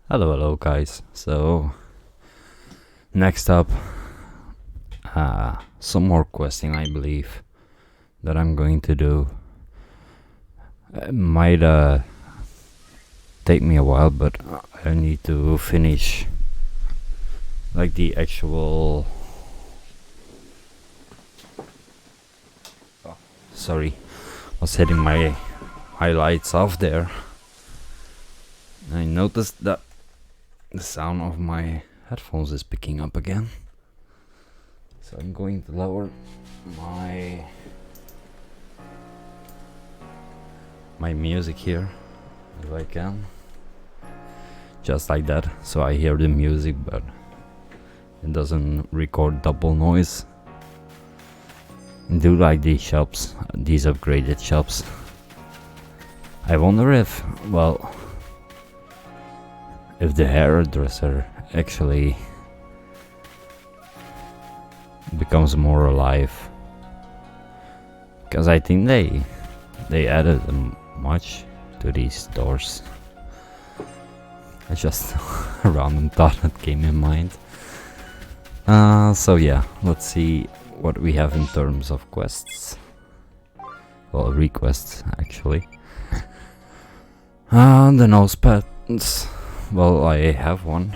Hello guys. So next up, some more questing, I believe, that I'm going to do. It might take me a while, but I need to finish like the actual. Oh, sorry, I was hitting my highlights off there. I noticed that the sound of my headphones is picking up again, so I'm going to lower my music here if I can, just like that, so I hear the music but it doesn't record double noise. I do like these shops, these upgraded shops. I wonder if the hairdresser actually becomes more alive, because I think they added much to these stores. I just a random thought that came in mind. So yeah, let's see what we have in terms of quests. Well, requests actually. The nose pads. Well, I have one.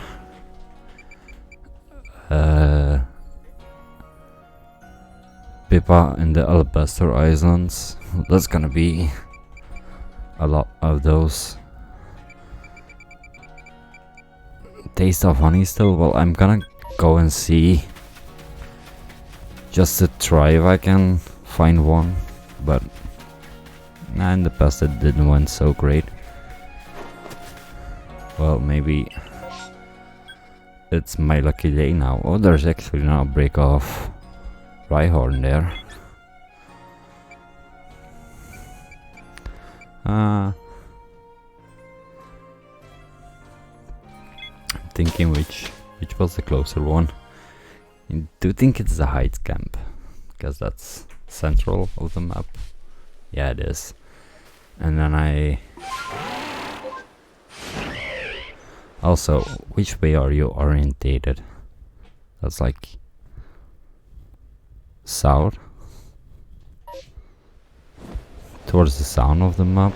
Pippa in the Alabaster Islands. That's gonna be a lot of those. Taste of honey still. Well, I'm gonna go and see, just to try if I can find one, but in the past it didn't went so great. Well, maybe it's my lucky day now. Oh, there's actually now a break off Rhyhorn there. I'm thinking which was the closer one. I do think it's the Heights camp, because that's central of the map. Yeah, it is. And then also, which way are you orientated? That's like south, towards the sound of the map.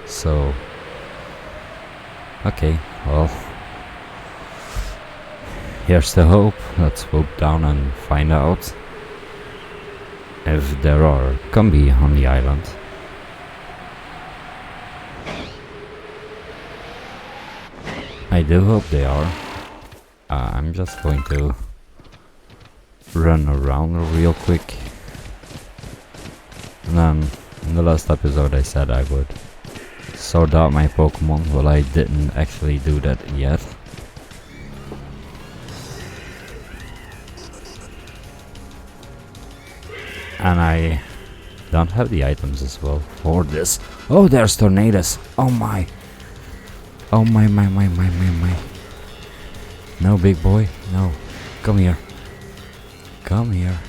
So okay, well, here's the hope. Let's swoop down and find out if there are Combi on the island. I do hope they are. I'm just going to run around real quick. And then in the last episode I said I would sort out my Pokemon. Well, I didn't actually do that yet. And I don't have the items as well for this. Oh, there's tornadoes. Oh my. Oh my. No, big boy. No. Come here. Come here.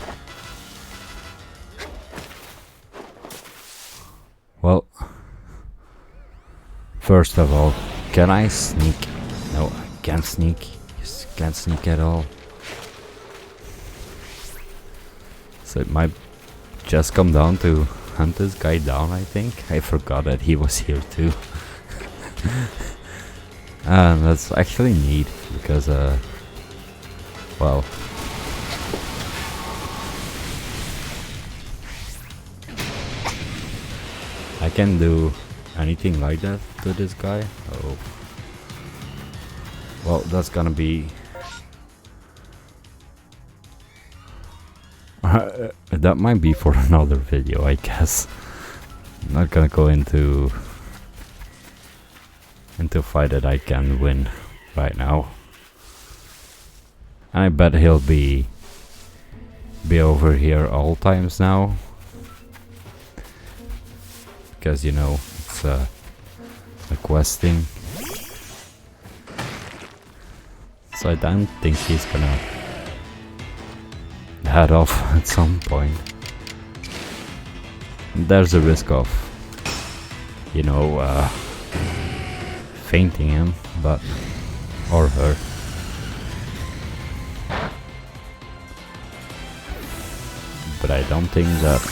Well, first of all, can I sneak? No, I can't sneak. Just can't sneak at all. So it might just come down to hunt this guy down, I think. I forgot that he was here too. And that's actually neat, because well, I can do anything like that to this guy. Oh, well, that's gonna be that might be for another video, I guess. I'm not gonna go into a fight that I can win right now. And I bet he'll be over here all times now, because you know it's a questing. So I don't think he's gonna head off at some point. There's a risk of, you know, fainting him, but Or her. But I don't think that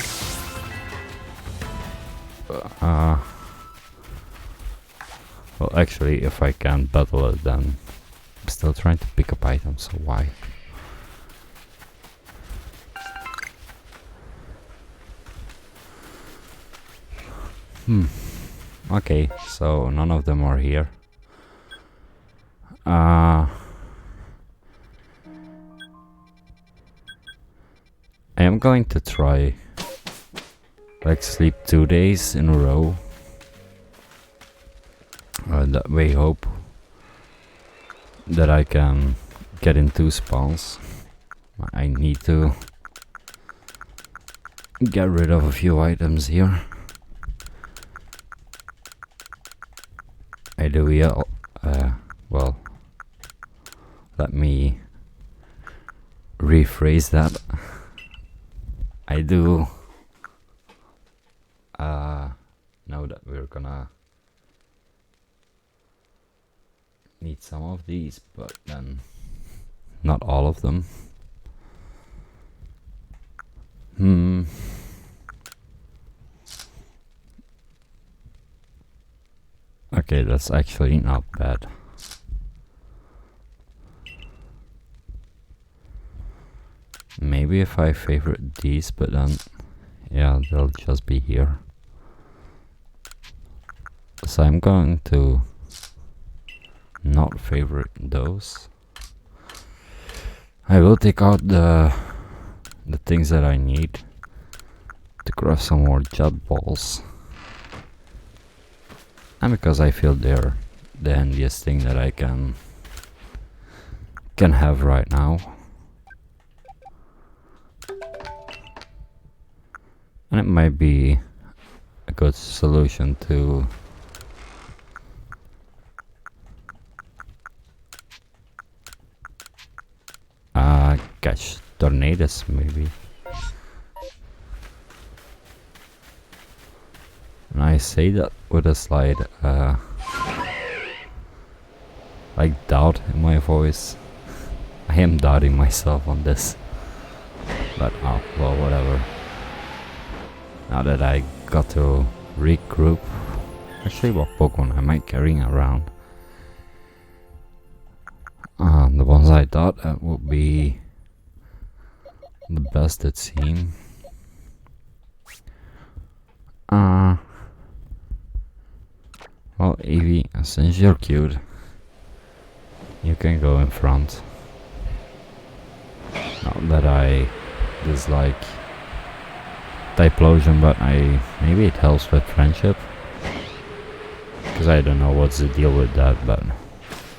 well, actually, if I can't battle it, then I'm still trying to pick up items, so why? Okay, so none of them are here. I am going to try like sleep 2 days in a row. That way hope that I can get in 2 spawns. I need to get rid of a few items here. I do, yeah. Well, let me rephrase that. I do know that we're gonna need some of these, but then not all of them. Okay, that's actually not bad. Maybe if I favorite these, but then yeah, they'll just be here. So I'm going to not favorite those. I will take out the things that I need to craft some more jet balls. And because I feel they're the handiest thing that I can have right now. And it might be a good solution to catch tornadoes, maybe. And I say that with a slight like doubt in my voice. I am doubting myself on this, but oh well, whatever. Now that I got to regroup. Actually, what Pokemon am I carrying around? The ones I thought that would be the best, it seemed. Well, Eevee, since you're cute, you can go in front. Not that I dislike Typhlosion, but maybe it helps with friendship. Because I don't know what's the deal with that, but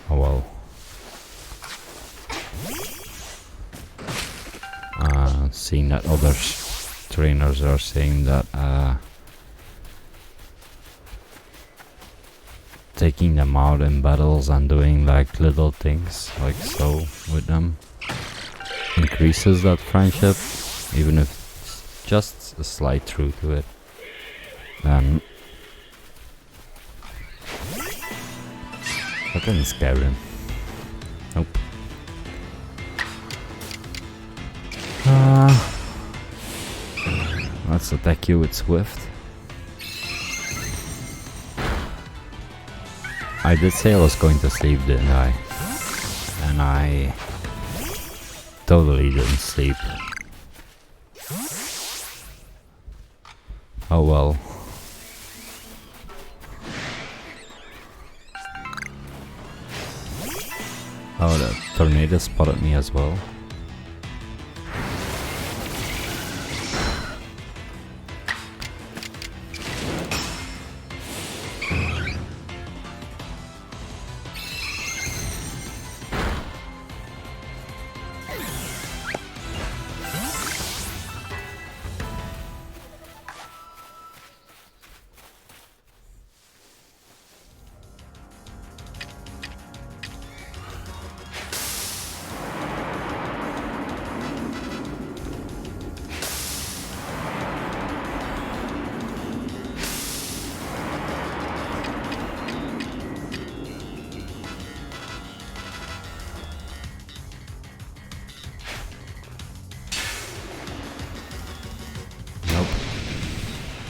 oh well. Seeing that other trainers are saying that taking them out in battles and doing like little things like so with them increases that friendship, even if it's just a slight truth to it. Then I can scare him. Nope. Let's attack you with Swift. I did say I was going to sleep, didn't I? And I totally didn't sleep. Oh well. Oh, the tornado spotted me as well.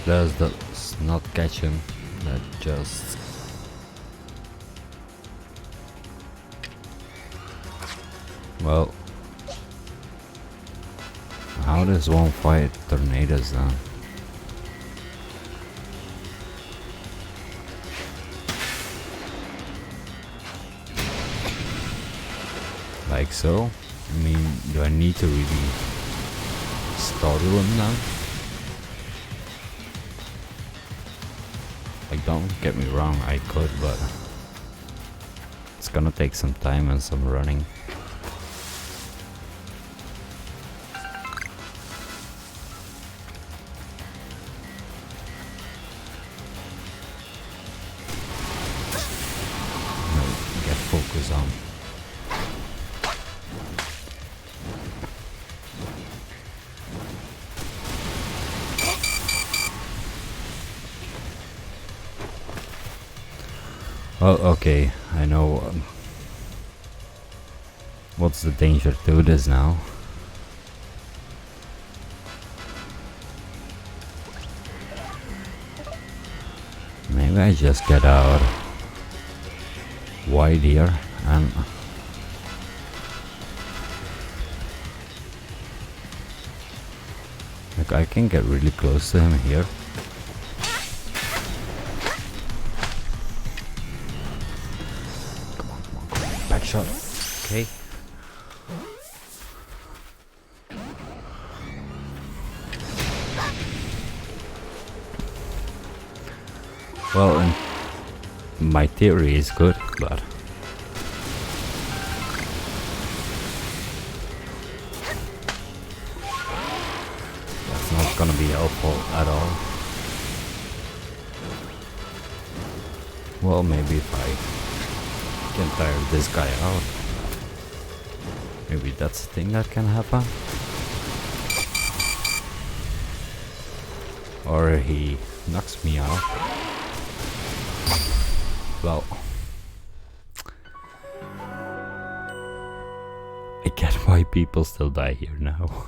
That's not catching. That just... Well... How does one fight tornadoes then? Like so? I mean, do I need to really startle him now? Like, don't get me wrong, I could, but it's gonna take some time and some running. No, get focus on. Oh, okay, I know what's the danger to this now. Maybe I just get out wide here and... Like, I can get really close to him here. Back shot. Okay. Well, my theory is good, but that's not gonna be helpful at all. Well, maybe if I can tire this guy out. Maybe that's the thing that can happen. Or he knocks me out. Well, I get why people still die here now.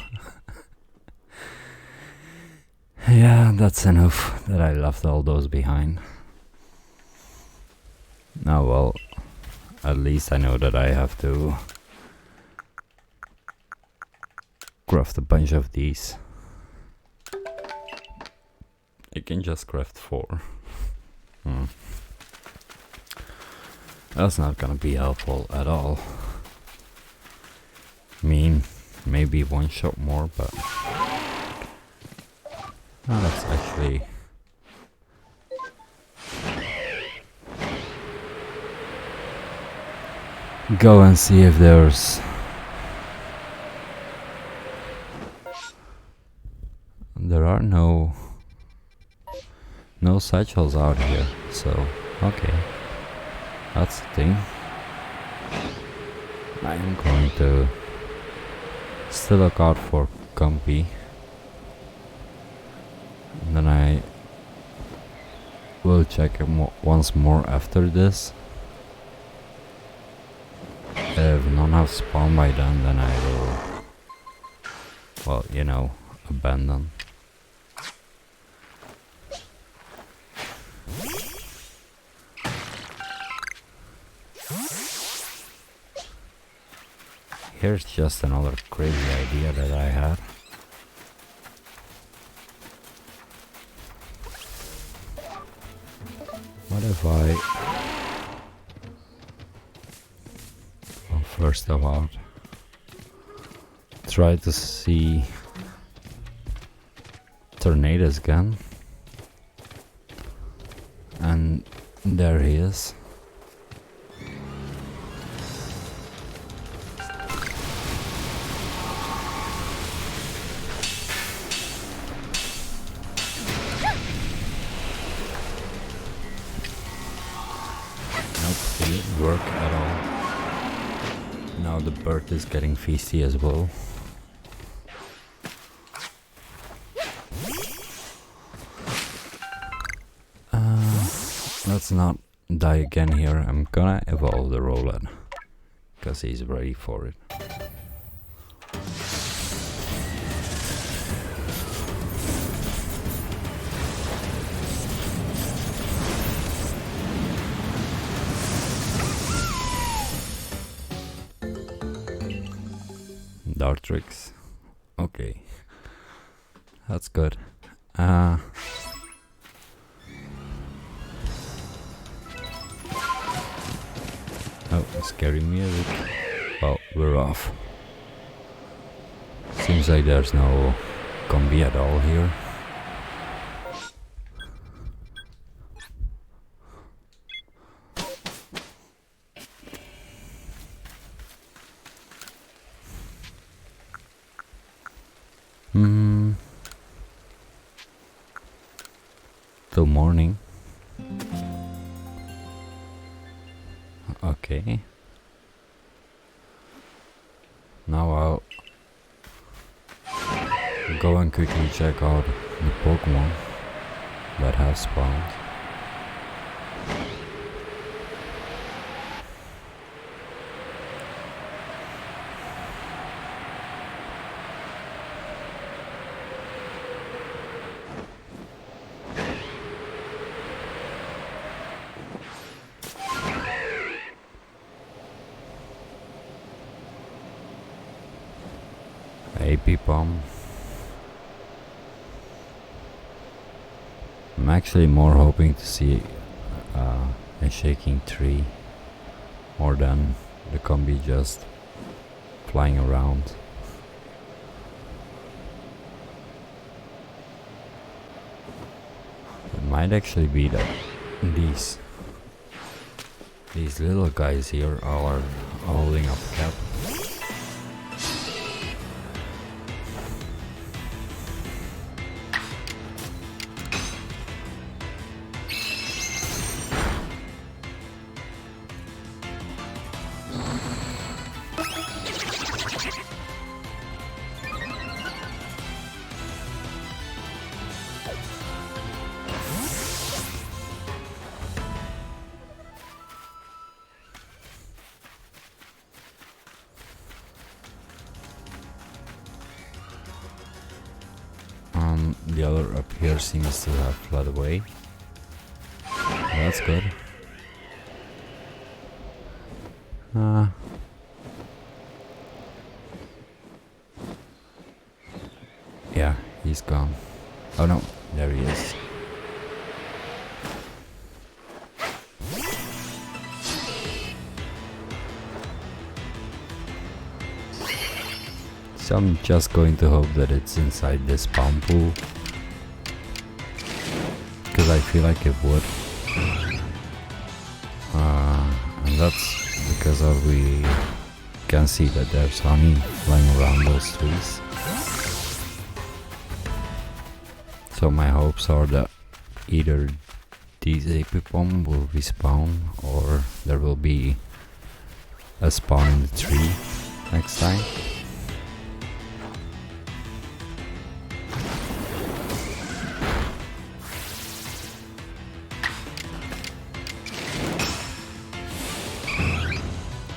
Yeah, that's enough that I left all those behind. Now, well, at least I know that I have to craft a bunch of these. I can just craft 4. That's not gonna be helpful at all. I mean, maybe one shot more, but no, that's actually... Go and see if there's... There are no satchels out here, so okay. That's the thing. I am going to still look out for Comfy. And then I will check him once more after this. If none have spawned by then I will, well, you know, abandon. Here's just another crazy idea that I had. What if I... Well, first of all, try to see tornadoes again. And there he is. Didn't work at all. Now the bird is getting feisty as well. Let's not die again here. I'm gonna evolve the Roland because he's ready for it. Dartrix. Okay. That's good. Oh, scary music. Well, we're off. Seems like there's no combi at all here. Till morning. Okay. Now I'll go and quickly check out the Pokemon that have spawned. AP Bomb. I'm actually more hoping to see a shaking tree more than the combi just flying around. It might actually be that these little guys here are holding up cap. The other up here seems to have fled away. That's good. Yeah, he's gone. Oh no, there he is. So I'm just going to hope that it's inside this spawn pool, because I feel like it would. And that's because we can see that there's honey flying around those trees. So my hopes are that either these Epipom will respawn or there will be a spawn in the tree next time.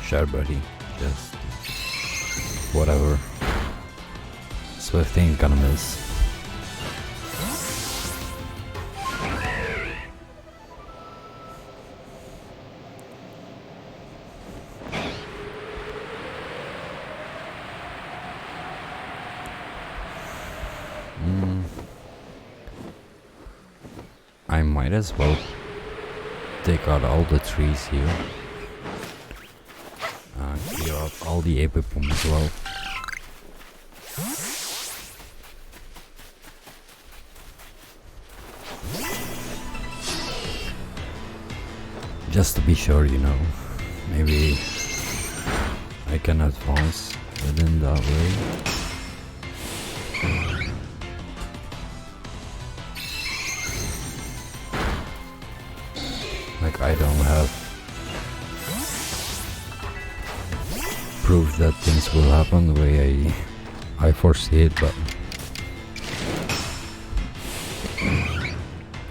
Sure, buddy. Just whatever. Swift ain't gonna miss. I might as well take out all the trees here. Clear out all the Epipom as well. Just to be sure, you know. Maybe I can advance within that way. Like I don't have proof that things will happen the way I foresee it, but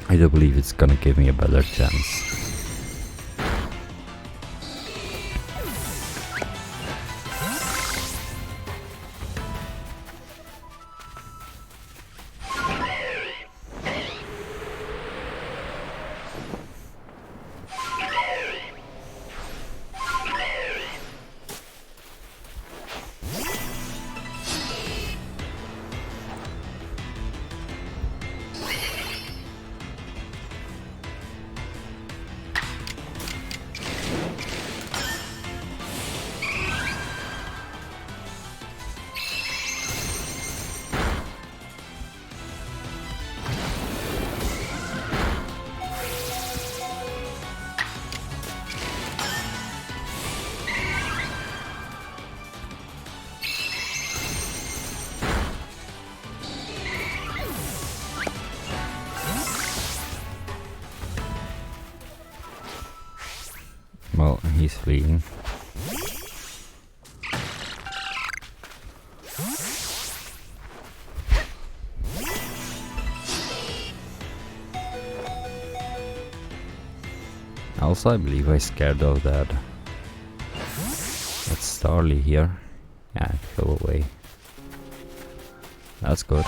I do believe it's gonna give me a better chance. fleeing. Also, I believe I scared of that. That's Starly here. Yeah, go away. That's good.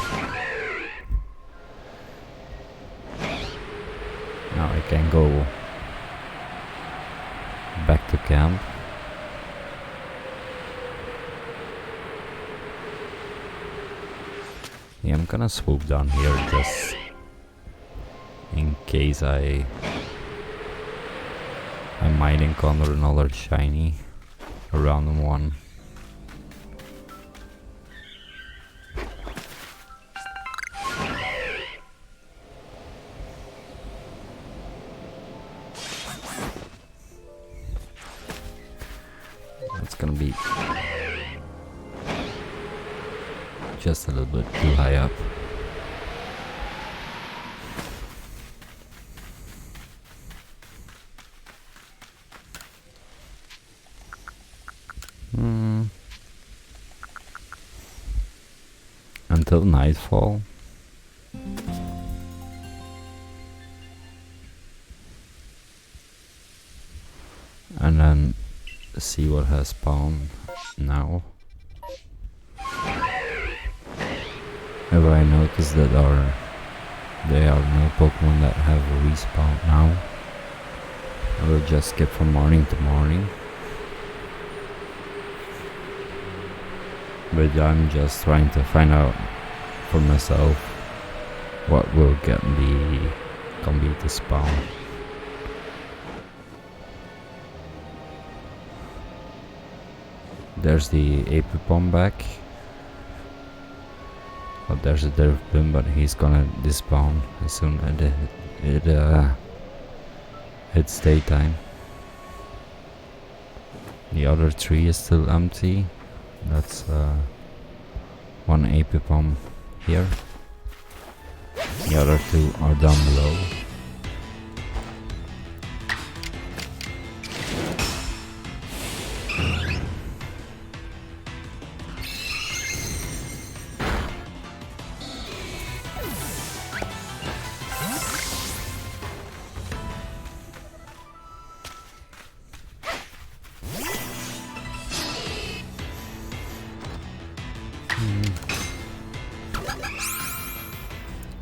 Now I can go back to camp. Yeah, I'm gonna swoop down here just in case I might encounter another shiny, a random one. That's gonna be just a little bit too high up. Until nightfall. And then see what has spawned now. Have I noticed that there are no Pokemon that have respawned now? I will just skip from morning to morning. But I'm just trying to find out for myself what will get me complete the spawn. There's the Apipom back. Oh, there's a Drifblim, but he's gonna despawn as soon as it hits daytime. The other tree is still empty. That's one Apipom here. The other two are down below.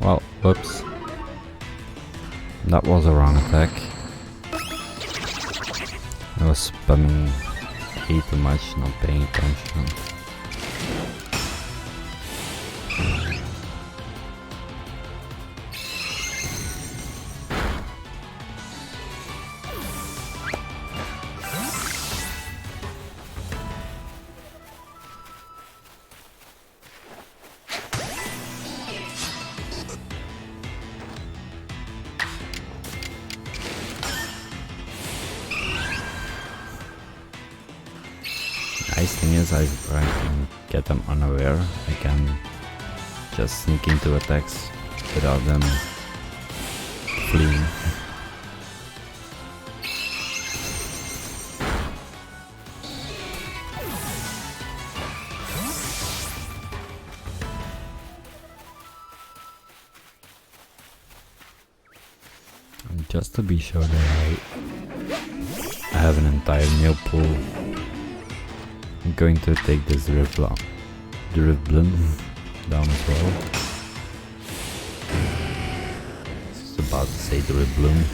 Well, whoops. That was a wrong attack. I was spamming A too much, not paying attention. Nice thing is I can get them unaware. I can just sneak into attacks without them fleeing. And just to be sure that I have an entire new pool, I'm going to take this Drifblim down as well. I was about to say Drifblim.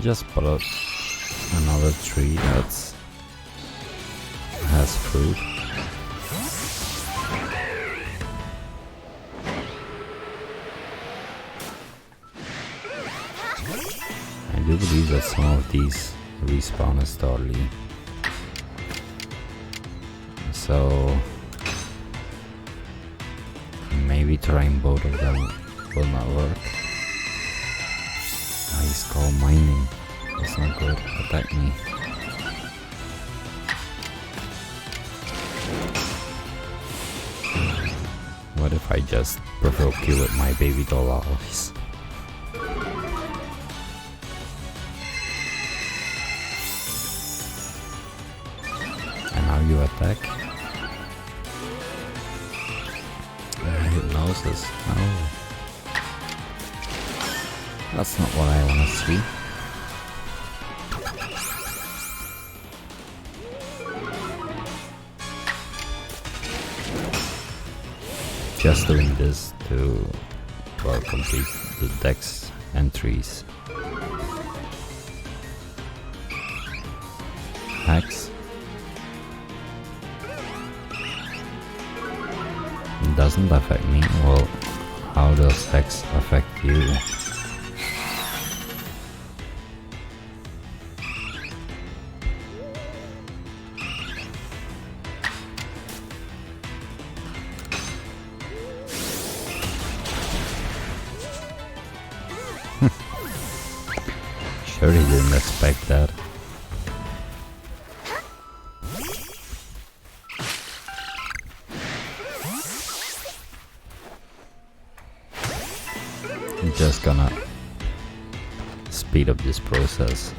Just put up another tree that has fruit. I do believe that some of these respawn instantly, so maybe trying both of them will not work. He's called mining. That's not good. Attack me. What if I just provoke you with my baby doll eyes? And now you attack. Hypnosis. Oh. That's not what I want to see. Just doing this to, well, complete the dex entries. Hex. It doesn't affect me. Well, how does Hex affect you? Sure, he didn't expect that. I'm just gonna speed up this process.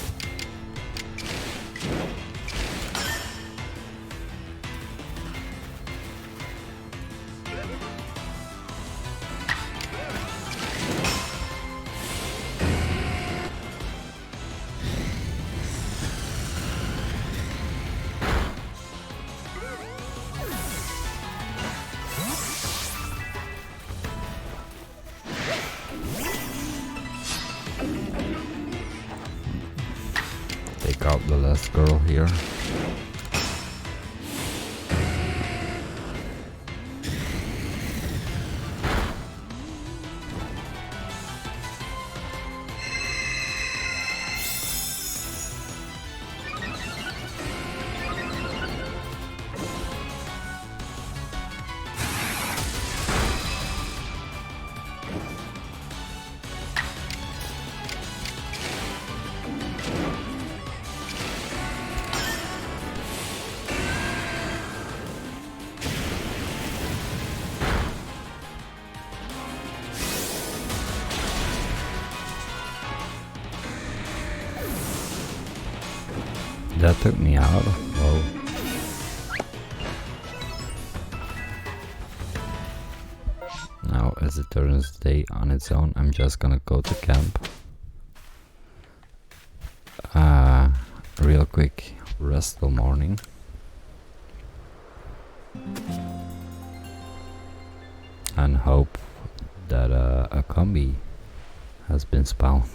Take out the last girl here. That took me out. Whoa. Now, as it turns day on its own, I'm just gonna go to camp. Real quick, rest till morning. And hope that a combi has been spawned.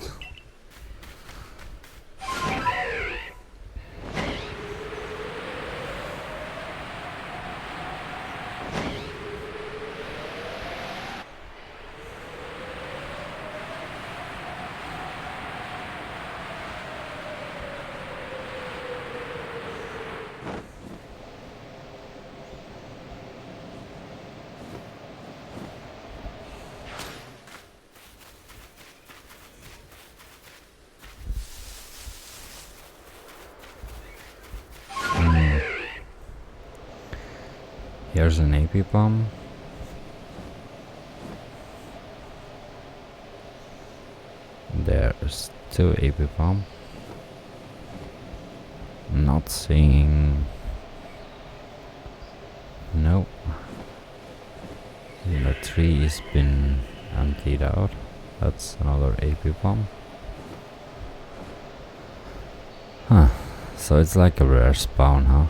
Here's an AP bomb. There's 2 AP bomb. Not seeing. Nope. The tree has been emptied out. That's another AP bomb. Huh. So it's like a rare spawn, huh?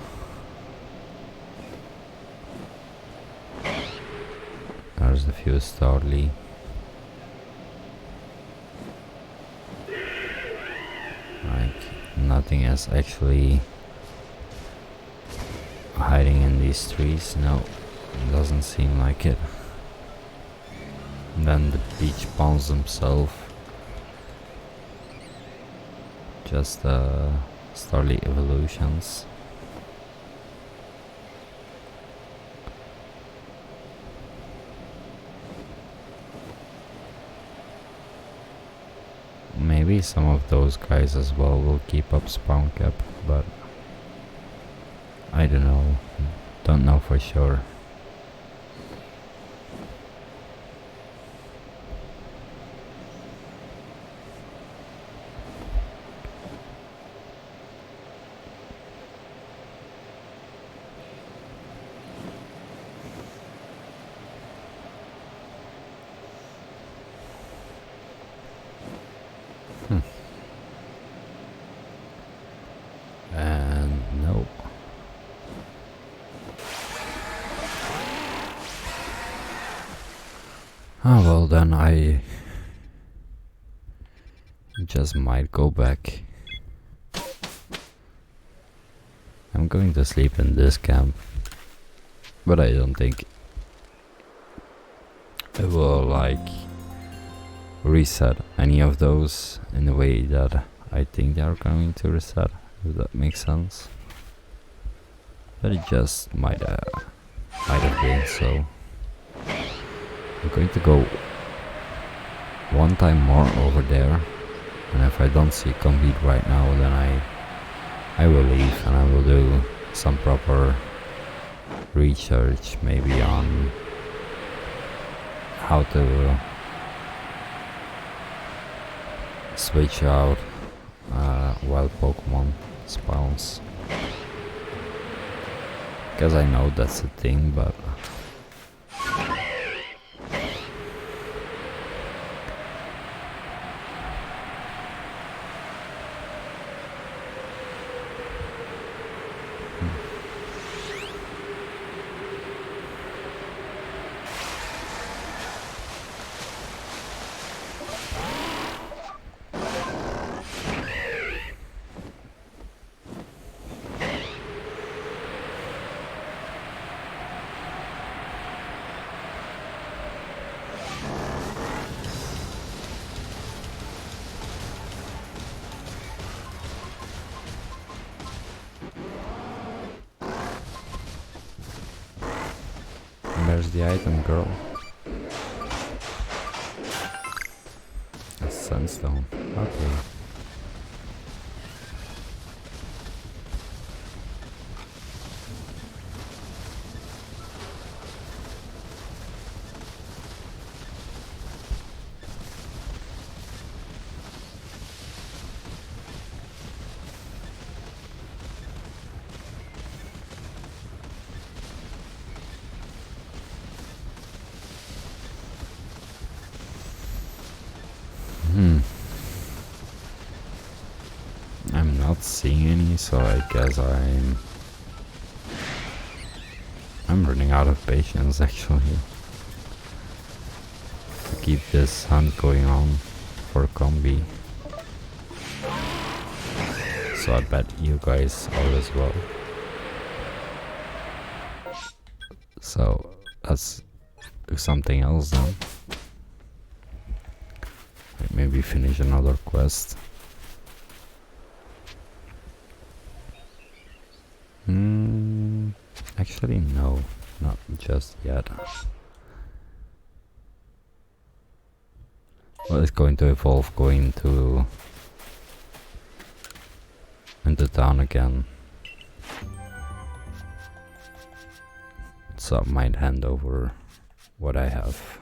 There's a few Starly. nothing is actually hiding in these trees. No, it doesn't seem like it. And then the beach pawns themselves. Just Starly evolutions. Maybe some of those guys as well will keep up spawn cap, but I don't know. Don't know for sure. And no. Ah, well then I just might go back. I'm going to sleep in this camp, but I don't think it will like reset any of those in the way that I think they are going to reset, if that makes sense. But it just might have been so. I'm going to go one time more over there, and if I don't see Combeat right now, then I will leave and I will do some proper research, maybe on how to switch out wild Pokemon spawns, because I know that's a thing, but there's the item, girl. A sunstone. Okay. I'm not seeing any, so I guess I'm running out of patience actually to keep this hunt going on for Combi. So I bet you guys are as well. So let's do something else then. Maybe finish another quest. Actually no, not just yet. Well, it's going to evolve, going to into town again. So I might hand over what I have.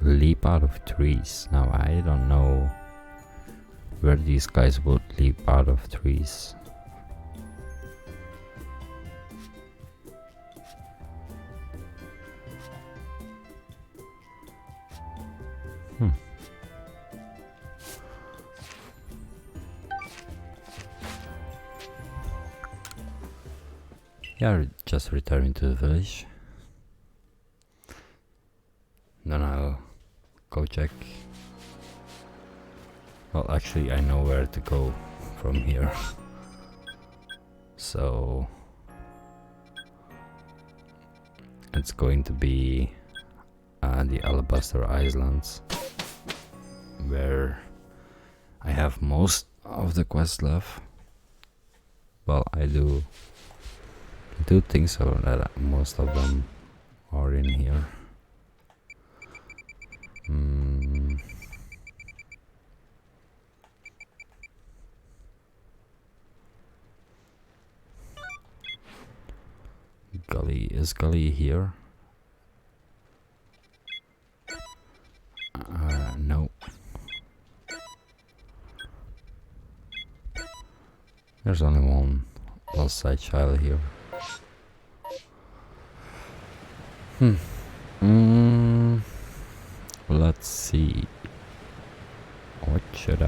Leap out of trees. Now I don't know where these guys would leap out of trees. Yeah, just returning to the village. Then I'll go check. Well, actually, I know where to go from here. So it's going to be the Alabaster Islands, where I have most of the quests left. Well, I do think so that most of them are in here. Is Gully here? No. There's only one lost side child here. Let's see. What should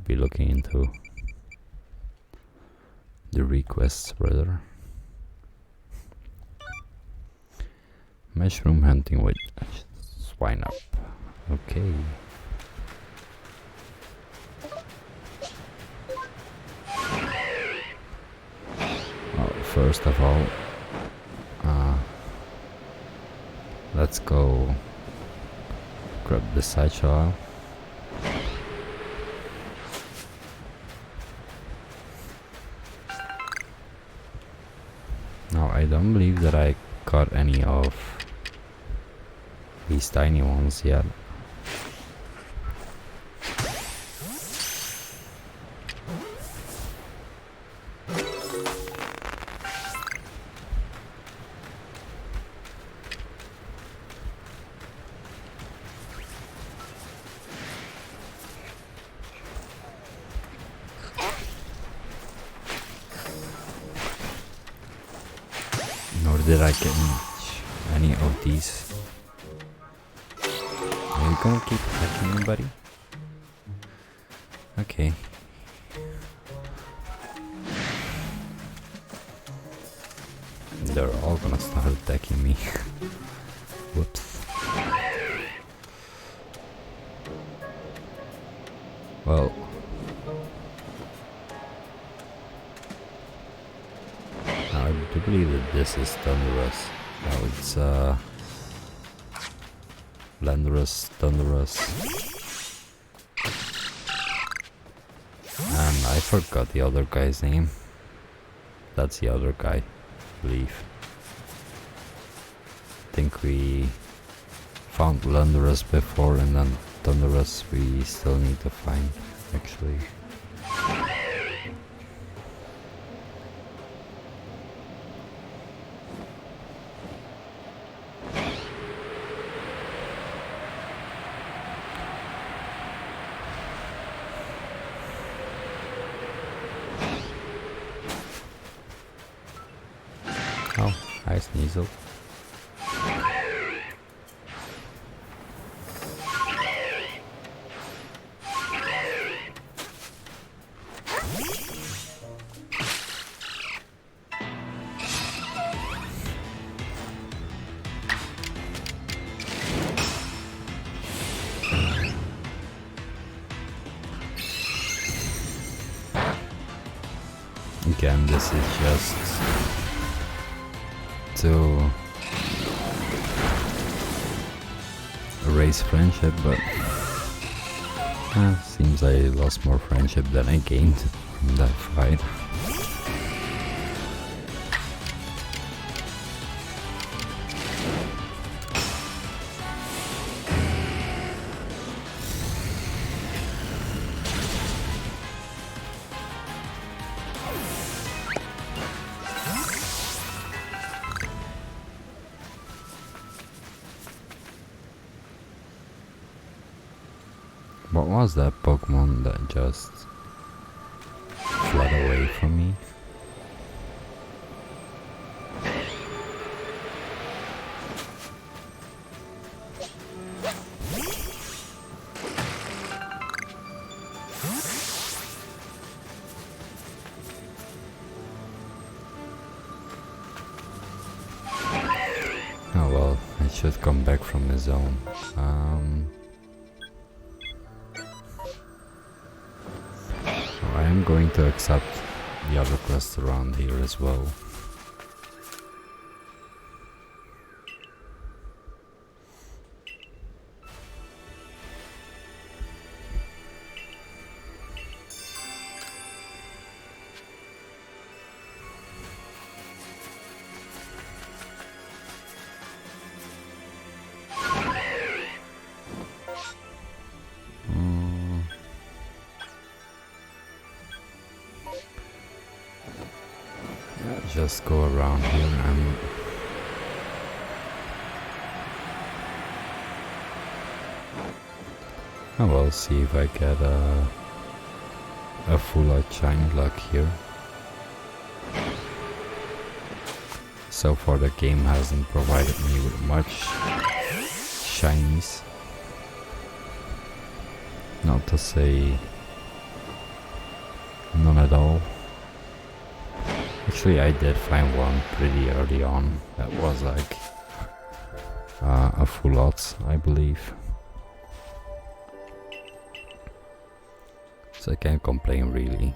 be looking into? The requests, rather. Mushroom hunting with swine up. Okay. Well, first of all, let's go grab the sideshow. Now I don't believe that I caught any of these tiny ones yet. Nor did I get any of these. Are you gonna keep attacking me, buddy? Okay. They're all gonna start attacking me. Whoops. Well. I do believe that this is Thunderous. No, it's Thunderous. And I forgot the other guy's name. That's the other guy, I believe. I think we found Blunderous before, and then Thunderous we still need to find, actually. Oh, hi Sneasel. Again, this is just to erase friendship, but seems I lost more friendship than I gained from that fight. What was that Pokemon that just fled away from me? should come back from his own. So I am going to accept the other quest around here as well. Just go around here and I will see if I get a full out shiny luck here. So far the game hasn't provided me with much shinies. Not to say none at all. Actually, I did find one pretty early on that was like a full odds, I believe. So I can't complain really.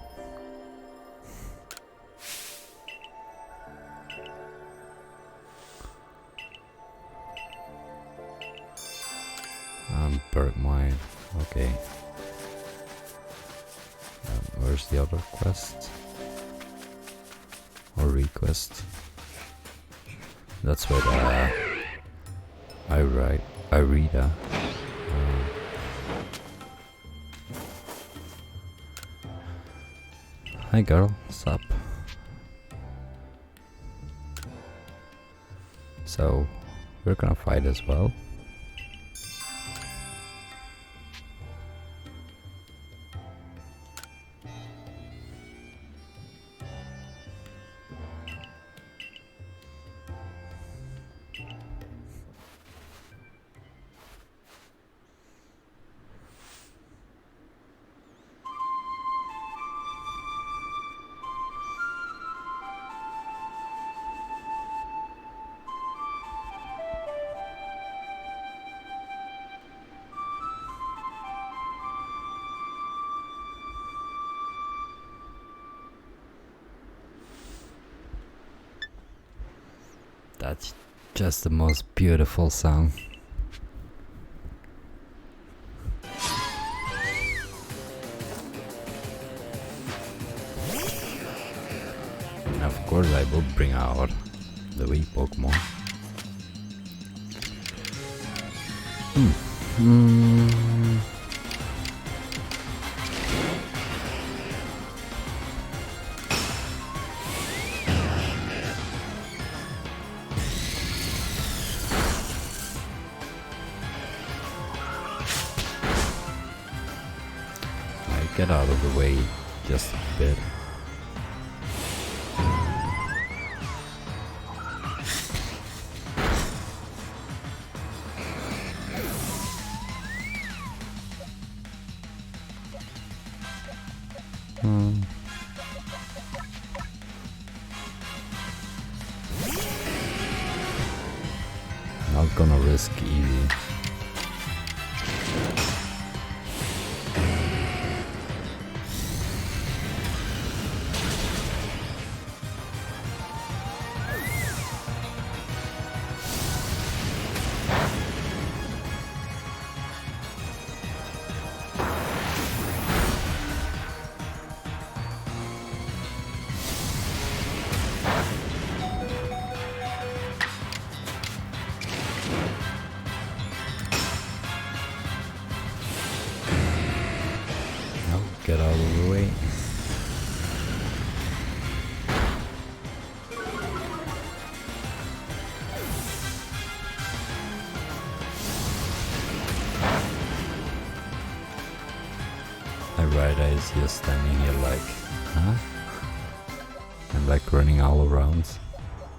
Bergmine, okay. Where's the other quest? Or request? That's what Irida. Hi girl, what's up? So we're gonna fight as well. That's just the most beautiful song. And of course I will bring out the Wii Pokemon. Get out of the way just a bit. Not gonna risk easy. Get out of the way. Irida is just standing here like, huh? And like running all around,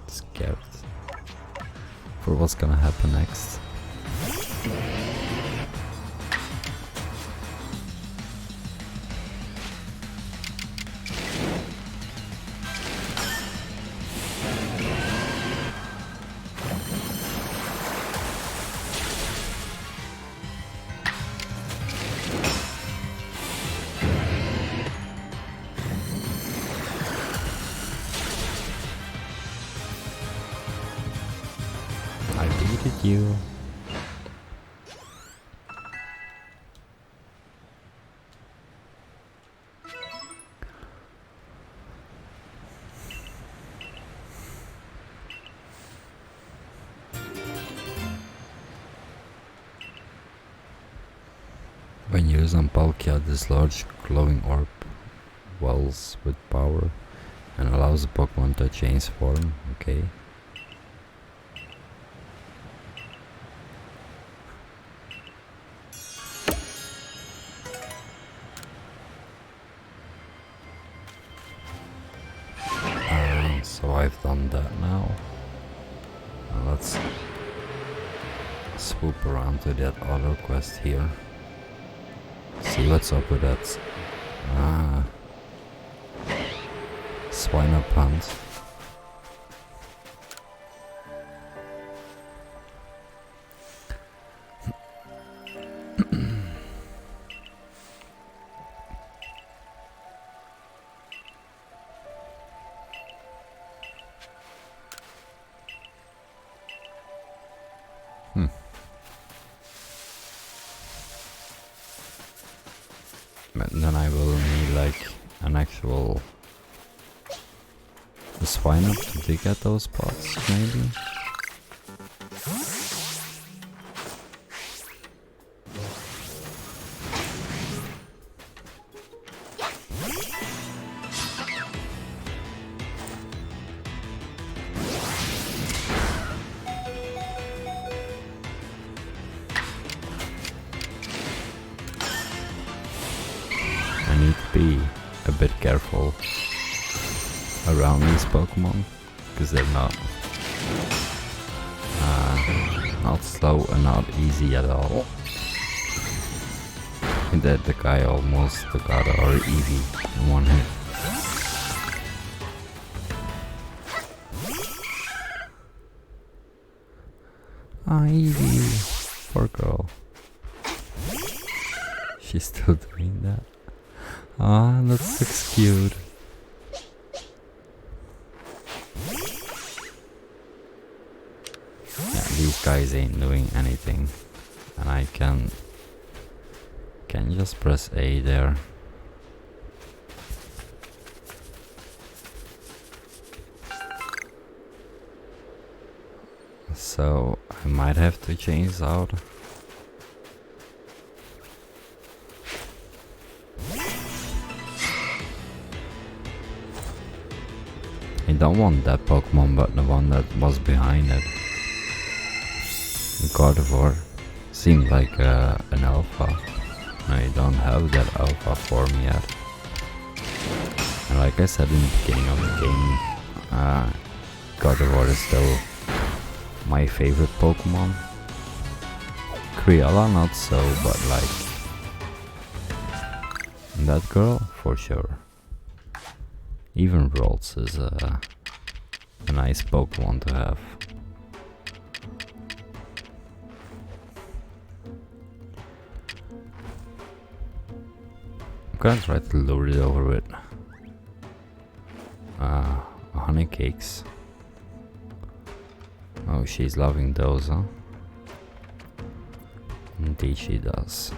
scared for what's gonna happen next. you. When used on Palkia, this large glowing orb wells with power and allows the Pokemon to change form. Okay. So I've done that now. Now let's swoop around to that other quest here. See what's up with that. Swine up hunt. But then I will need like an actual swine up to dig at those spots, maybe. I need to be a bit careful around these Pokemon because they're not slow and not easy at all. That the guy almost took out our Eevee in one hit. Eevee, poor girl. She's still doing that. That looks cute. Yeah, these guys ain't doing anything, and I can just press A there. So I might have to change out. I don't want that Pokemon, but the one that was behind it. Gardevoir seemed like an alpha. I don't have that alpha form yet. And like I said in the beginning of the game, Gardevoir is still my favorite Pokemon. Kriala not so, but like that girl for sure. Even Ralts is a nice Pokemon to have. I'm gonna try to lure it over with honey cakes. Oh, she's loving those, huh? Indeed she does.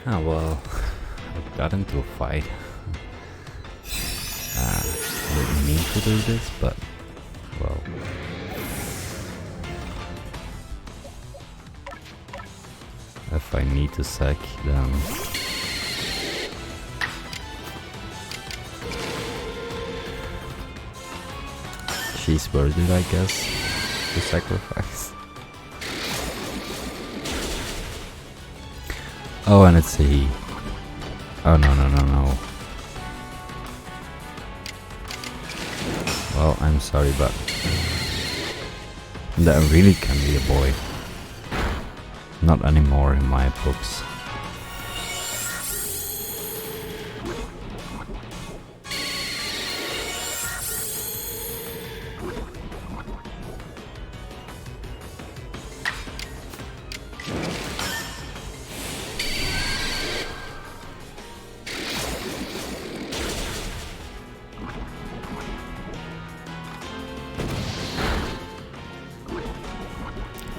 Ah, well, I got into a fight. I didn't mean to do this, but, well. If I need to sack, then... she's worth it, I guess, to sacrifice. Oh, and it's a he. Oh, no. Well, I'm sorry, but that really can be a boy. Not anymore in my books.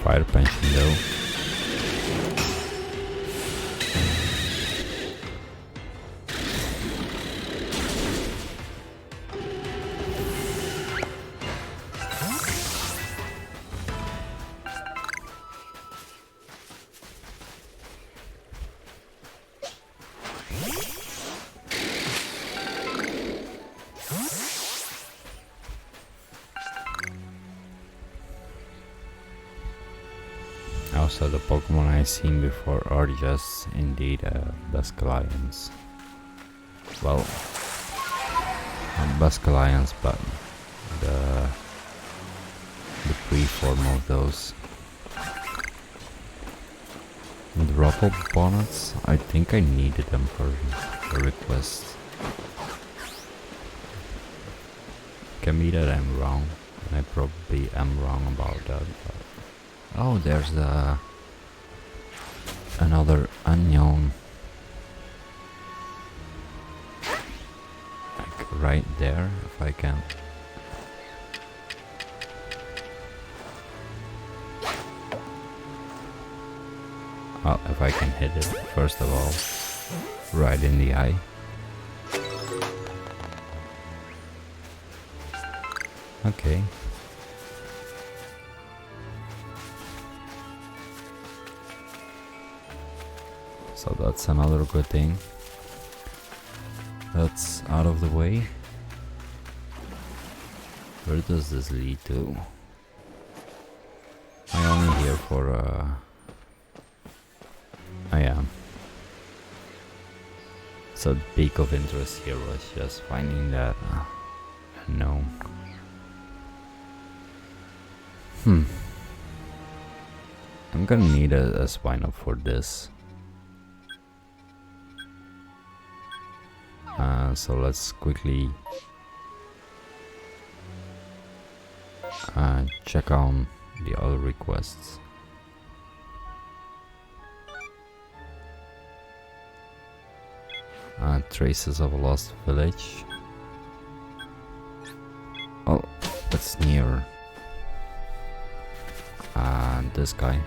Fire pension though. Also, the Pokemon I've seen before are just indeed Bascalions. Well, not Bascalions, but the pre-form of those. And the Ruffle Bonnets, I think I needed them for the request. Can be that I'm wrong, and I probably am wrong about that. But oh, there's another unknown, like right there. If I can. Well, if I can hit it first of all, right in the eye. Okay. So that's another good thing. That's out of the way. Where does this lead to? I'm only here for I am. So the peak of interest here was just finding that gnome. I'm gonna need a swine up for this. So let's quickly check on the other requests. Traces of a lost village. Oh, that's near this guy.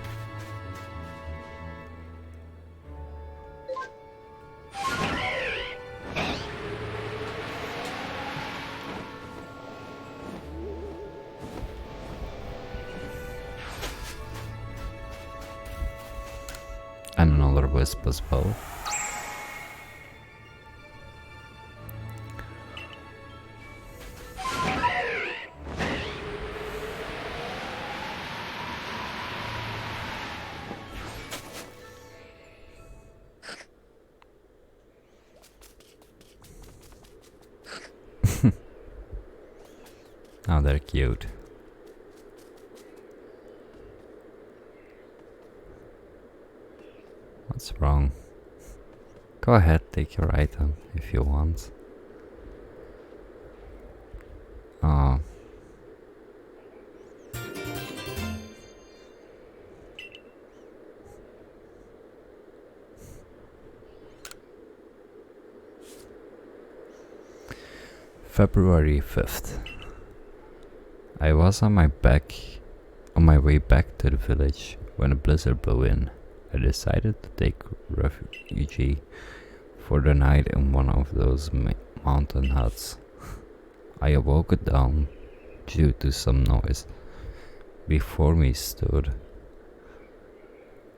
And another wisp as well. Oh, they're cute. What's wrong? Go ahead, take your item if you want. Oh. February 5th. I was on my way back to the village when a blizzard blew in. I decided to take refuge for the night in one of those mountain huts. I awoke at dawn due to some noise. Before me stood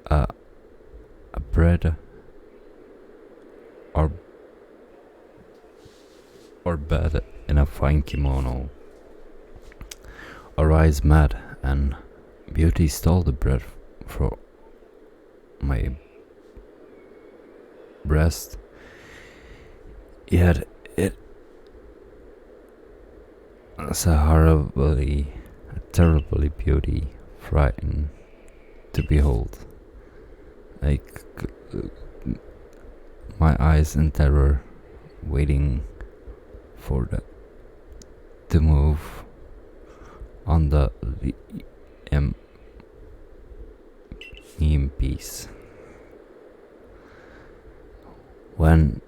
a bread or bed in a fine kimono. Our eyes met, and beauty stole the bread from my breast. Yet it was a terribly beauty, frightened to behold. My eyes in terror, waiting for to move on the in peace. When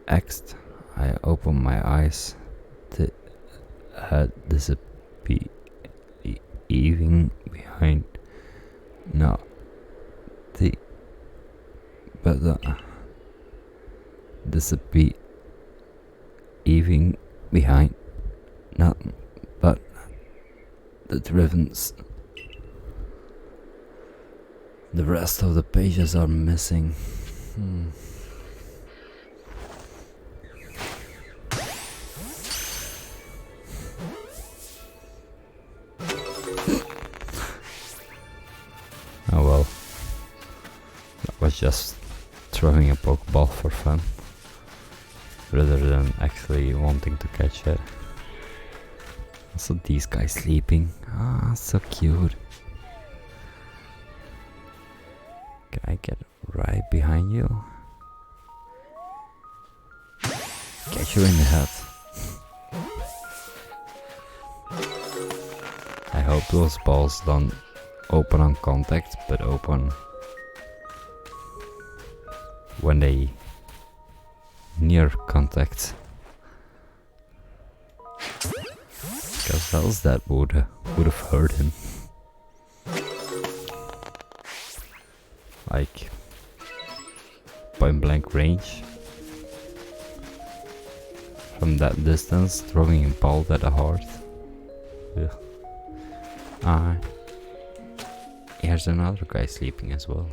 next I opened my eyes, the had disappeared, even behind. No, disappear, even behind. Nothing but the drivens. The rest of the pages are missing. Oh well, that was just throwing a pokeball for fun, rather than actually wanting to catch it. Also, these guys sleeping. Ah, so cute. Can I get right behind you? Catch you in the head. I hope those balls don't open on contact, but open when they near contact. Because else that would have hurt him. Like point blank range. From that distance, throwing a ball at the heart. Here's another guy sleeping as well.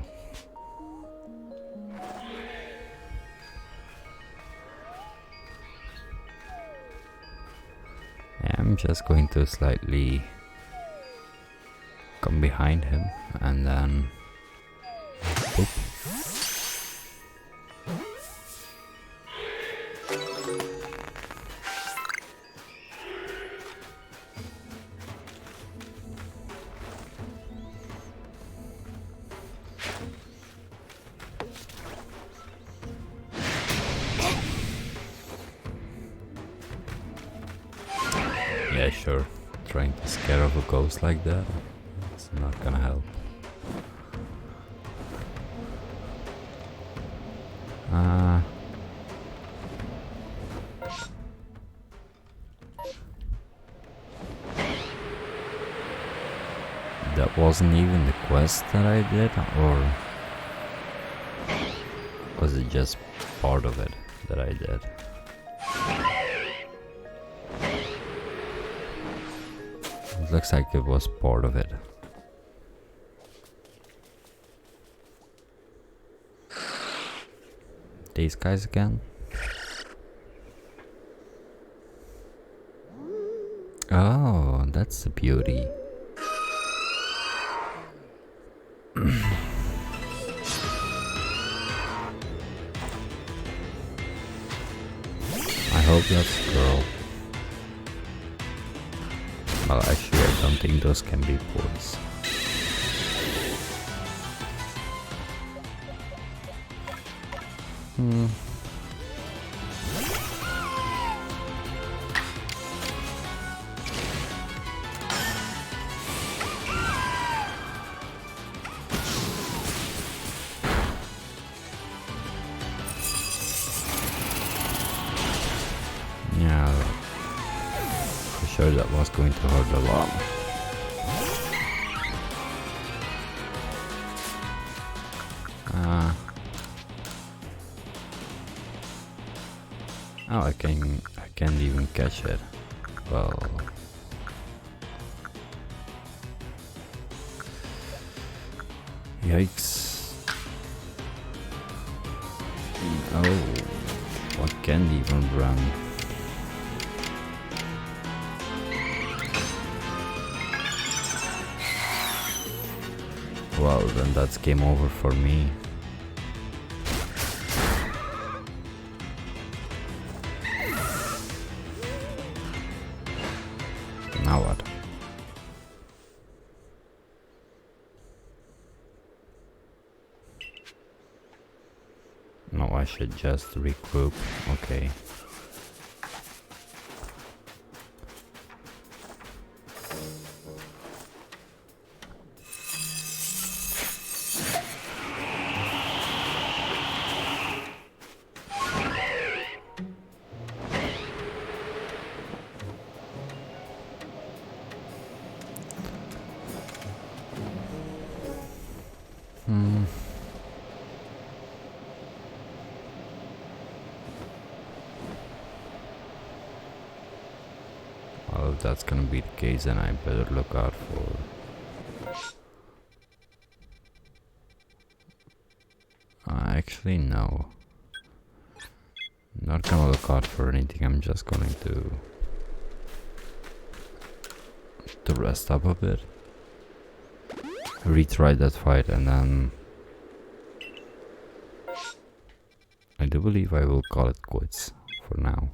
I'm just going to slightly come behind him and then boop. Yeah, sure. Trying to scare off a ghost like that, it's not gonna help. That wasn't even the quest that I did, or was it just part of it that I did? It looks like it was part of it. These guys again? Oh, that's the beauty. I hope that's a girl. Well, actually, I don't think those can be boys. Yeah, for sure that was going to hurt a lot. Oh, I can't even catch it. Well, yikes. Oh, I can't even run. Well, then that's game over for me. Now what? No, I should just regroup. Okay. Well, if that's gonna be the case, then I better look out for... actually, no. Not gonna look out for anything, I'm just going to rest up a bit. Retry that fight and then... I do believe I will call it quits for now.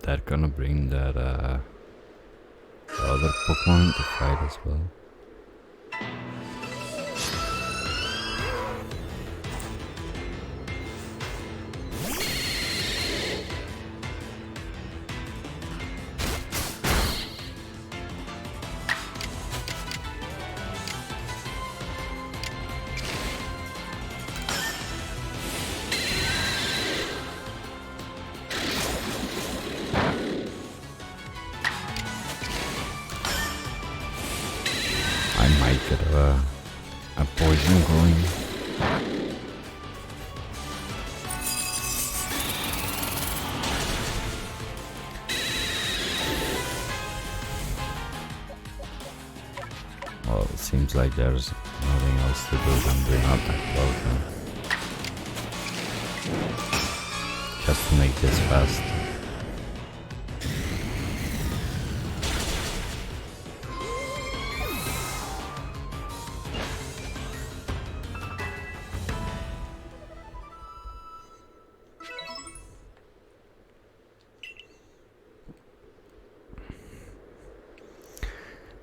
They're gonna bring that the other Pokemon into fight as well. I might get a poison going. Well, it seems like there's nothing else to do than bring out that poison. Just to make this fast.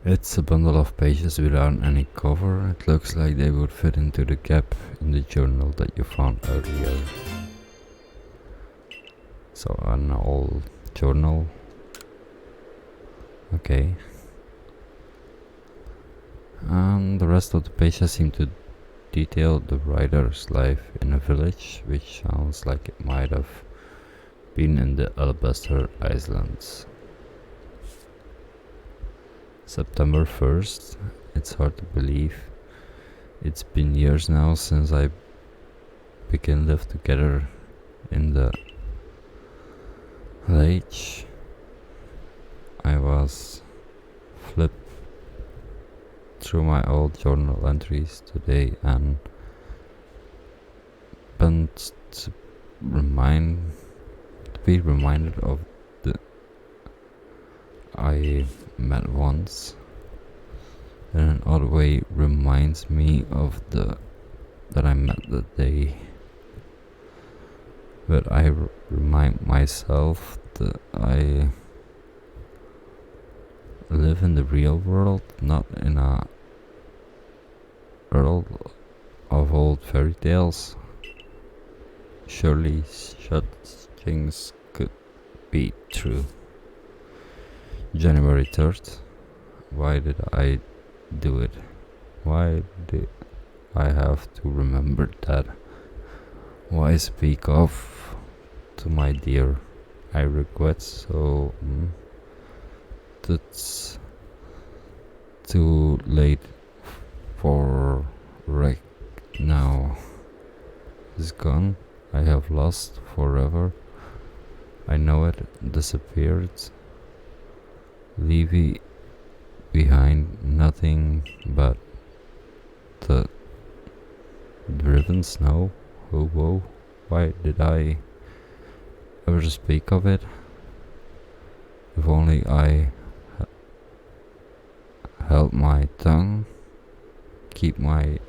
It's a bundle of pages without any cover. It looks like they would fit into the gap in the journal that you found earlier. So an old journal. Okay. And the rest of the pages seem to detail the writer's life in a village, which sounds like it might have been in the Alabaster Islands. September 1st, it's hard to believe. It's been years now since I began live together in the village. I was flipped through my old journal entries today and bent to be reminded of the I met once. In an odd way reminds me of the that I met the day. But I remind myself that I live in the real world, not in a world of old fairy tales. Surely such things could be true. January 3rd, Why did I do it? Why did I have to remember that? Why speak of to my dear? I regret so. That's too late for wreck now. Is gone. I have lost forever. I know it disappeared. Leave behind nothing but the driven snow. Oh, whoa. Why did I ever speak of it? If only I held my tongue, keep my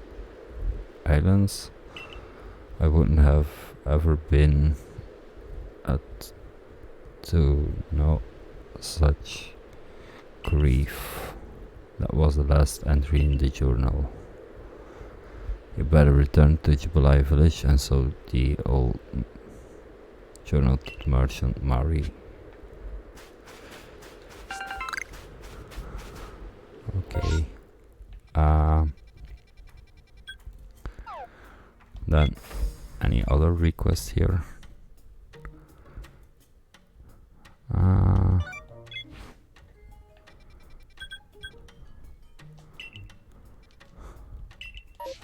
islands, I wouldn't have ever been at to know such grief. That was the last entry in the journal. You better return to Jubilee village and so the old journal to the merchant Mary. Okay. Then any other requests here?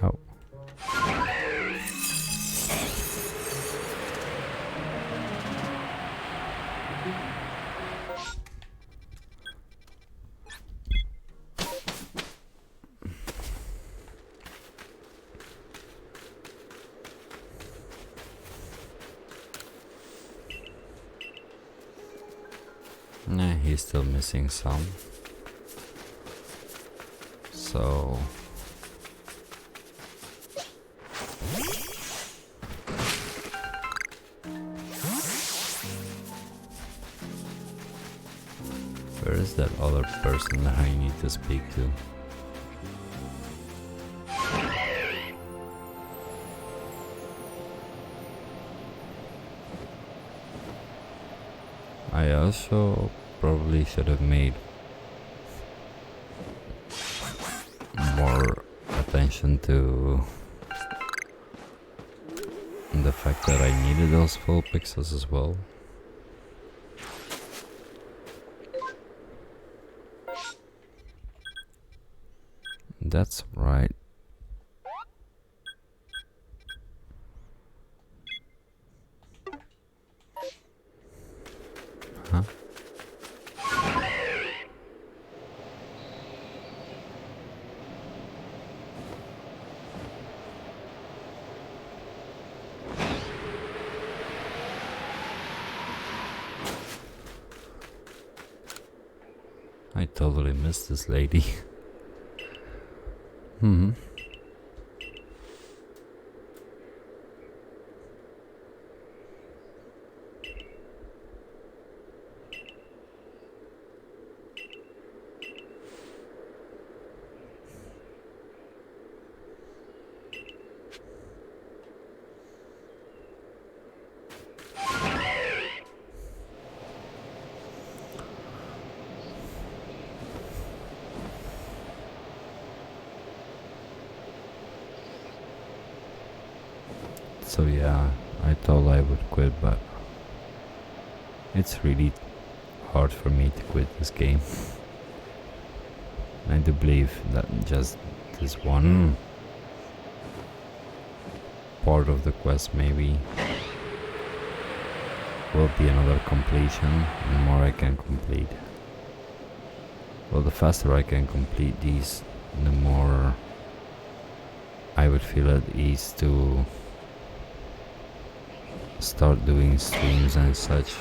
Oh. Nah, he's still missing some. So where is that other person that I need to speak to? I also probably should have made more attention to the fact that I needed those full pixels as well. That's right. Huh? I totally missed this lady. So yeah, I thought I would quit, but it's really hard for me to quit this game. I do believe that just this one part of the quest maybe will be another completion, and the more I can complete. Well, the faster I can complete these, the more I would feel at ease to start doing streams and such.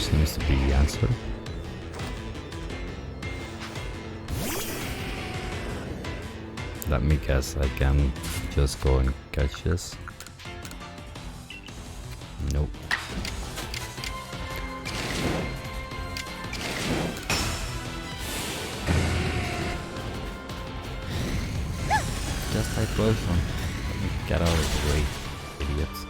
seems to be the answer. Let me guess, I can just go and catch this. Nope. Just like close one. Let me get out of the way, idiots.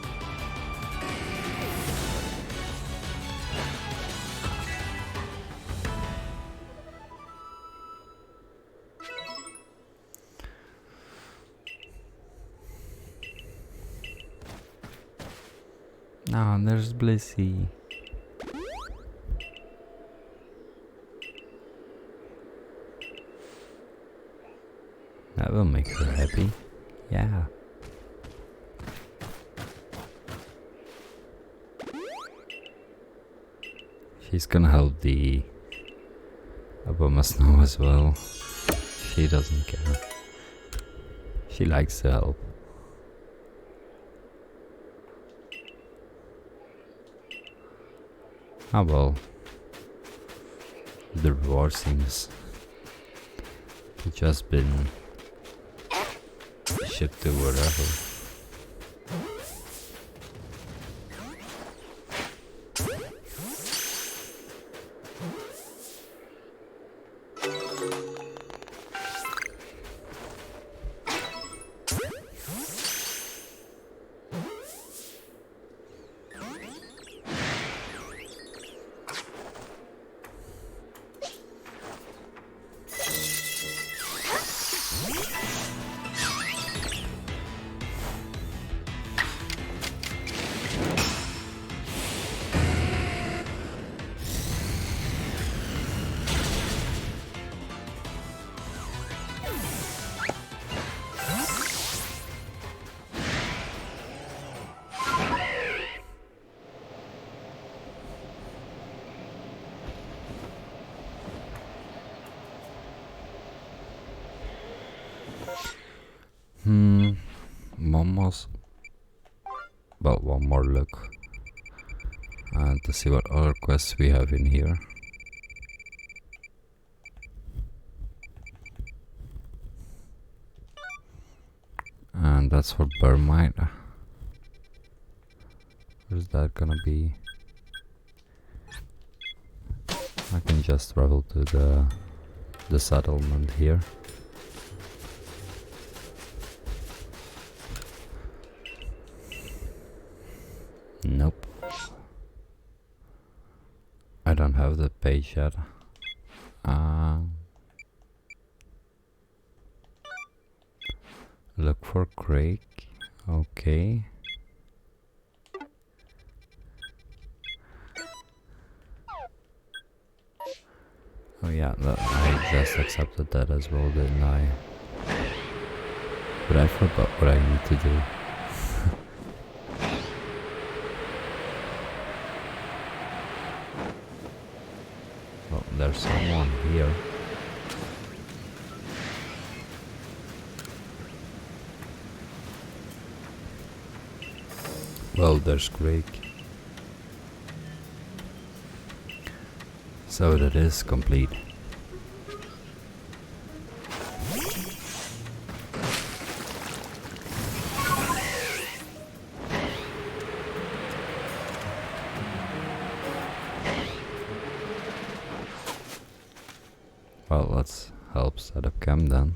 Now there's Blissey. That will make her happy. Yeah. She's gonna help the Obama Snow as well. She doesn't care. She likes to help. Ah well. The reward seems to just been shipped to wherever. One more look to see what other quests we have in here. And that's for Burmite. Where's that gonna be? I can just travel to the settlement here. Nope. I don't have the page yet. Look for Craig. Okay. Oh yeah, I just accepted that as well, didn't I? But I forgot what I need to do. Oh, there's someone here. Well, there's Craig. So that is complete. Well, let's help set up camp then.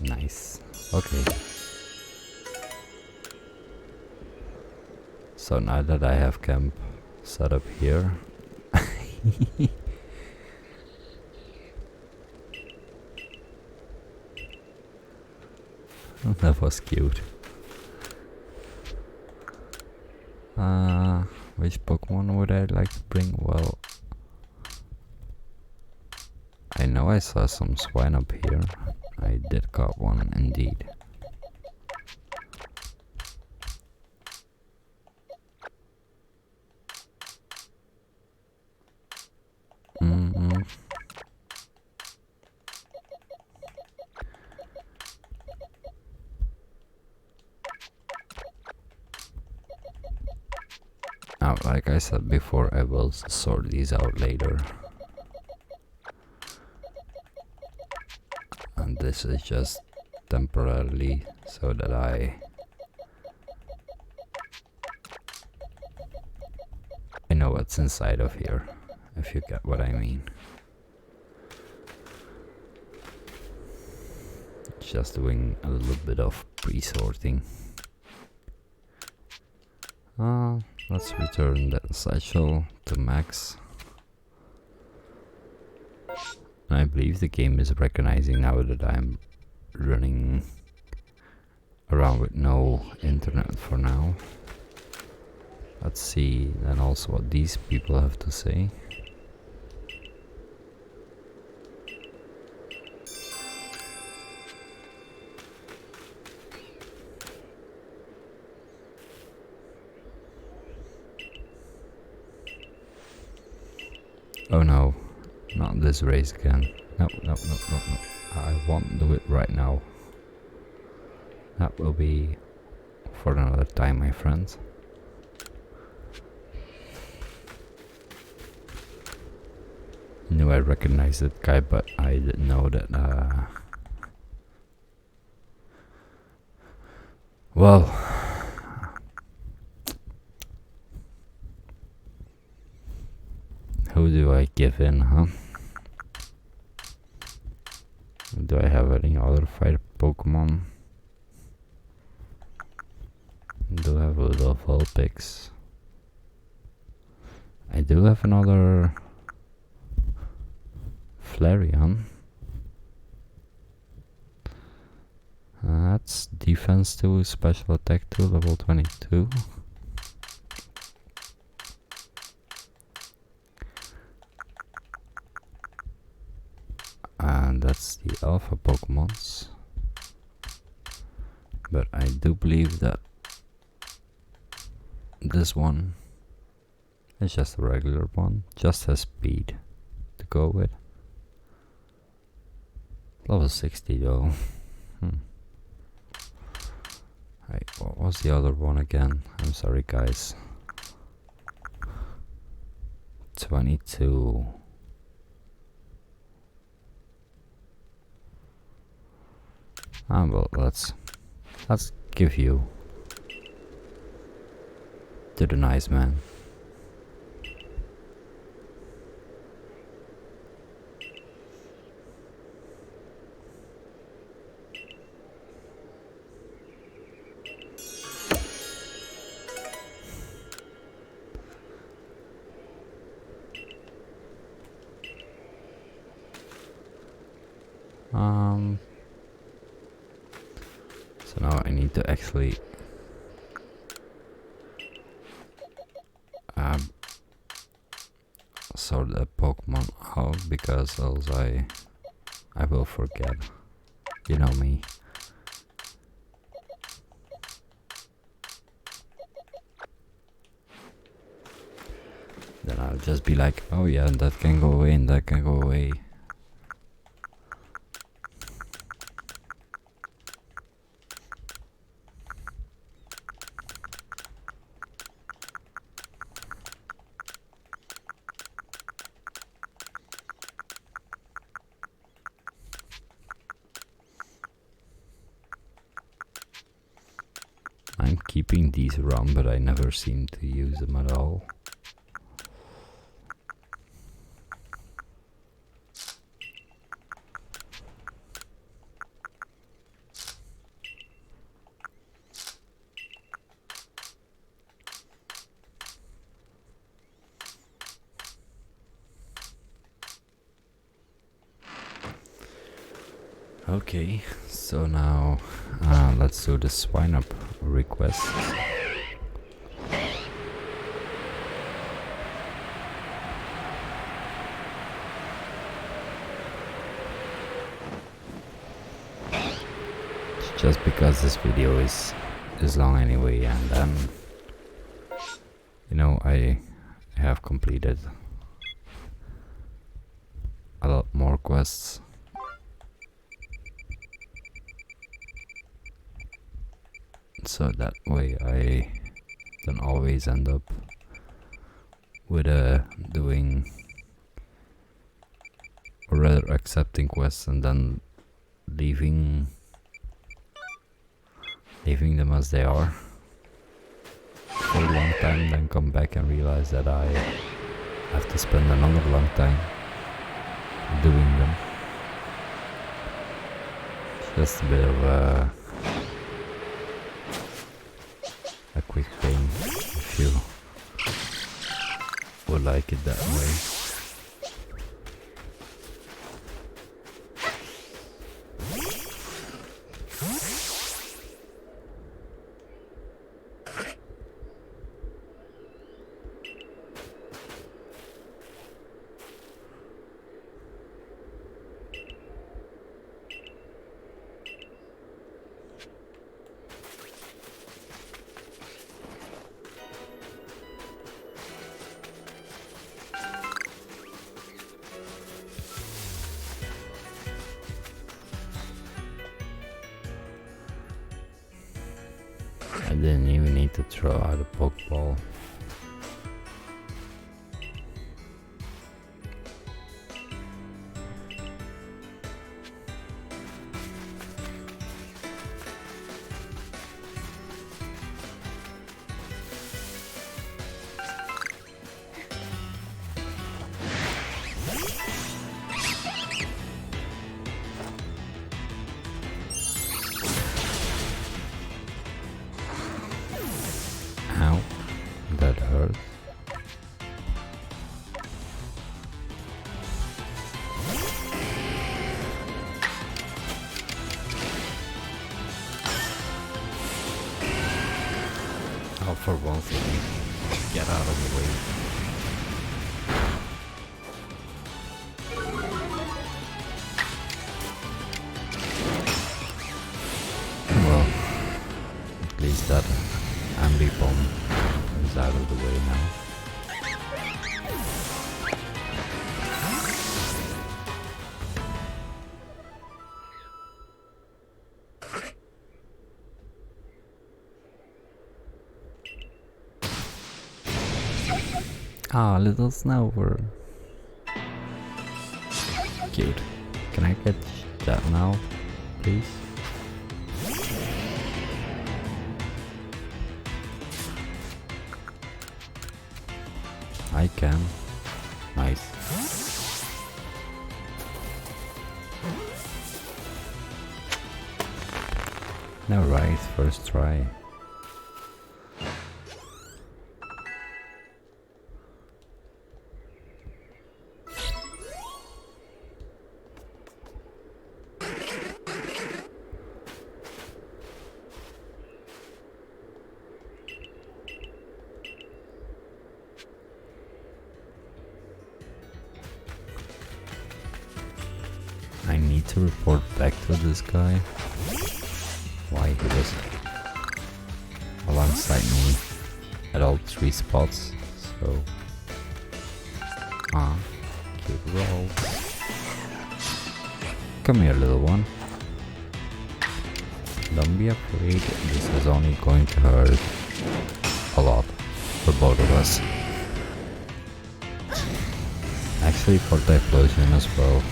Nice. Okay. So now that I have camp set up here, that was cute. Which Pokemon would I like to bring? Well, I know I saw some swine up here. I did caught one indeed. Now, like I said before, I will sort these out later. And this is just temporarily so that I know what's inside of here, if you get what I mean. Just doing a little bit of pre-sorting. Let's return that satchel to max. And I believe the game is recognizing now that I'm running around with no internet for now. Let's see then also what these people have to say. Oh no, not this race again. No. I won't do it right now. That will be for another time, my friends. Knew I recognized that guy, but I didn't know that well, who do I give in, huh? Do I have any other fire Pokemon? Do I have a little Vulpix? I do have another Flareon. That's defense 2, special attack 2, level 22. And that's the alpha Pokemons. But I do believe that this one is just a regular one, just has speed to go with. Level 60 though. Right, what was the other one again? I'm sorry guys. 22. Well, let's give you to the nice man. So now I need to actually sort the Pokemon out, because else I will forget. You know me. Then I'll just be like, oh yeah, that can go away and that can go away. I'm keeping these around, but I never seem to use them at all. Okay, so now let's do the swine up request. Just because this video is long anyway, and you know, I have completed a lot more quests. So that way I don't always end up with doing, or rather accepting quests and then leaving them as they are for a long time, then come back and realize that I have to spend another long time doing them. Just a bit of a quick pain if you would like it that way. I didn't even need to throw out a Pokeball. Ow, that hurt. Oh, for once, let me get out of the way. Well, at least that Ambi bomb is out of the way now. Ah, little Snover. Cute. Can I get that now, please? I can. Nice. Alright, first try. I need to report back to this guy. Why he was alongside me at all 3 spots, so... Ah, cute roll. Come here, little one. Don't be afraid, this is only going to hurt a lot for both of us. Actually for the explosion as well.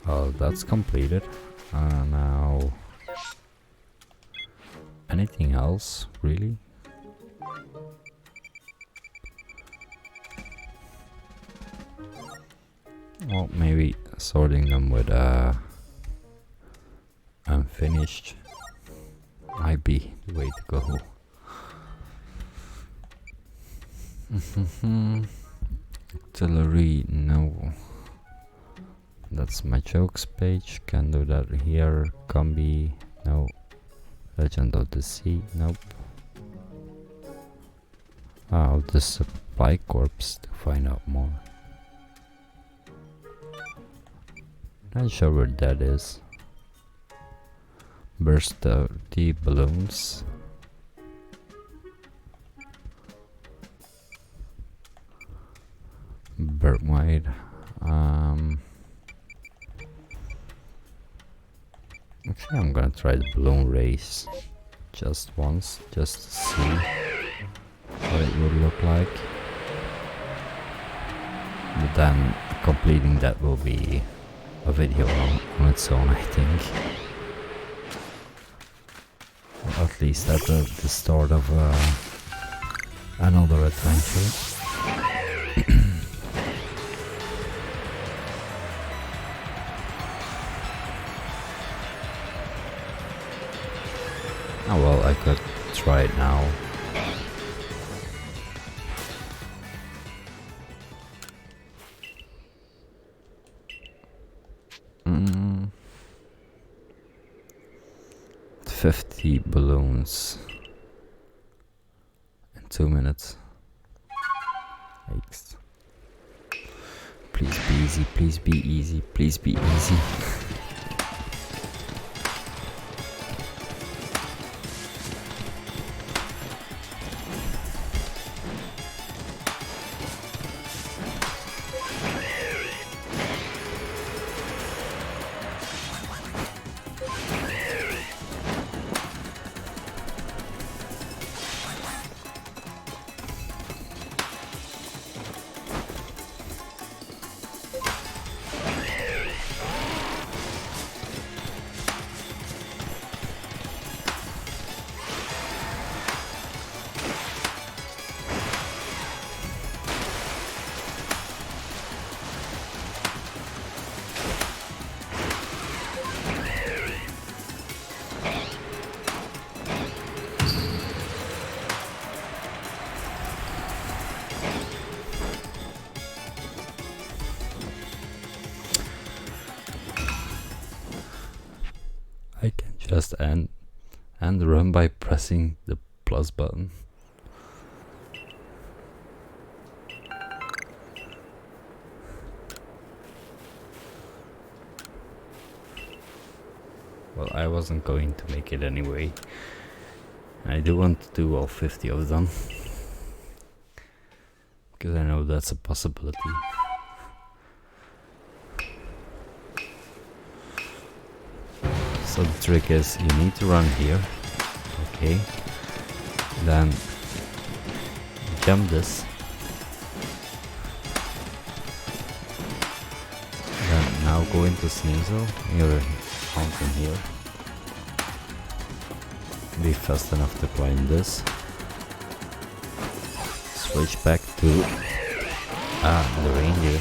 Well, that's completed. Now... anything else, really? Well, maybe sorting them with unfinished might be the way to go. Artillery, no. That's my jokes page, can do that here. Combi, no. Legend of the Sea, nope. Oh, the supply corpse to find out more. Not sure where that is. Burst the balloons. Birdwide. Actually, I'm gonna try the balloon race just once, just to see what it would look like. But then completing that will be a video on its own, I think. Or at least at the start of another adventure. Oh well, I could try it now. Mm. 50 balloons in 2 minutes. Yikes. Please be easy, please be easy, please be easy. I can just end run by pressing the plus button. Well, I wasn't going to make it anyway. I do want to do all 50 of them, because I know that's a possibility. So the trick is you need to run here, okay, then jump this, then now go into Sneasel, you're fountain here, be fast enough to climb this, switch back to the reindeer.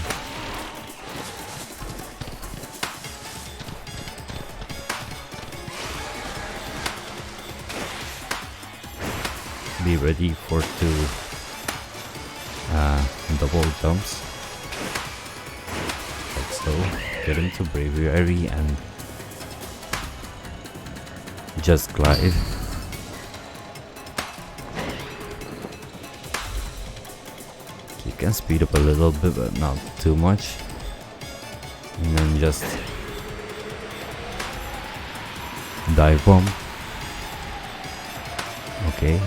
Be ready for 2 double jumps, like so. Get into bravery and just glide. You can speed up a little bit, but not too much, and then just dive bomb. Okay.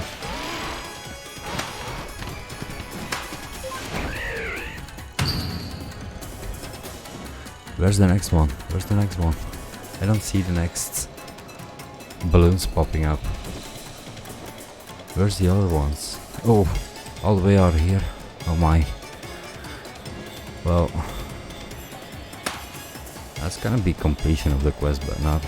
Where's the next one? Where's the next one? I don't see the next balloons popping up. Where's the other ones? Oh, all the way out here. Oh my. Well, that's gonna be completion of the quest, but not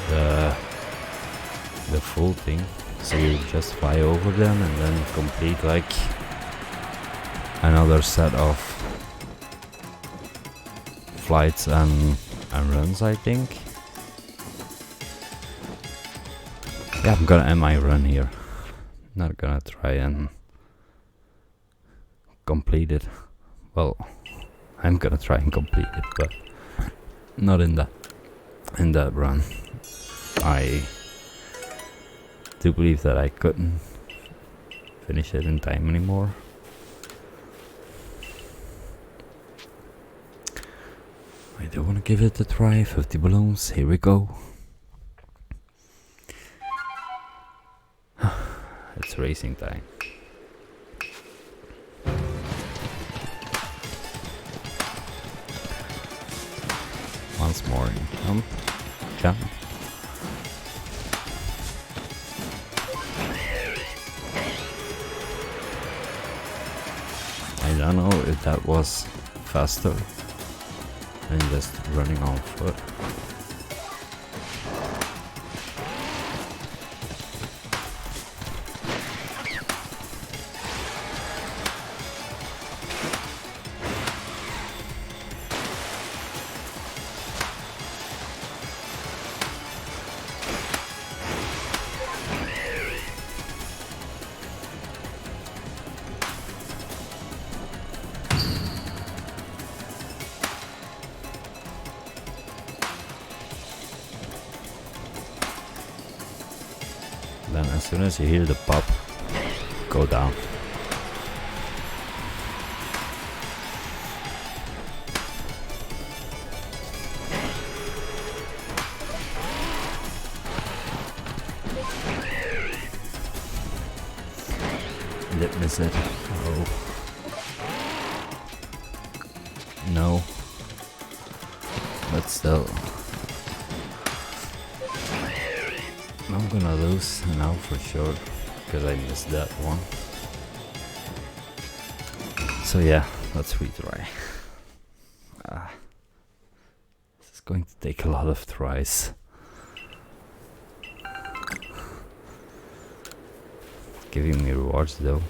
the full thing. So you just fly over them and then complete like another set of flights and runs, I think. Yeah, I'm gonna end my run here. Not gonna try and complete it. Well, I'm gonna try and complete it, but not in that run. I do believe that I couldn't finish it in time anymore. I do want to give it a try. 50 balloons, here we go. It's racing time. Once more, jump, jump. I don't know if that was faster than just running on foot. Then as soon as you hear the pop, go down. Did miss it. Oh. No. But still. I'm gonna lose now for sure, because I missed that one. So yeah, let's retry. This is going to take a lot of tries. Giving me rewards though.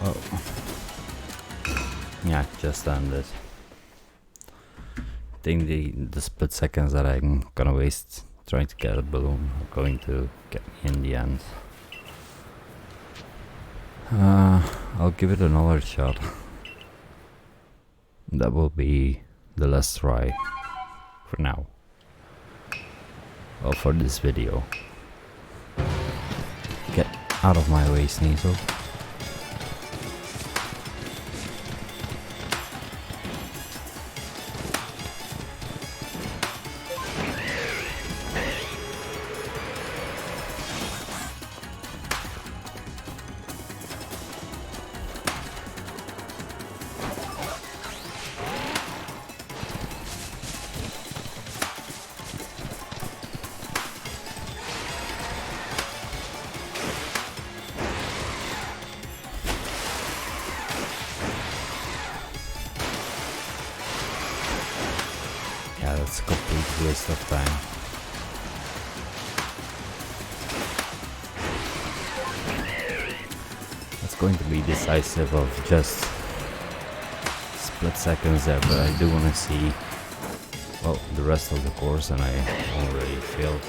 Oh. Yeah, just ended. I think the split seconds that I'm gonna waste trying to get a balloon are going to get me in the end. I'll give it another shot. That will be the last try for now. Well, for this video. Get out of my way, Sneasel. Yeah, that's a complete waste of time. That's going to be decisive of just split seconds there, but I do want to see, well, the rest of the course, and I already failed.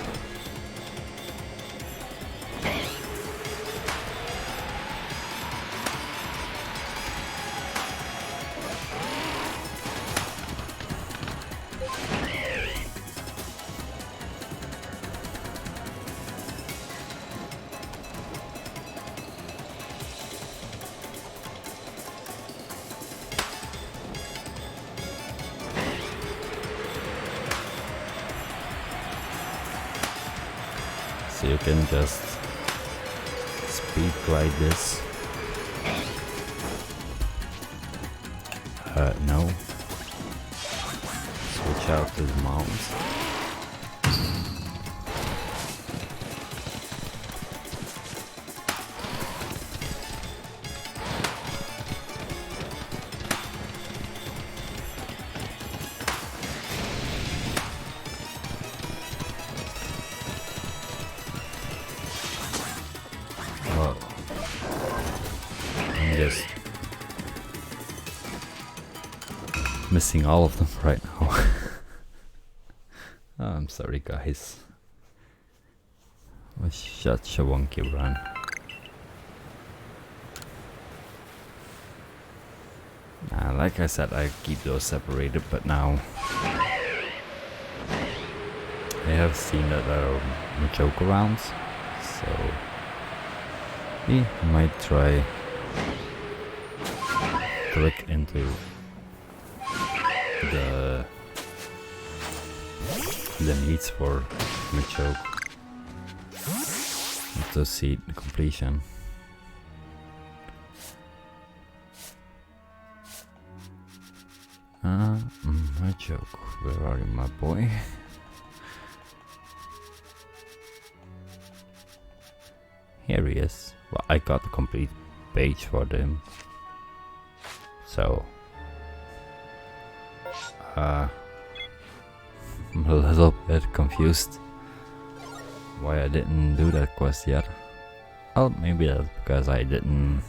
So you can just speed glide this? No. Switch out to the mounts. Well, I'm just missing all of them right now. Oh, I'm sorry guys. It was such a wonky run. Like I said, I keep those separated, but now I have seen that there are joke arounds, so we might try to look into the needs for Machoke to see the completion. Machoke, where are you, my boy? Here he is. Well, I got the complete page for him, so I'm a little bit confused why I didn't do that quest yet. Oh, maybe that's because I didn't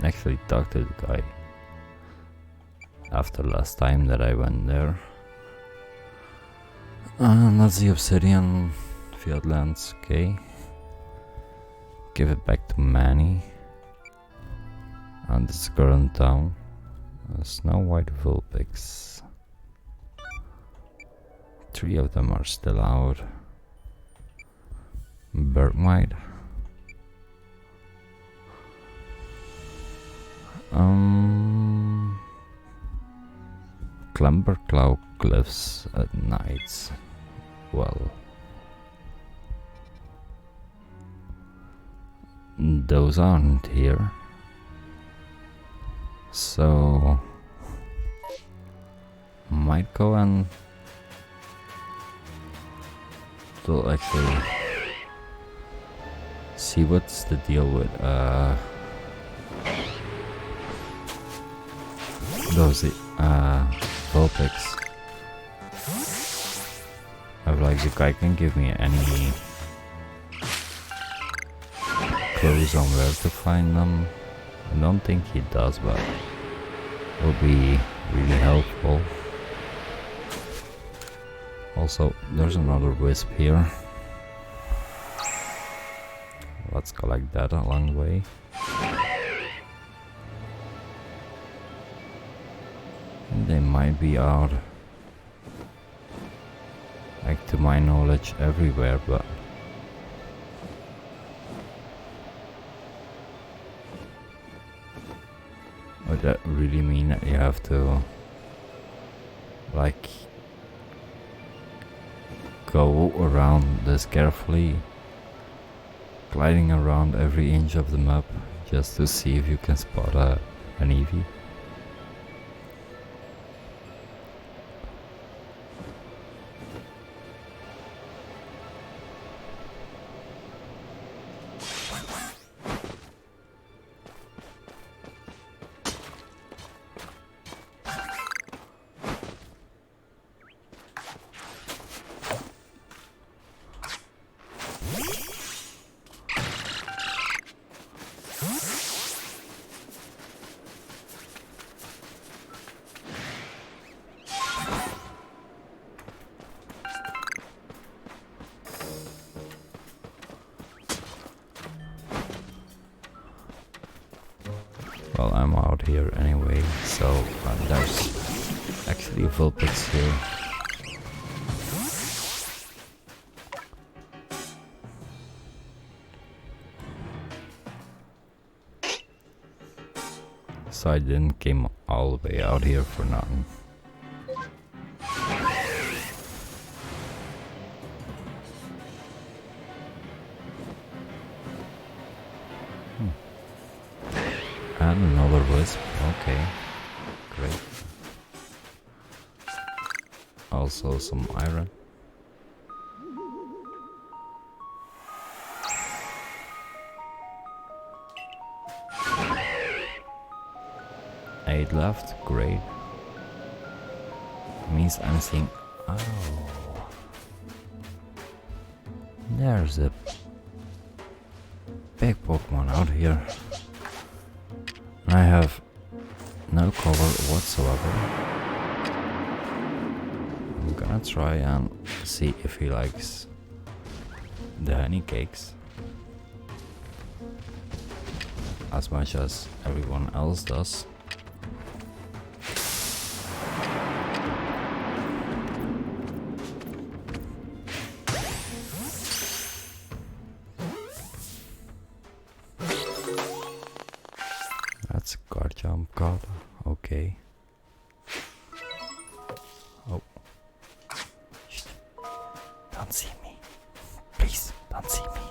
actually talk to the guy after last time that I went there. That's the obsidian fieldlands, okay. Give it back to Manny. And this current town. Snow White Vulpix. 3 of them are still out. Bergmite. Clamberclaw Cliffs at nights. Well, those aren't here, so might go and to actually see what's the deal with those Vulpix. I'm like, the guy can give me any clues on where to find them. I don't think he does, but it will be really helpful. Also, there's another wisp here. Let's collect that along the way. They might be out, like to my knowledge, everywhere, but would that really mean that you have to like go around this carefully, gliding around every inch of the map just to see if you can spot an Eevee? Well, I'm out here anyway, so there's actually a Vulpix here. So I didn't came all the way out here for nothing. And another wisp. Okay, great. Also some iron. 8 left, great. Means I'm seeing. Oh, there's a big Pokemon out here. I have no cover whatsoever. I'm gonna try and see if he likes the honey cakes as much as everyone else does. That's a guard jump card, okay. Oh. Shh. Don't see me. Please, don't see me.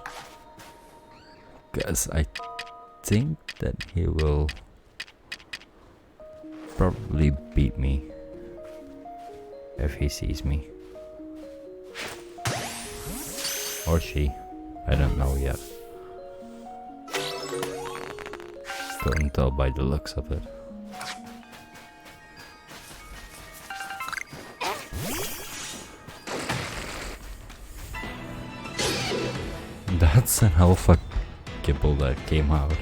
Because I think that he will probably beat me if he sees me. Or she. I don't know yet. Couldn't tell by the looks of it. That's an alpha kibble that came out.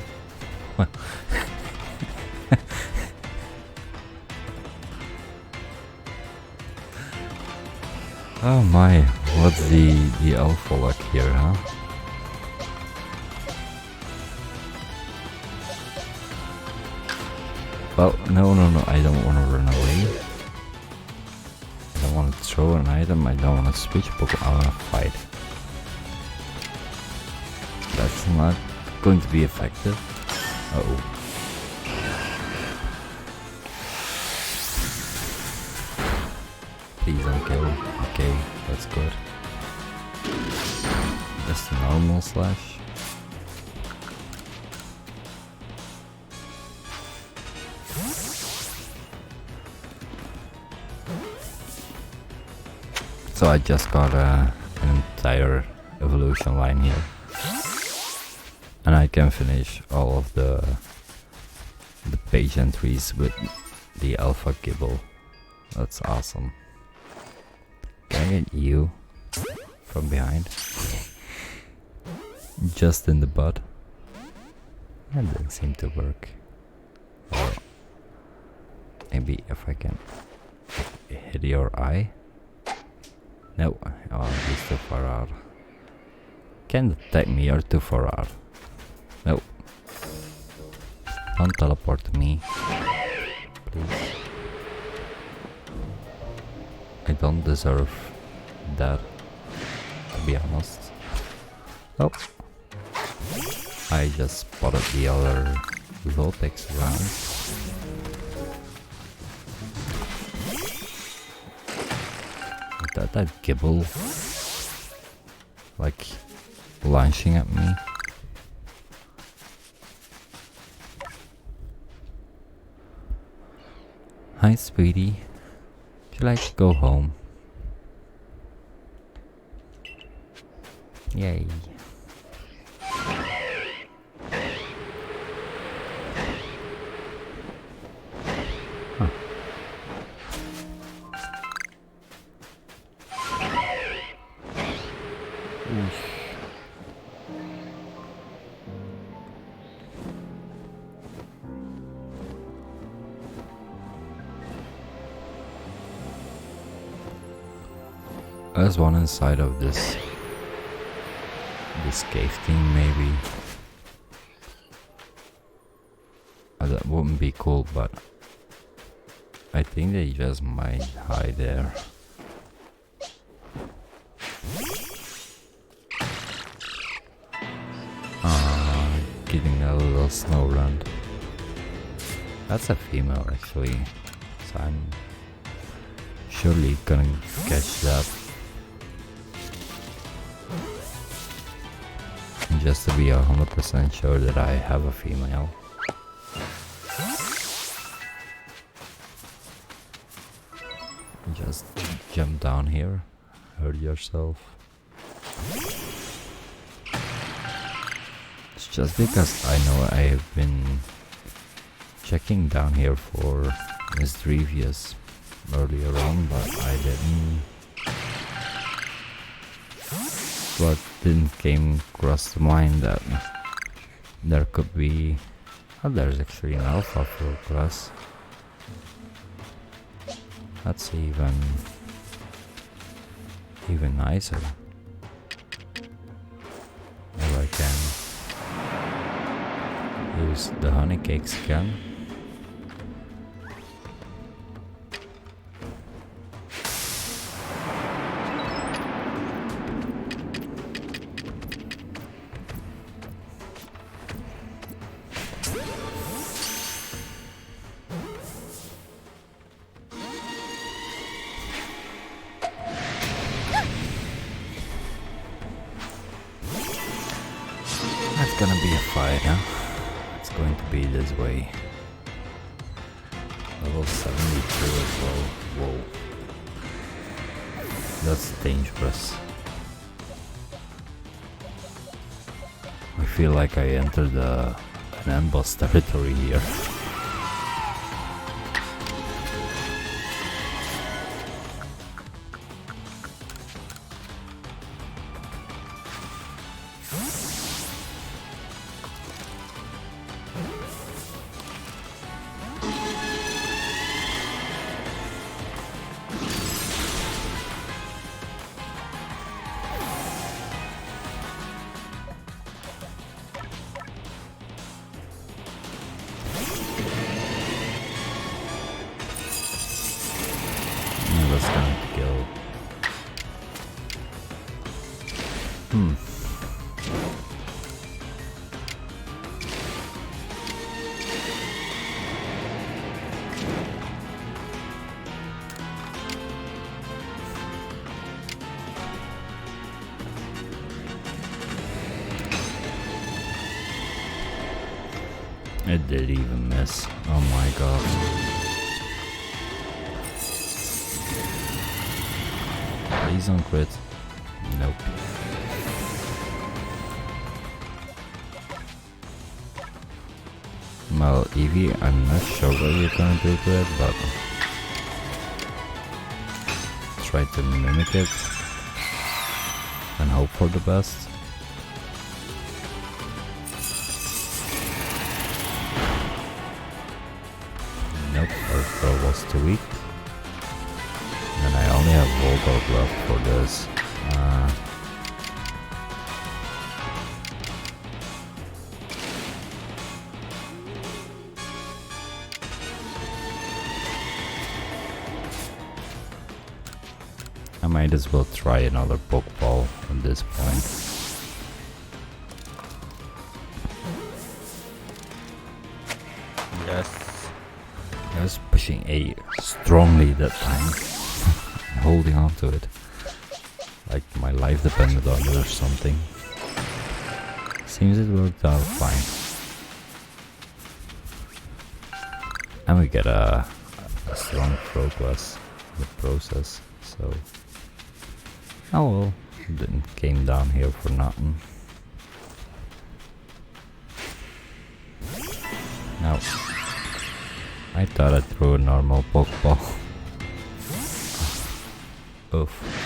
Oh my, what's the alpha luck here, huh? Well, no, I don't want to run away. I don't want to throw an item, I don't want to switch Pokemon, I want to fight. That's not going to be effective. Uh-oh. Please don't kill. Okay, that's good. Just a normal slash. So I just got an entire evolution line here. And I can finish all of the page entries with the alpha kibble. That's awesome. Can I get you from behind? Just in the butt. That didn't seem to work. Or maybe if I can hit your eye. No, oh, he's too far out. Can't attack me, you're too far out. No. Don't teleport to me. Please. I don't deserve that, to be honest. Oh. I just spotted the other Vulpix around. That Gibble like launching at me. Hi sweetie, would you like to go home? Yay. Huh. There's one inside of this cave thing, maybe. That wouldn't be cool, but I think they just might hide there. Getting a little snow run. That's a female actually, so I'm surely gonna catch that. Just to be 100% sure that I have a female. jump down here, hurt yourself. It's just because I know I've been checking down here for mischievous earlier on, but I didn't. But didn't came across the mind that there could be. Oh, there's actually an alpha for class. That's even nicer. If I can use the honey cakes again. It's gonna be a fight, huh? It's going to be this way. Level 72 as well. Whoa. That's dangerous. I feel like I entered an ambush territory here. That's going to kill. It did even miss. Oh my god. Please don't crit. Nope. Well, Eevee, I'm not sure what you're gonna do to it, but try to mimic it and hope for the best. Nope, our throw was too weak. And I only have Voltorb left for this. I might as well try another Pokeball at this point. Yes. I was pushing A strongly that time. Holding on to it. Like my life depended on it or something. Seems it worked out fine. And we get a strong progress in the process, so... Oh well, didn't came down here for nothing. Now, I thought I threw a normal Pokeball. Oof.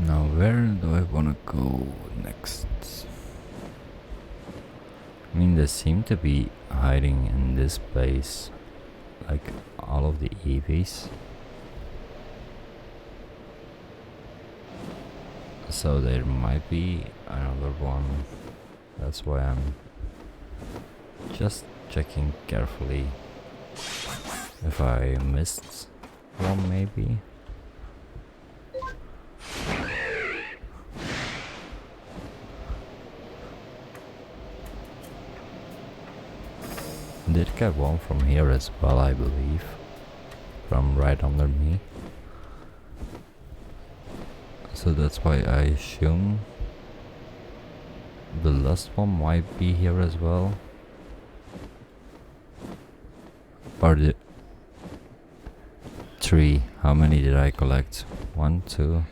Now where do I wanna go next? I mean, they seem to be hiding in this place, like all of the Eevees. So there might be another one. That's why I'm just checking carefully if I missed one maybe. Did get one from here as well, I believe. From right under me. So that's why I assume the last one might be here as well. Or the 3. How many did I collect? 1, 2.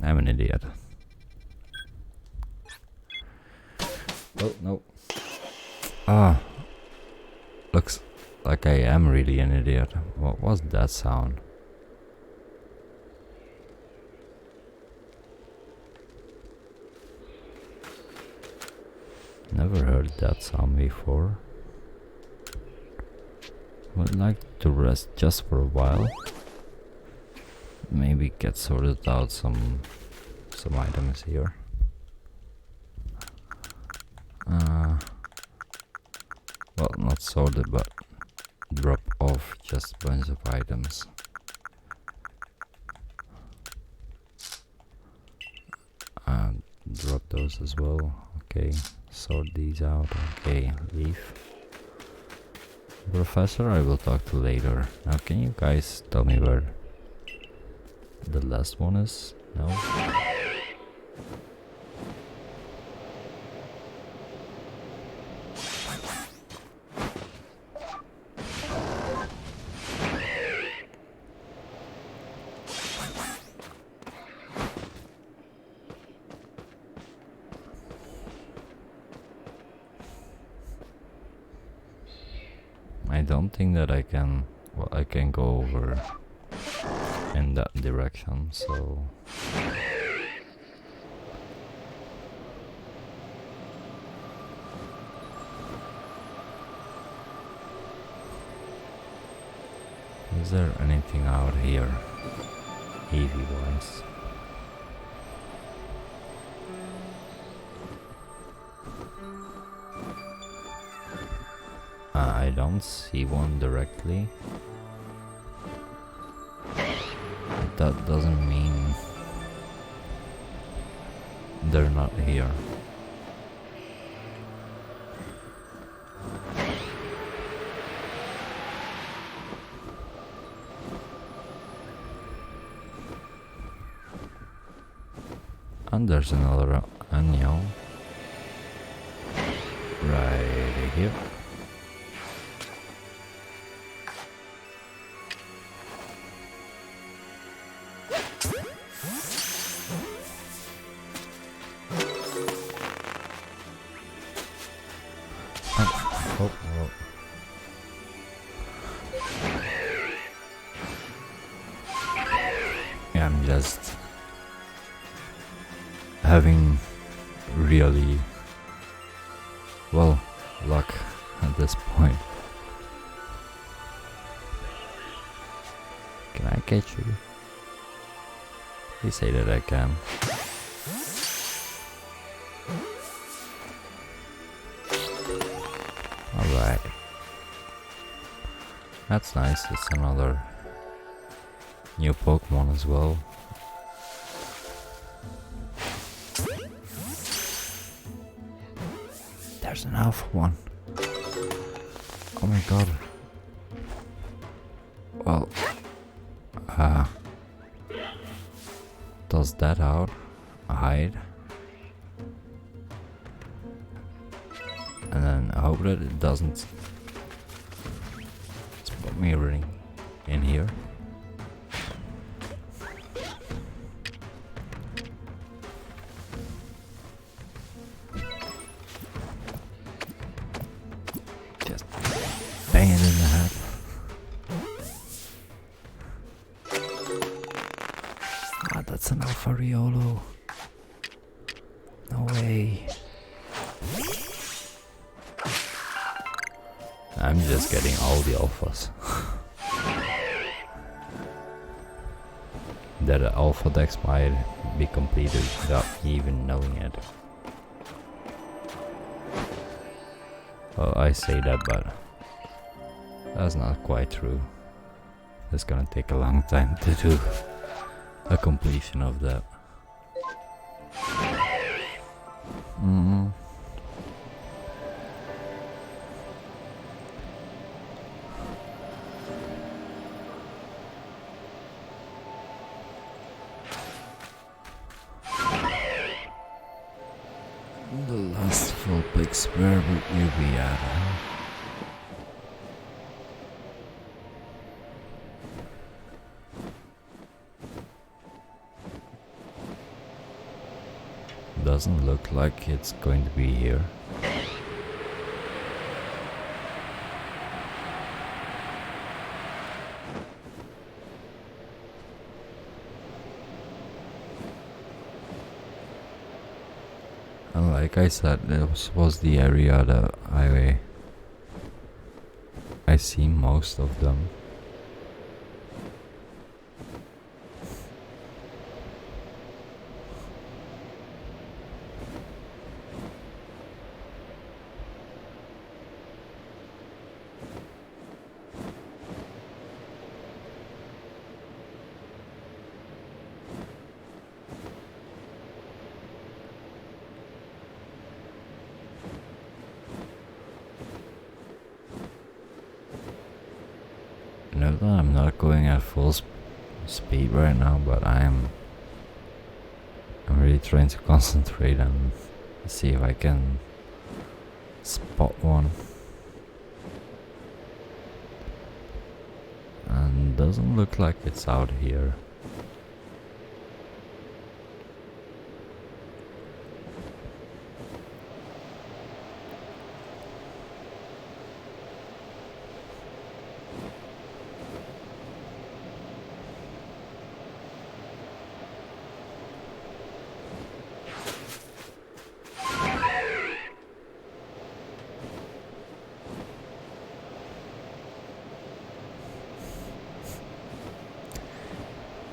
I'm an idiot. Oh no. Ah. Looks like I am really an idiot. What was that sound? Never heard that sound before. Would like to rest just for a while. Maybe get sorted out some items here. Well, not sorted, but drop off just a bunch of items. Drop those as well. Okay, sort these out. Okay, leave. Professor, I will talk to later. Now, can you guys tell me where the last one is? No? I don't think that I can, well, I can go over in that direction, so... Is there anything out here, heavy-wise? I don't see one directly. But that doesn't mean they're not here. And there's another Anyo right here. Oh. Yeah, I'm just having really well luck at this point. Can I catch you? Please say that I can. Alright. That's nice, it's another new Pokemon as well. There's an alpha one. Oh my god. Well, does that out? Hide. And then I hope that it doesn't spot me running in here. Just bang it in the head. Ah, that's an Alpha Riolo. No way. I'm just getting all the alphas. That alpha dex might be completed without me even knowing it. Well, I say that, but that's not quite true. It's gonna take a long time to do a completion of that. Phoenix, where would you be at? Huh? Doesn't look like it's going to be here. And like I said, this was the area that I see most of them. Know that I'm not going at full speed right now, but I'm really trying to concentrate and see if I can spot one. And doesn't look like it's out here.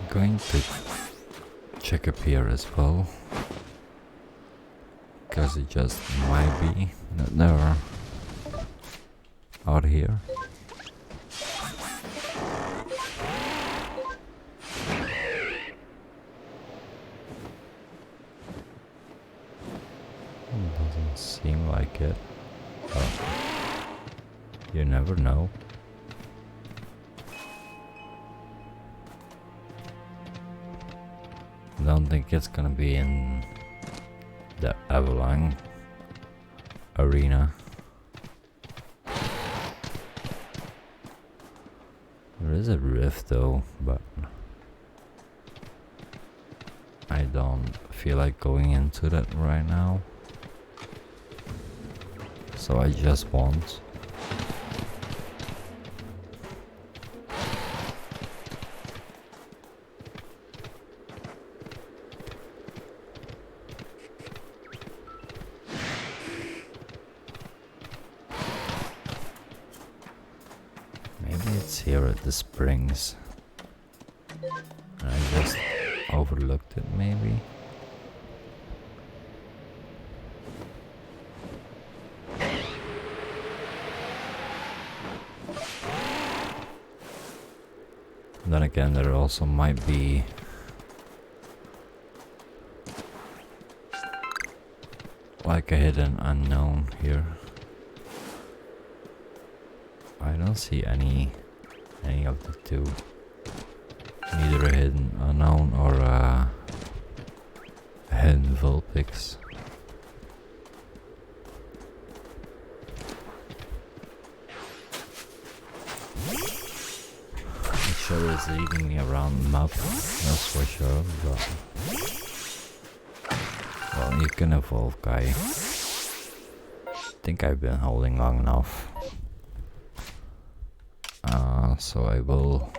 Going to check up here as well, because it just might be that they're out here. Doesn't seem like it, but you never know. Don't think it's gonna be in the Avalanche arena. There is a rift though, but I don't feel like going into that right now, so I just won't. It's here at the springs. I just overlooked it, maybe. Then again, there also might be like a hidden unknown here. I don't see any of the two. Neither a hidden unknown or a hidden Vulpix. It sure is leading me around the map, that's for sure, but well, you can evolve, guy. I think I've been holding long enough. So I will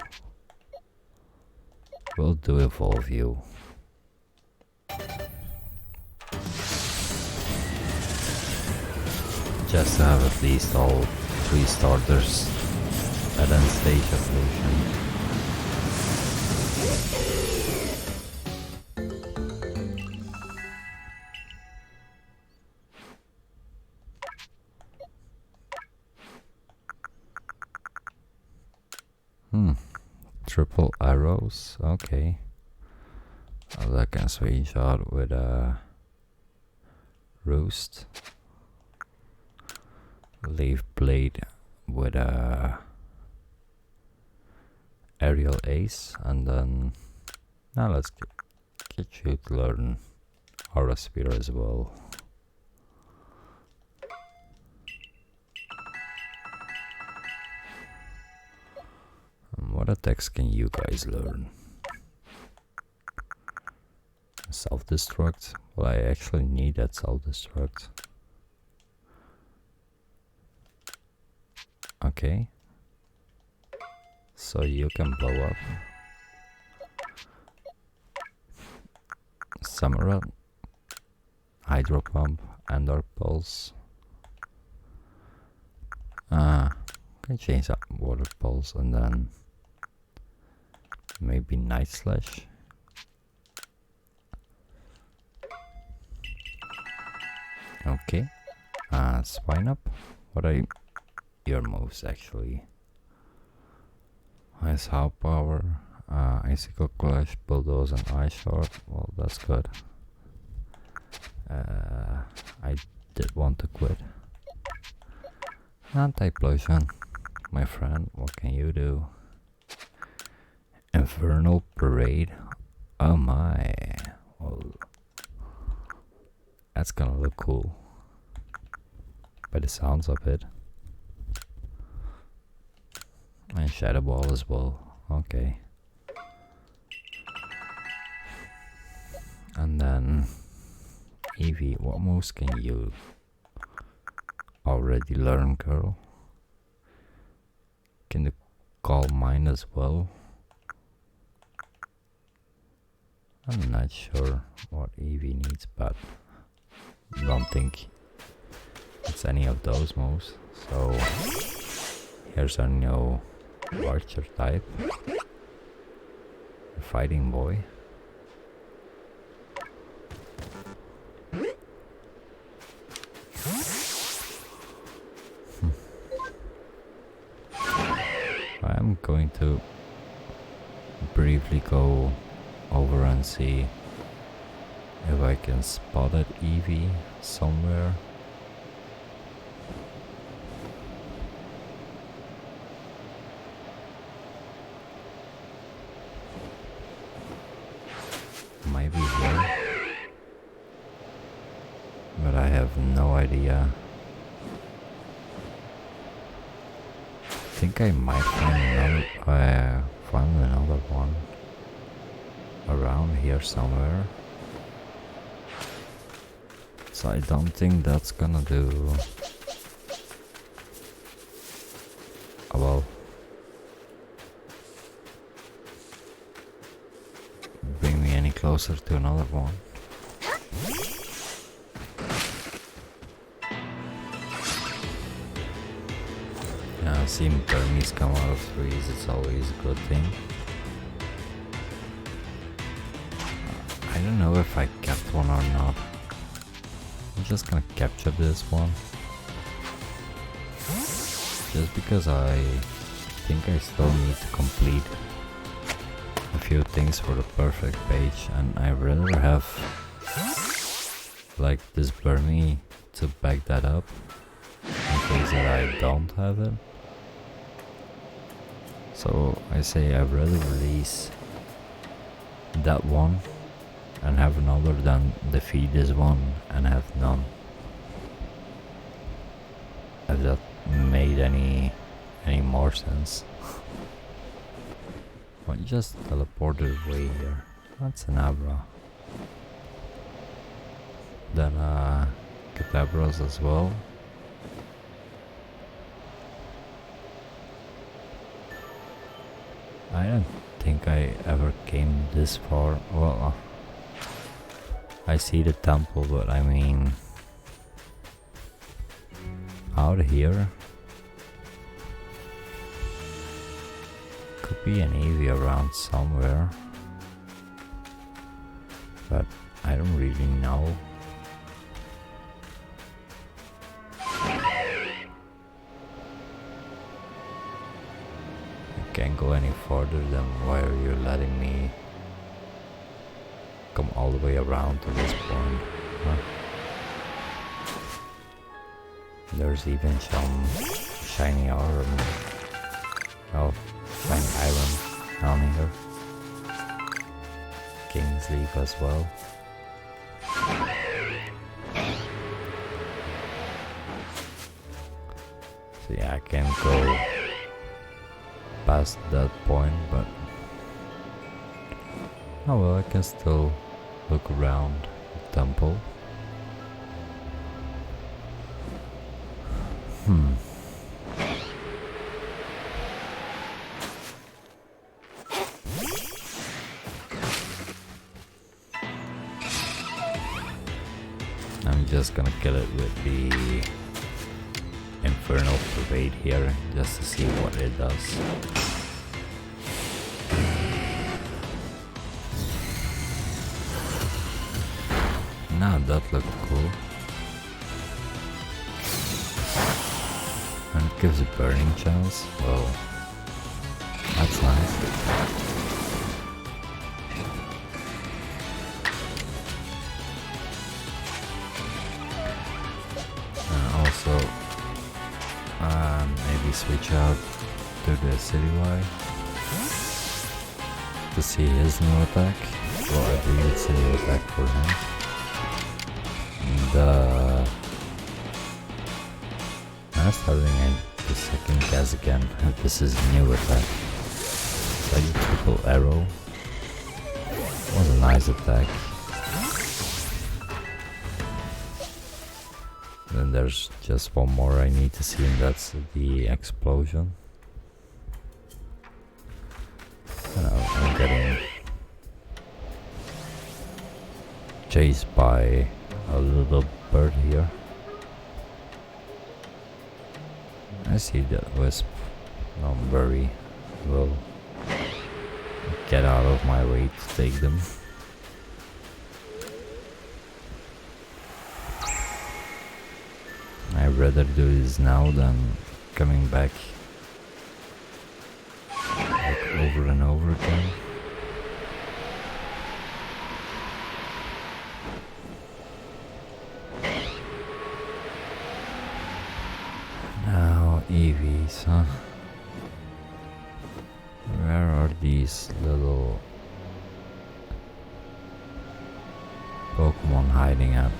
do evolve you. Just to have at least all 3 starters at end stage evolution. Triple arrows, okay. I can screenshot with a roost. Leaf blade with a aerial ace, and then now let's get you to learn aura sphere as well. What attacks can you guys learn? Self-destruct? Well, I actually need that self-destruct. Okay. So you can blow up. Samurai, Hydro Pump, and Dark Pulse. Can change that Water Pulse and then maybe Night Slash. Okay. Spine Up. What are your moves actually? Ice How Power, Icicle Clash, Bulldoze, and Ice Shard. Well, that's good. I did want to quit. Anti-Poison, my friend, what can you do? Infernal Parade. Oh my. Well, that's gonna look cool. By the sounds of it. And Shadow Ball as well. Okay. And then Eevee, what moves can you already learn, girl? Can you call mine as well? I'm not sure what Eevee needs, but don't think it's any of those moves. So here's our new Archer type, Fighting Boy. I'm going to briefly go over and see if I can spot that Eevee somewhere. Might be here, but I have no idea. I think I might find another one around here somewhere. So I don't think that's gonna do. Well, bring me any closer to another one. Yeah, seeing Burmese come out of trees, it's always a good thing. I don't know if I kept one or not. I'm just gonna capture this one. Just because I think I still need to complete a few things for the perfect page, and I rather have like this Burmese to back that up in case that I don't have it. So I say I'd rather release that one and have another than defeat this one and have none. If that made any more sense. But just teleported away here. That's an Abra. Then Kadabras as well. I don't think I ever came this far. Well, I see the temple, but I mean, out here could be an Eevee around somewhere, but I don't really know. I can't go any further, then why are you letting me come all the way around to this point? Huh? There's even some shiny iron. Oh, shiny iron down here. King's Leaf as well. So yeah, I can go past that point, but oh well, I can still look around the temple. I'm just gonna kill it with the Infernal Parade here, just to see what it does. Now that looked cool. And it gives a burning chance. Whoa. That's nice. And also maybe switch out to the Citywide to see his new attack. Well, I believe it's a new attack for him. And I'm starting the second guess again if this is a new attack. It's like a triple arrow. Was a nice attack. Then there's just one more I need to see, and that's the explosion. I'm getting chased by a little bird here. I see that wisp. Don't worry, will get out of my way to take them. I'd rather do this now than coming back like over and over again. Now EVs, huh? Where are these little Pokemon hiding at?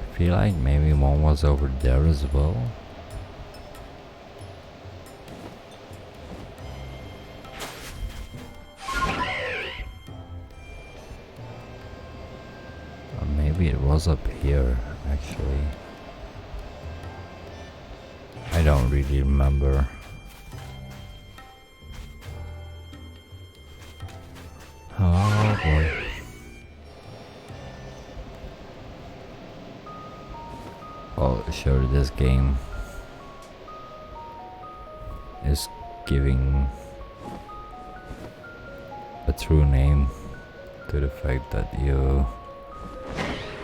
I feel like maybe one was over there as well. Or maybe it was up here, actually. I don't really remember. Oh boy. Oh, sure, this game is giving a true name to the fact that you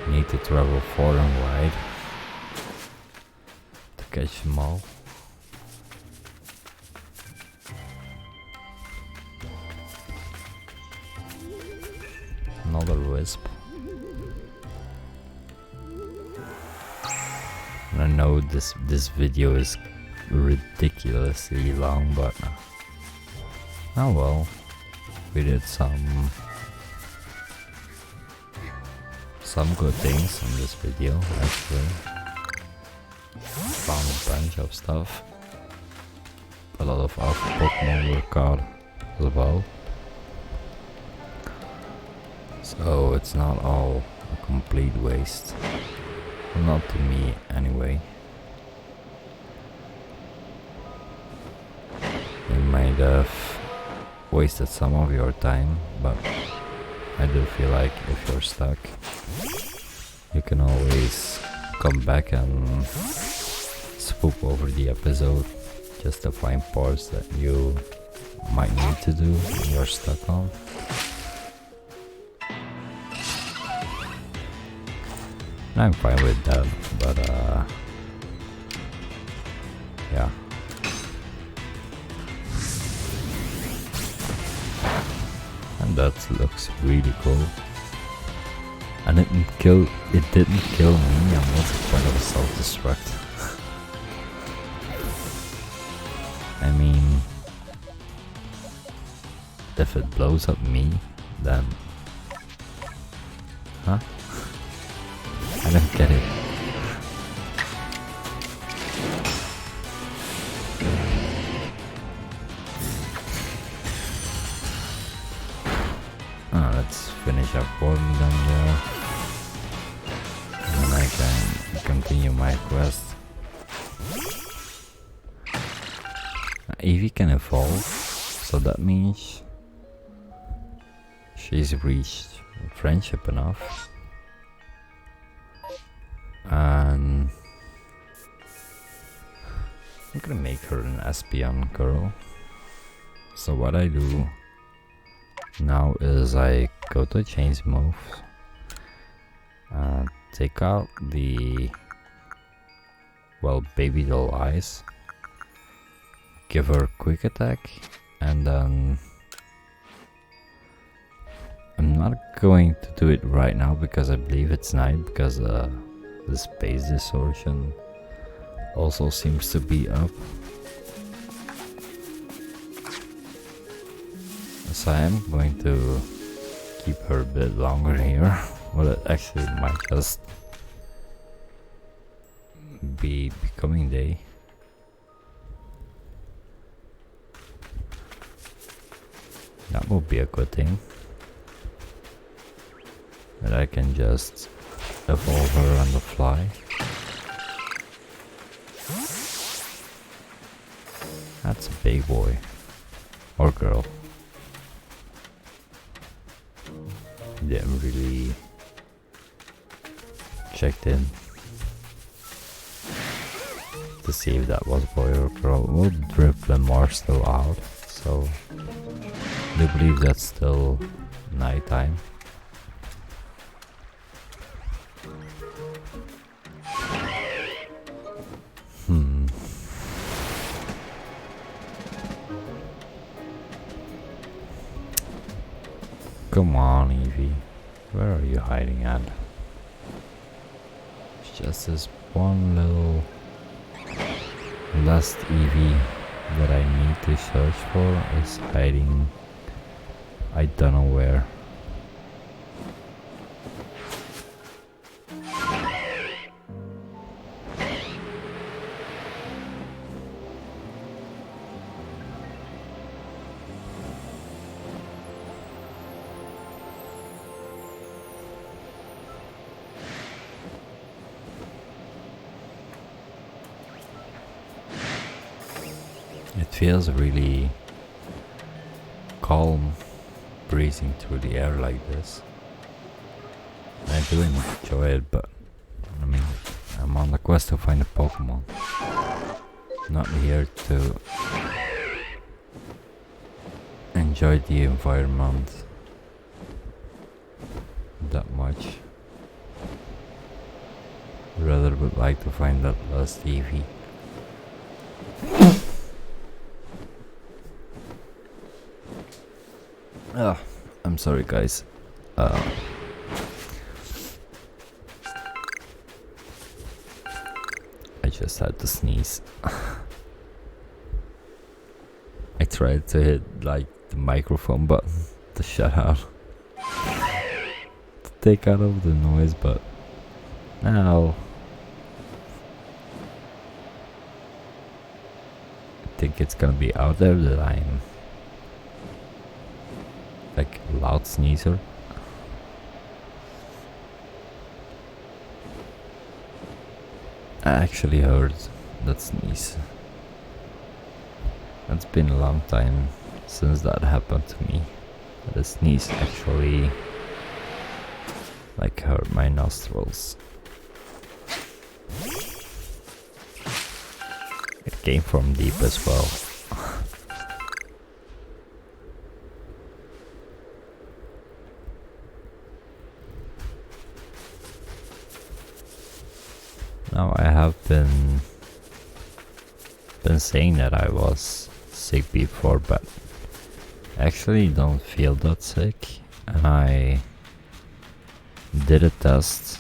need to travel far and wide to catch them all. Another wisp. I know this video is ridiculously long, but oh well, we did some good things on this video. Actually, found a bunch of stuff. A lot of our Pokemon were caught as well, so it's not all a complete waste. Not to me, anyway. You might have wasted some of your time, but I do feel like if you're stuck, you can always come back and swoop over the episode just to find parts that you might need to do when you're stuck on. I'm fine with that, but yeah. And that looks really cool. And it didn't kill me, and what's the point of a self-destruct? I mean, if it blows up me, then huh? I don't get it. let's finish up one down there. And then I can continue my quest. Eevee can evolve, so that means she's reached friendship enough. And I'm gonna make her an Espion girl. So what I do now is I go to change moves, take out the baby doll eyes, give her quick attack, and then I'm not going to do it right now because I believe it's night, because the space distortion also seems to be up. So I am going to keep her a bit longer here. Well, it actually might just be becoming day. That will be a good thing. That I can just evolve her on the fly. That's a big boy. Or girl. Didn't really checked in to see if that was boy or girl. We'll drip them more still out, so I do believe that's still nighttime. Come on, Eevee. Where are you hiding at? It's just this one little last Eevee that I need to search for is hiding I don't know where. It feels really calm breezing through the air like this. I do enjoy it, but I mean, I'm on the quest to find a Pokemon, not here to enjoy the environment that much. Rather would like to find that last Eevee. I'm sorry guys. I just had to sneeze. I tried to hit like the microphone button to shut out, to take out of the noise, but now I think it's gonna be out there that I'm like a loud sneezer. I actually heard that sneeze. It's been a long time since that happened to me. The sneeze actually like hurt my nostrils. It came from deep as well. Now I have been saying that I was sick before, but I actually don't feel that sick, and I did a test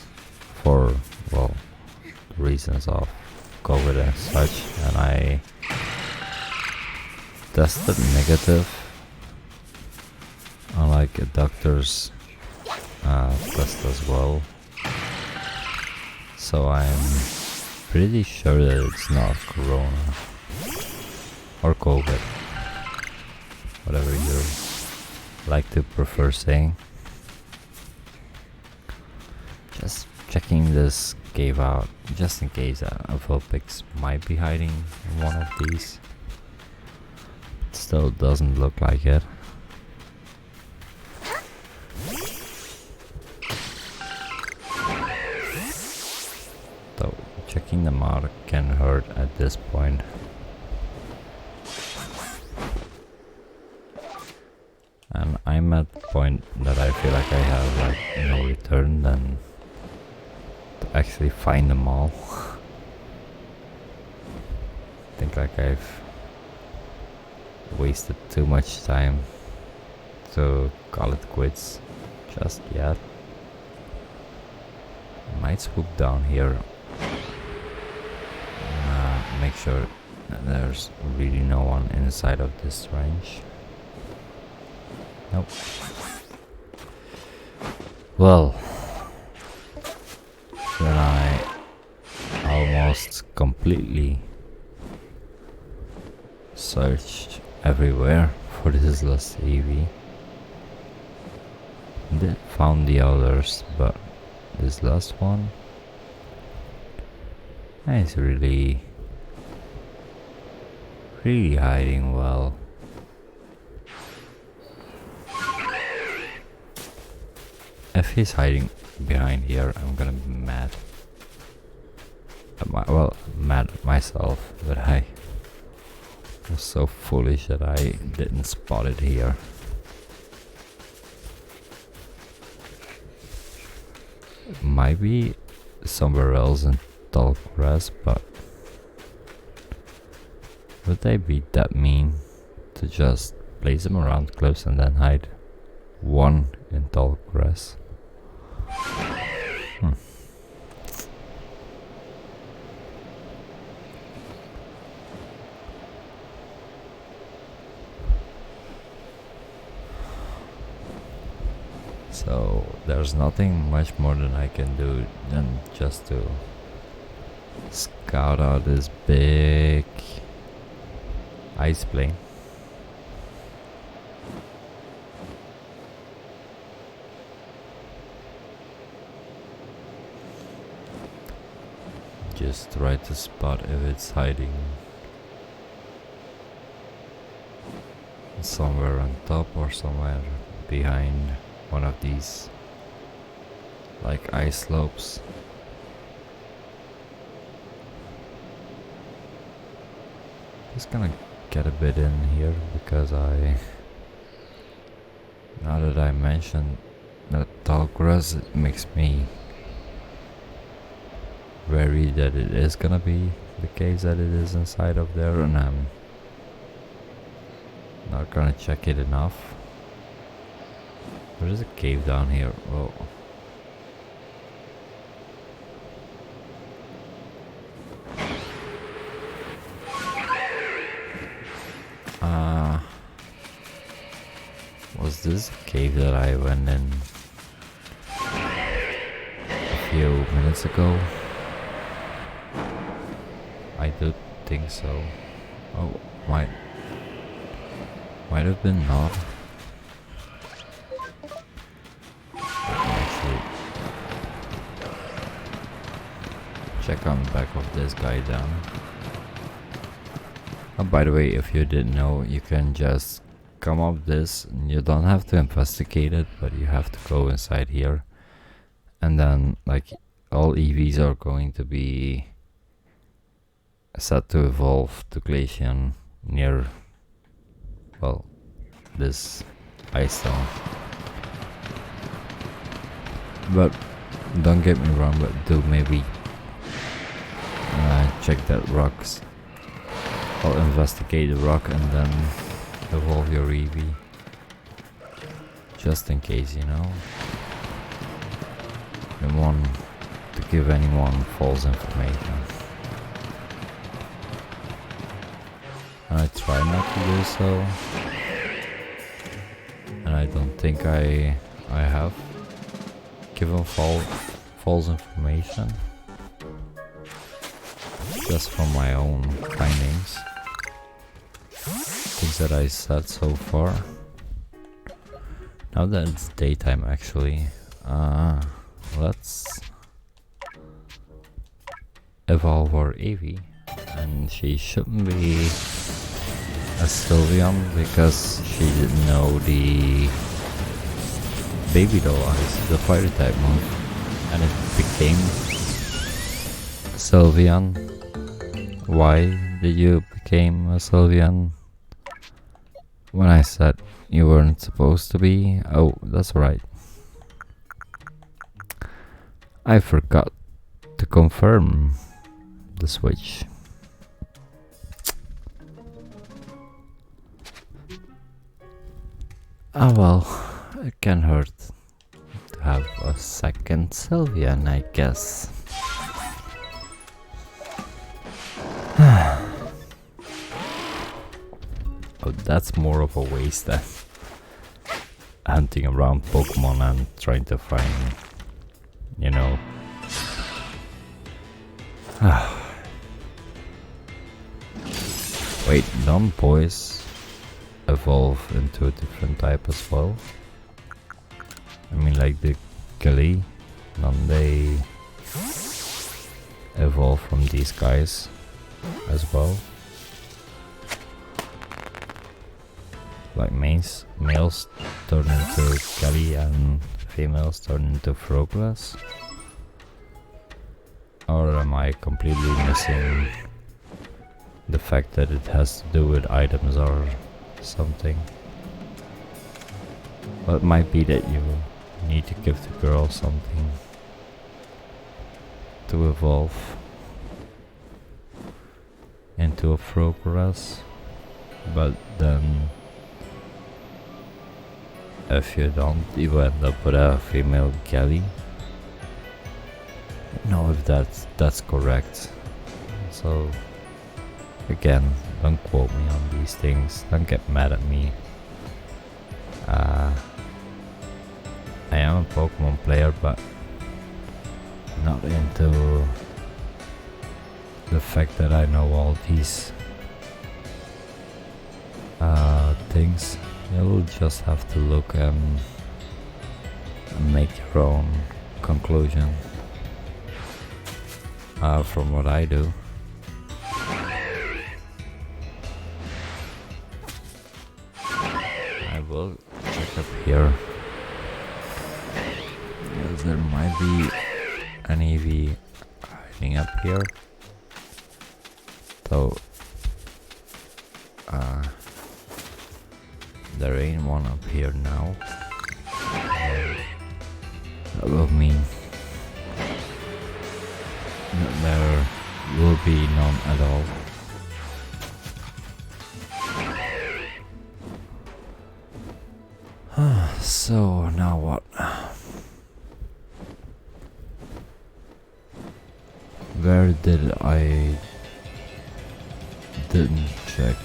for, well, reasons of COVID and such, and I tested negative on like a doctor's test as well. So I'm pretty sure that it's not Corona or COVID, whatever you like to prefer saying. Just checking this cave out, just in case a Vulpix might be hiding in one of these. Still doesn't look like it. Though checking them out can hurt at this point. And I'm at the point that I feel like I have like no return than to actually find them all. I think like I've wasted too much time to call it quits just yet. Might swoop down here. Make sure that there's really no one inside of this range. Nope. Well, then I almost completely searched everywhere for this last EV. Did found the others, but this last one is really hiding well. If he's hiding behind here, I'm gonna be mad. Mad at myself that I was so foolish that I didn't spot it here. It might be somewhere else in tall grass, but would they be that mean to just place them around close and then hide one in tall grass? So there's nothing much more than I can do than just to scout out this big ice plane. Just try to spot if it's hiding somewhere on top or somewhere behind one of these like ice slopes. Just gonna get a bit in here because now that I mentioned that tall grass, it makes me wary that it is gonna be the case that it is inside of there, and I'm not gonna check it enough. There's a cave down here. Oh. Was this a cave that I went in a few minutes ago? I do think so. Oh, might have been not. Actually, check on the back of this guy down. Oh, by the way, if you didn't know, you can just come up this, and you don't have to investigate it, but you have to go inside here, and then like all EVs are going to be set to evolve to Glacian near, well, this ice stone. But don't get me wrong, but do maybe check that rocks. I'll investigate the rock and then evolve your EV, just in case, you know. Don't want to give anyone false information. And I try not to do so, and I don't think I have given false information, just from my own findings, things that I said so far. Now that it's daytime, actually, let's evolve our Eevee, and she shouldn't be a Sylveon because she didn't know the baby doll eyes, the fire type move, and it became Sylveon. Why did you become a Sylveon when I said you weren't supposed to be? Oh, that's right. I forgot to confirm the switch. Oh well, it can't hurt to have a second Sylveon, I guess. Oh, that's more of a waste than hunting around Pokemon and trying to find, you know. Wait, don't boys evolve into a different type as well? I mean, like the Gully, don't they evolve from these guys as well? Like males turn into Gully and females turn into Froglass? Or am I completely missing the fact that it has to do with items or something? Well, it might be that you need to give the girl something to evolve into a Froglass, but then if you don't, you end up with a female Galley. I don't know if that's correct. So again, don't quote me on these things, don't get mad at me. I am a Pokemon player, but not into the fact that I know all these things. You'll just have to look and make your own conclusion from what I do. I will check up here, because there might be an Eevee hiding up here, though there ain't one up here now. That will mean that there will be none at all. So now what? Where did I didn't check?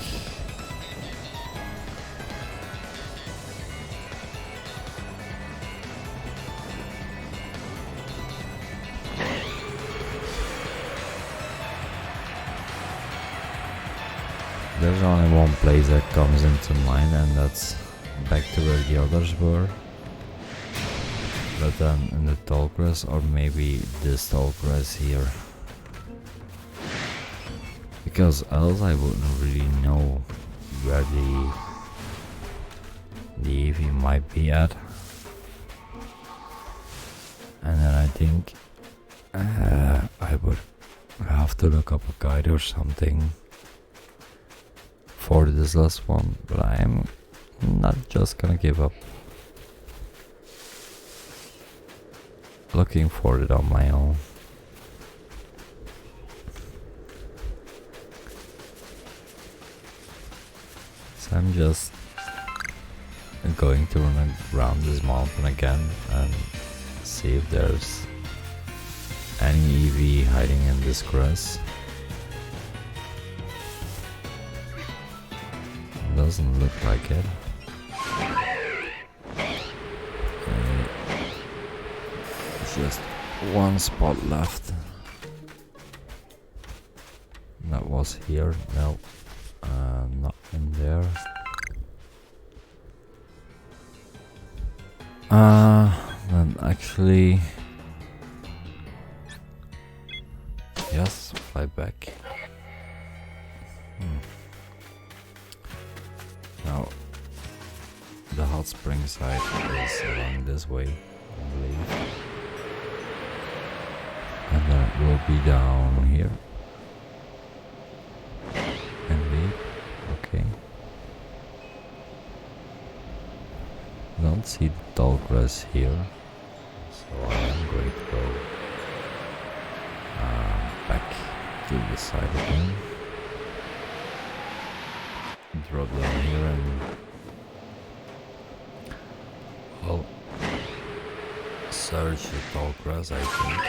There's only one place that comes into mind, and that's back to where the others were. But then in the tall grass, or maybe this tall grass here. Because else I wouldn't really know where the Eevee might be at. And then I think I would have to look up a guide or something for this last one, but I am not just gonna give up looking for it on my own. So I'm just going to run around this mountain again and see if there's any Eevee hiding in this grass. Doesn't look like it. Just one spot left. That was here. No, not in there. Then actually Salt Spring side is along this way, I believe. And then it will be down here. Indeed. Okay. Don't see the tall grass here, so I am going to go back to the side again. Drop down here and well, search the tall grass, I think,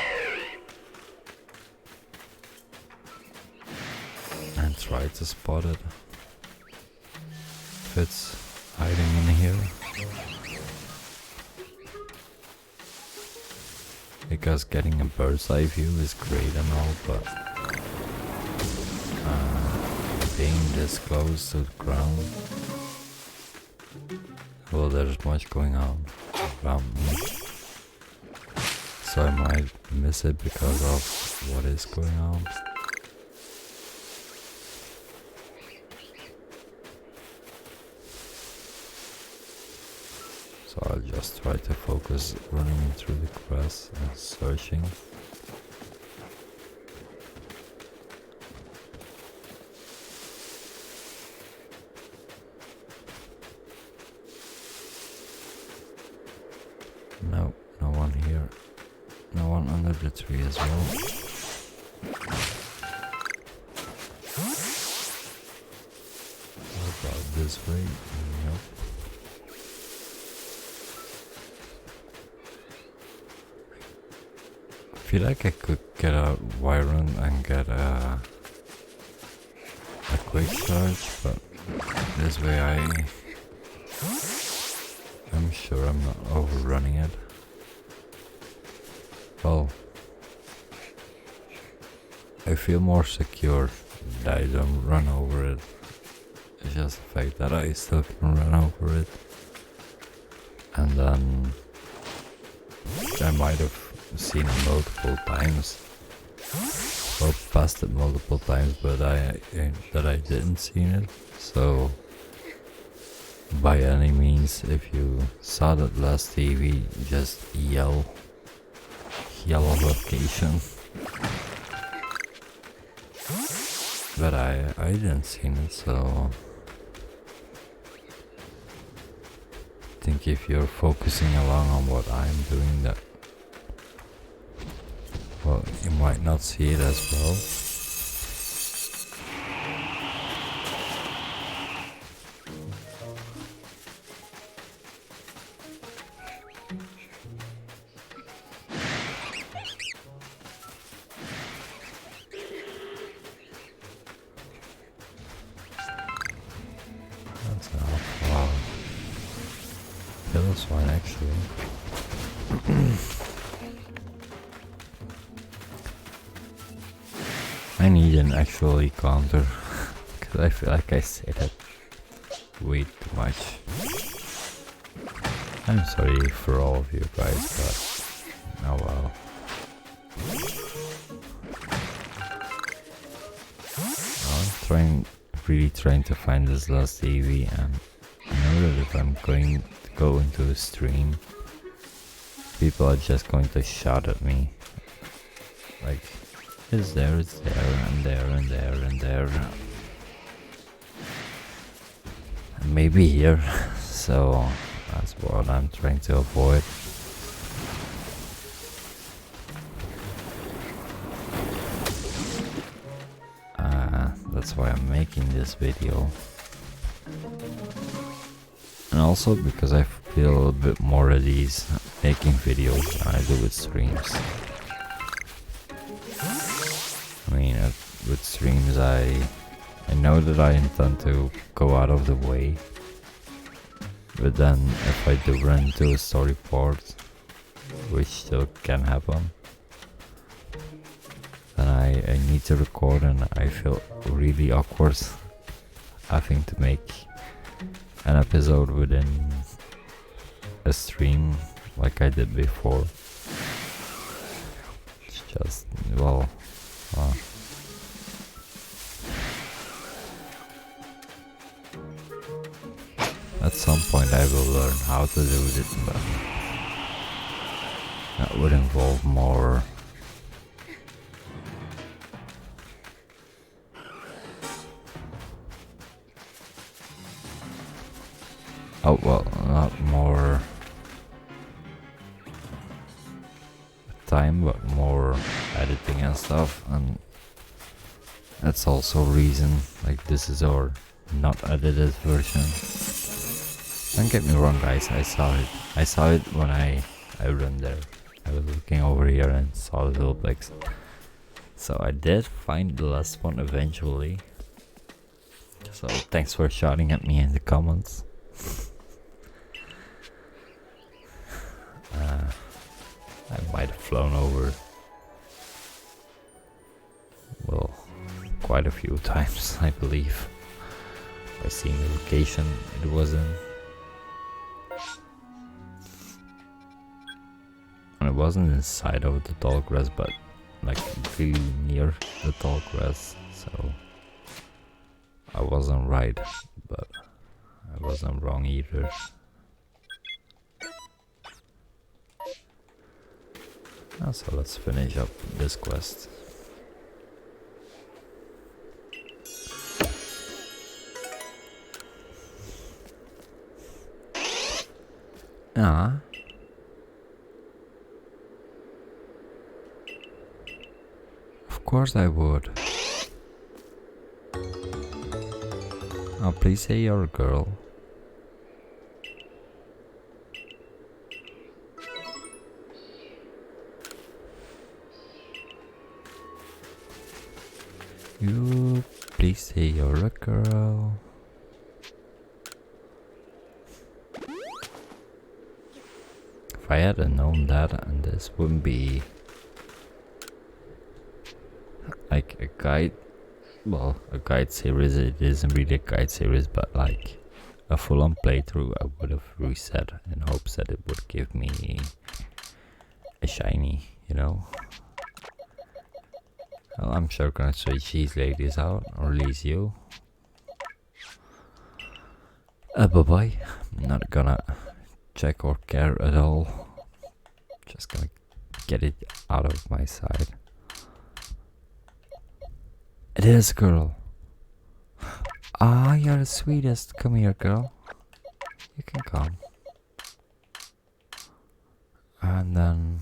and try to spot it if it's hiding in here. Because getting a bird's eye view is great and all, but being this close to the ground, well, there's much going on around me, so I might miss it because of what is going on. So I'll just try to focus running through the grass and searching. No, no one here. No one under the tree as well. What about this way? Nope. I feel like I could get a Wyron and get a quick charge, but this way I'm sure I'm not overrunning it. Well, I feel more secure that I don't run over it. It's just the fact that I still can run over it, and then I might have seen it multiple times or passed it multiple times, but I didn't see it. So by any means, if you saw that last TV, just yell location. But I didn't see it, so I think if you're focusing along on what I'm doing, that well, you might not see it as well. That's an awful lot. Yeah, that's fine actually. I need an actual encounter because I feel like I say that way too much. I'm sorry for all of you guys, but oh well. I'm really trying to find this last AV, and I know that if I'm going to go into a stream, people are just going to shout at me like, it's there, and there, and there, and there. And maybe here, so that's what I'm trying to avoid. That's why I'm making this video. And also because I feel a little bit more at ease making videos than I do with streams. I mean, with streams I know that I intend to go out of the way, but then if I do run into a story port, which still can happen, then I need to record, and I feel really awkward having to make an episode within a stream like I did before. It's just, well, at some point I will learn how to do it, but that would involve more. Oh well, not more time, but more editing and stuff, and that's also a reason, like, this is our not edited version. Don't get me wrong, guys, I saw it when I ran there. I was looking over here and saw the little pics. So I did find the last one eventually. So thanks for shouting at me in the comments. I might have flown over, well, quite a few times, I believe, by seeing the location it was in. And it wasn't inside of the tall grass, but like really near the tall grass, so I wasn't right, but I wasn't wrong either. So let's finish up this quest. Ah. Of course I would. Oh, please say you're a girl. You please say you're a girl. If I had known that, and this wouldn't be like a guide, well, a guide series, it isn't really a guide series, but like a full-on playthrough, I would have reset in hopes that it would give me a shiny, you know. Well, I'm sure gonna switch these ladies out, or at least you. Bye bye. I'm not gonna check or care at all. Just gonna get it out of my sight. It is a girl. Ah, you're the sweetest. Come here, girl. You can come. And then,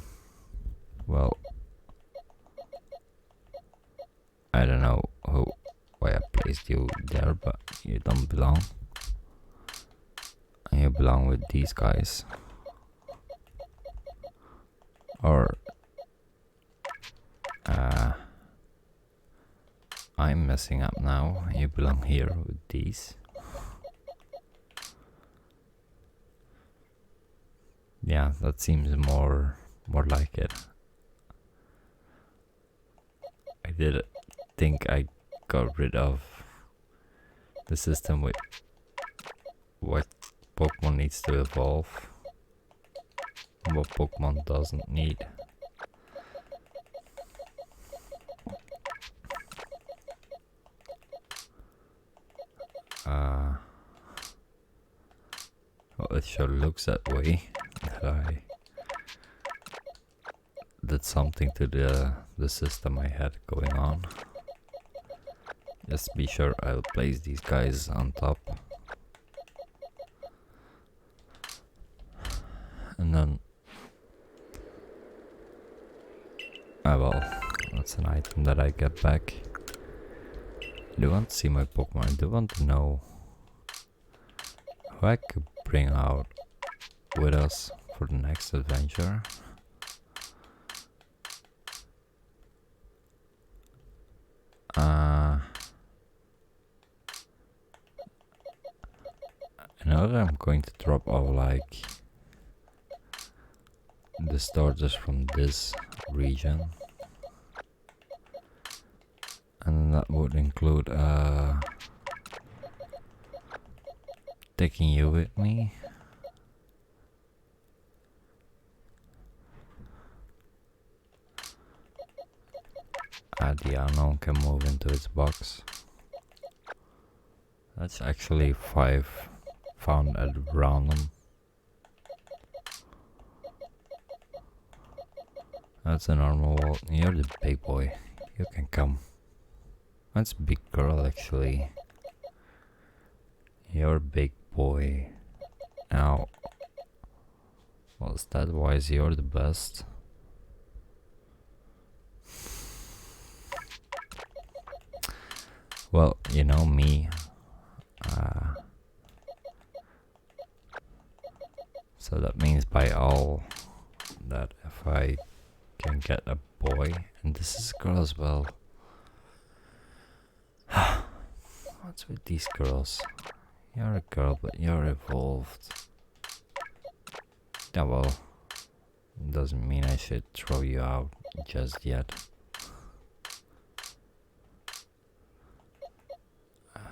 well, I don't know why I placed you there, but you don't belong. You belong with these guys. Or I'm messing up now. You belong here with these. Yeah, that seems more like it. I did think I got rid of the system with what Pokemon needs to evolve, what Pokemon doesn't need. Well, it sure looks that way, that I did something to the system I had going on. Just be sure I'll place these guys on top. And then, well, that's an item that I get back. I do want to see my Pokemon. I do want to know who I could bring out with us for the next adventure. I know that I'm going to drop all like the starters from this region, and that would include taking you with me. The unknown can move into its box. That's actually 5 found at random. That's a normal wall. You're the big boy. You can come. That's a big girl actually. You're a big boy. Now, well, stat-wise, you're the best. Well, you know me. So that means by all that if I can get a boy, and this is a girl as well. What's with these girls? You're a girl, but you're evolved. Yeah, well, doesn't mean I should throw you out just yet.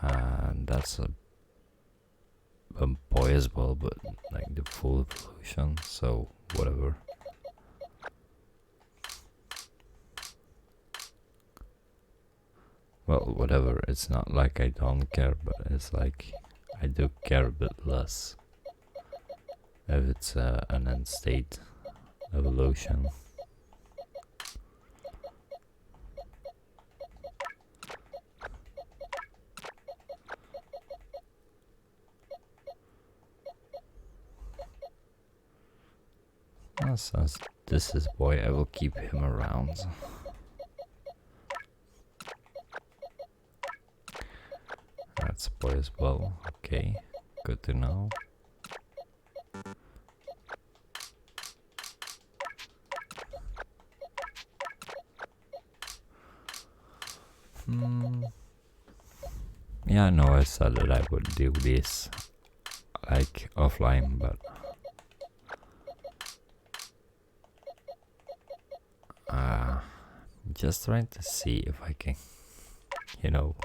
And that's a boy as well, but like the full evolution, so whatever. Well, whatever, it's not like I don't care, but it's like I do care a bit less if it's an end state evolution. Since this is boy, I will keep him around. That's boy as well. Okay, good to know. Yeah, I know I said that I would do this like offline, but just trying to see if I can, you know,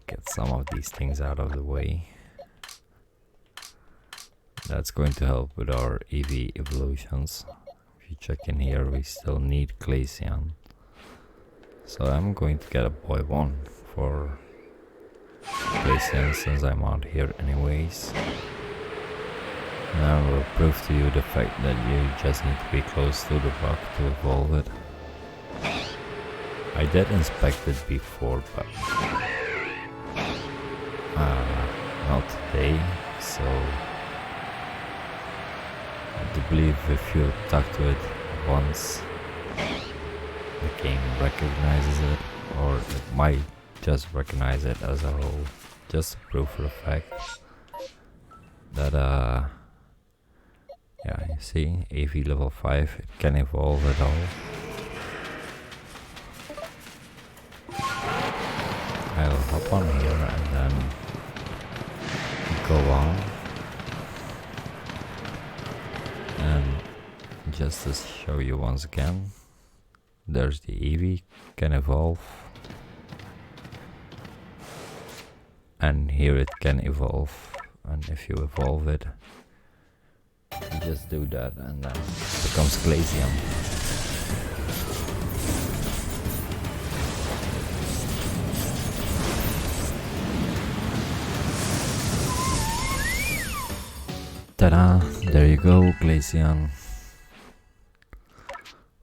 get some of these things out of the way. That's going to help with our EV evolutions. If you check in here, we still need Glaceon. So I'm going to get a boy one for Glaceon since I'm out here anyways. And I will prove to you the fact that you just need to be close to the rock to evolve it. I did inspect it before, but not today, so I do believe if you talk to it once, the game recognizes it, or it might just recognize it as a whole, just to prove for the fact that yeah, you see, AV level 5, it can evolve at all. I'll hop on here and then go on. And just to show you once again, there's the Eevee, can evolve. And here it can evolve. And if you evolve it, you just do that and then it becomes Glaceon. Ta-da! There you go, Glaceon.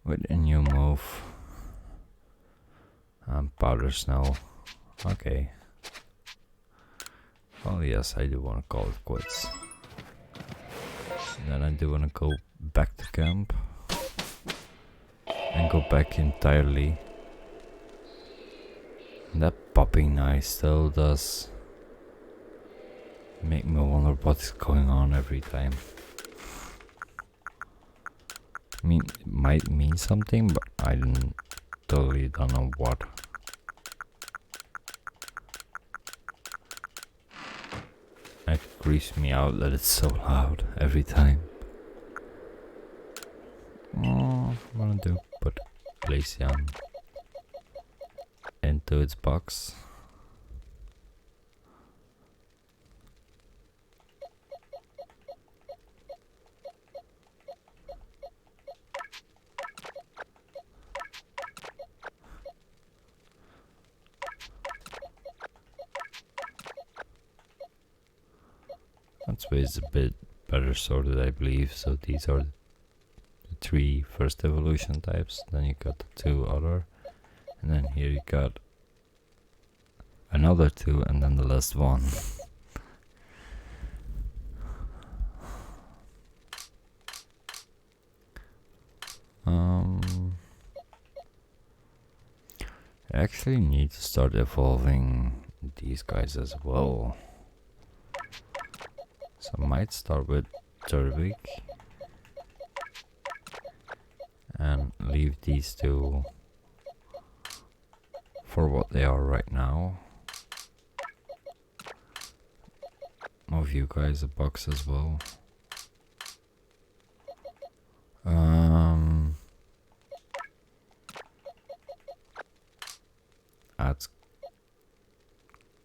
With a new move. Powder Snow. Okay. Well, yes, I do want to call it quits. And then I do want to go back to camp. And go back entirely. That popping knife still does make me wonder what's going on every time. I mean, it might mean something, but I totally don't know what. It creeps me out that it's so loud every time. Oh, I'm gonna do put Glaceon into its box. That's why it's a bit better sorted, I believe. So these are the 3 first evolution types, then you got the 2 other, and then here you got another 2, and then the last one. I actually need to start evolving these guys as well. So I might start with Turvik and leave these 2 for what they are right now. Move you guys a box as well. Add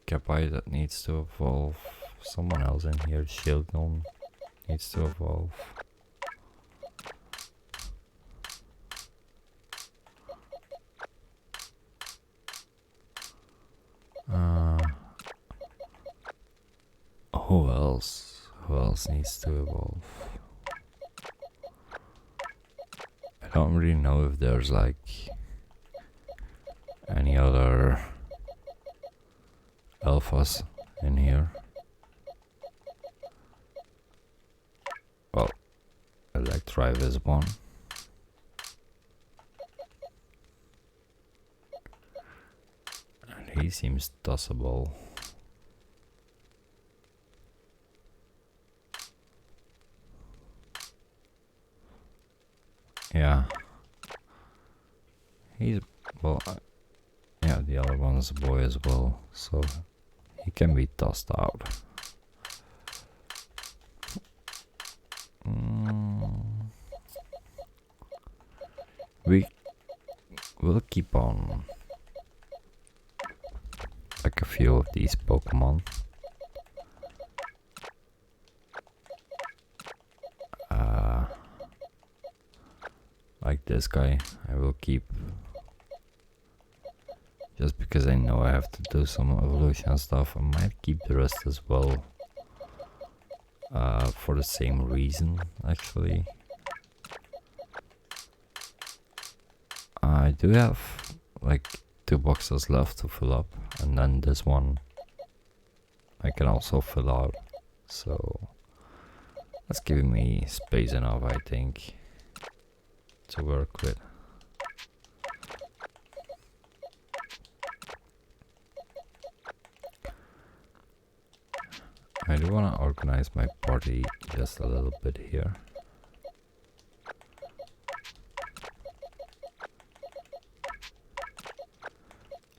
Kapai that needs to evolve. Someone else in here, Shieldon, needs to evolve. Who else? Who else needs to evolve? I don't really know if there's like any other alphas in here. Well, Electrive is one. And he seems tossable. Yeah. He's, well, yeah, the other one's a boy as well, so he can be tossed out. We will keep on like a few of these Pokemon. Like this guy, I will keep just because I know I have to do some evolution stuff. I might keep the rest as well for the same reason, actually. I do have like 2 boxes left to fill up, and then this one I can also fill out, so that's giving me space enough, I think, to work with. I do want to organize my party just a little bit here.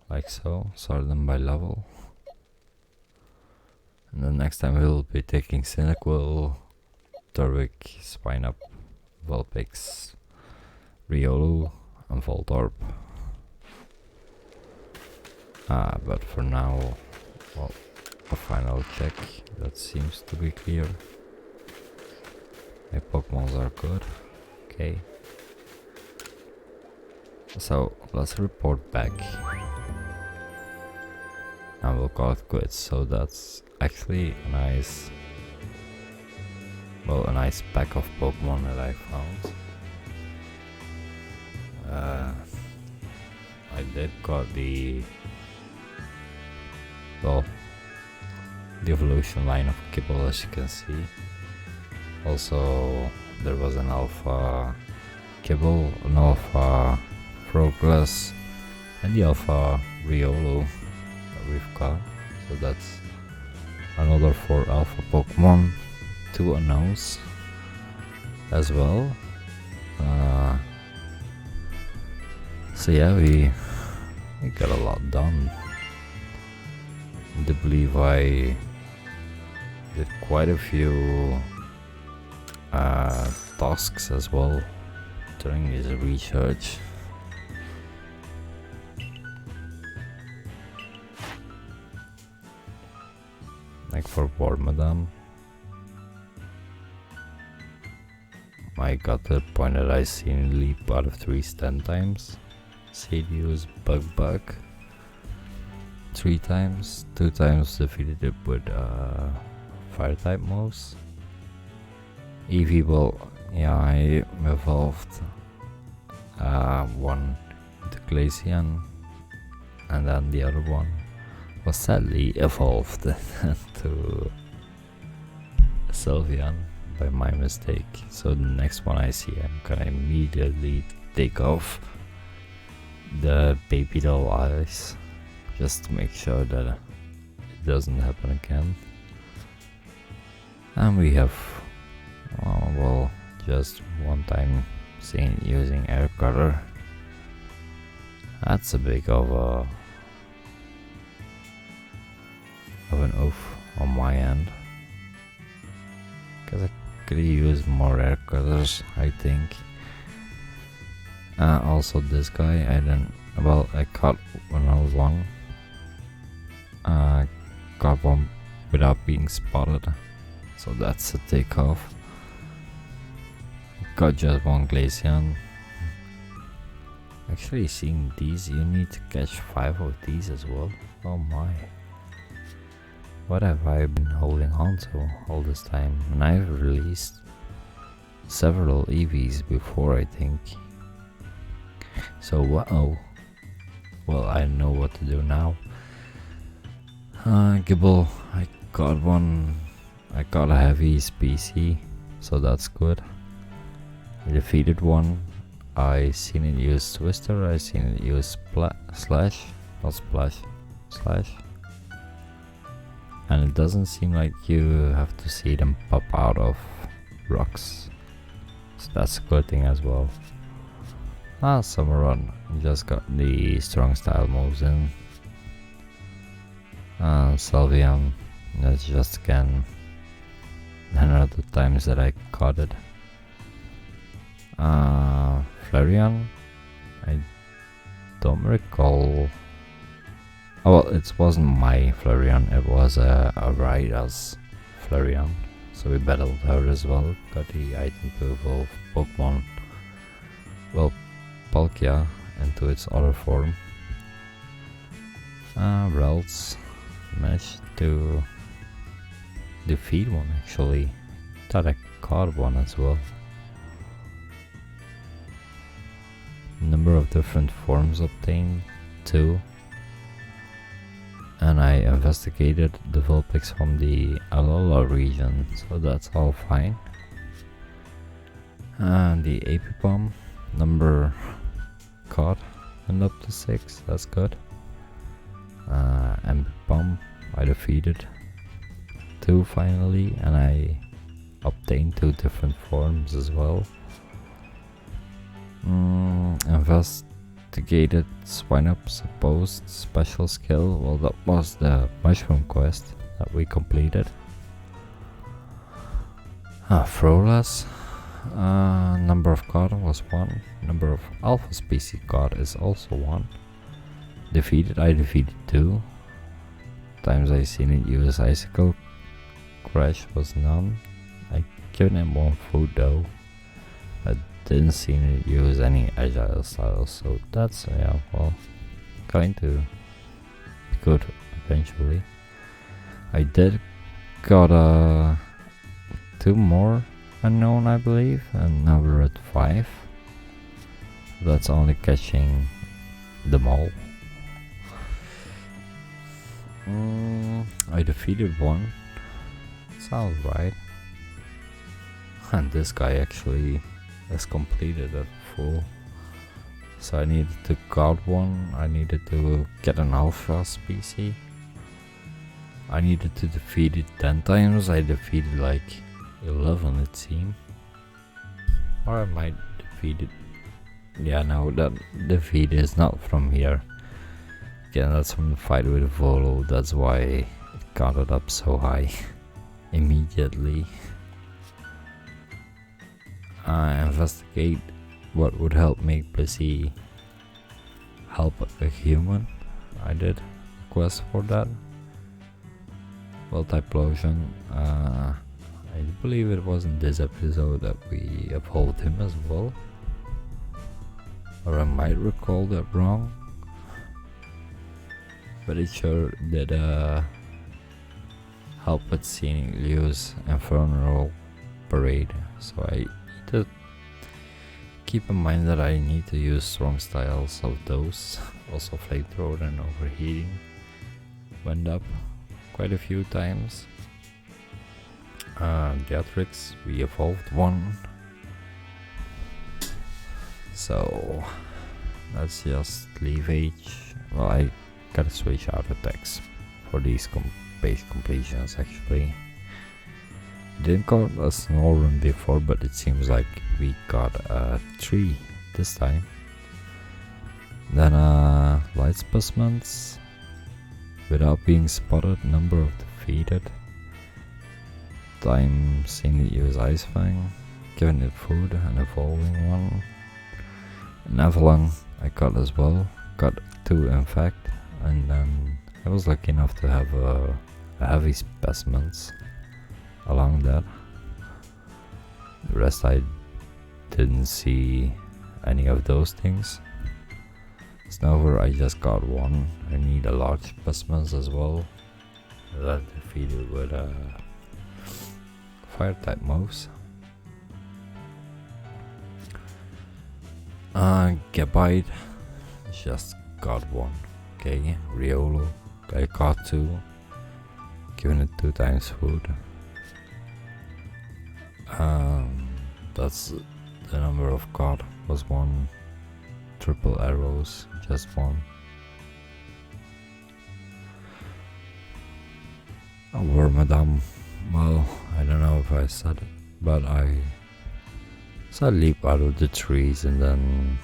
Like so, sort them by level. And then next time we'll be taking Cyndaquil, Turvik, Spineup, Vulpix, Riolu, and Voltorb. But for now, well, a final check, that seems to be clear. My Pokemons are good, okay. So, let's report back. And we'll call it quits, so that's actually a nice, well, a nice pack of Pokemon that I found. I did got the, well, the evolution line of Kibble, as you can see. Also, there was an Alpha Kibble, an Alpha Progress, and the Alpha Riolu that we've got. So that's another 4 Alpha Pokemon, 2 unknowns as well. So yeah, we got a lot done. I do believe I did quite a few tasks as well during this research. Like for Wormadam, I got the point that I seen leap out of trees 10 times. Sadius Bug 3 times, 2 times defeated it with fire type moves. Eevee, well, yeah, I evolved one into Glaceon, and then the other one was sadly evolved to Sylveon by my mistake. So the next one I see, I'm gonna immediately take off the baby doll eyes, just to make sure that it doesn't happen again. And we have, well, just one time seen using air cutter. That's a big of an oof on my end, because I could use more air cutters, I think. Also this guy, I caught another one. Got one without being spotted, so that's a takeoff. Got just one Glaceon. Actually, seeing these, you need to catch 5 of these as well. Oh my. What have I been holding on to all this time? And I've released several EVs before, I think. So, well, I know what to do now. Gibble, I got one. I got a heavy species, so that's good. I defeated one. I seen it use Twister. I seen it use Slash, not Splash, Slash. And it doesn't seem like you have to see them pop out of rocks, so that's a good thing as well. Summer Run, just got the strong style moves in. Sylveon, that's just again another times that I caught it. Flareon, I don't recall. Oh well, it wasn't my Flareon, it was a Raida's Flareon, so we battled her as well. Got the item to evolve Pokemon, well, Palkia into its other form. Ralts managed to defeat one actually. Thought I caught one as well. Number of different forms obtained, 2. And I investigated the Vulpix from the Alola region, so that's all fine. And the AP Bomb number caught and up to 6, that's good. MP Bomb I defeated 2 finally, and I obtained 2 different forms as well. Investigated Swinup's supposed special skill. Well, that was the mushroom quest that we completed. Frola's number of card was 1. Number of alpha species card is also 1. I defeated 2. Times I seen it use Icicle Crash was none. I given him 1 food though. I didn't see it use any agile styles, so that's, yeah, well, going to be good eventually. I did got 2 more unknown, I believe, and now we're at 5. That's only catching them all. I defeated 1. Sounds right. And this guy actually has completed at full. So I needed to guard 1. I needed to get an alpha species. I needed to defeat it 10 times. I defeated like 11 it seemed. Or I might defeat it. Yeah, no, that defeat is not from here. Again, that's from the fight with Volo. That's why it got it up so high immediately. I investigate what would help make Blissey help a human. I did a quest for that. Well, Typhlosion. I believe it was in this episode that we evolved him as well. Or I might recall that wrong. But it sure did help help with scenic views and funeral parade, so I need to keep in mind that I need to use strong styles of those. Also flamethrower and overheating went up quite a few times. Theatrics, we evolved one, so let's just leave H. Well, I gotta switch out attacks for these base completions actually. Didn't got a snow run before, but it seems like we got a 3 this time. Then light specimens without being spotted, number of defeated, time seen it use Ice Fang, giving it food, an evolving one. An Avalon I got as well, got 2 in fact, and then I was lucky enough to have a heavy specimens along that. The rest I didn't see any of those things. Snover I just got 1. I need a large specimens as well. That defeated with fire type moves. Gabite just got 1. Okay, Riolo I got 2. Giving it 2 times food. That's the number of God was 1. Triple arrows, just 1. Wormadam, well, I don't know if I said it, but I said leap out of the trees and then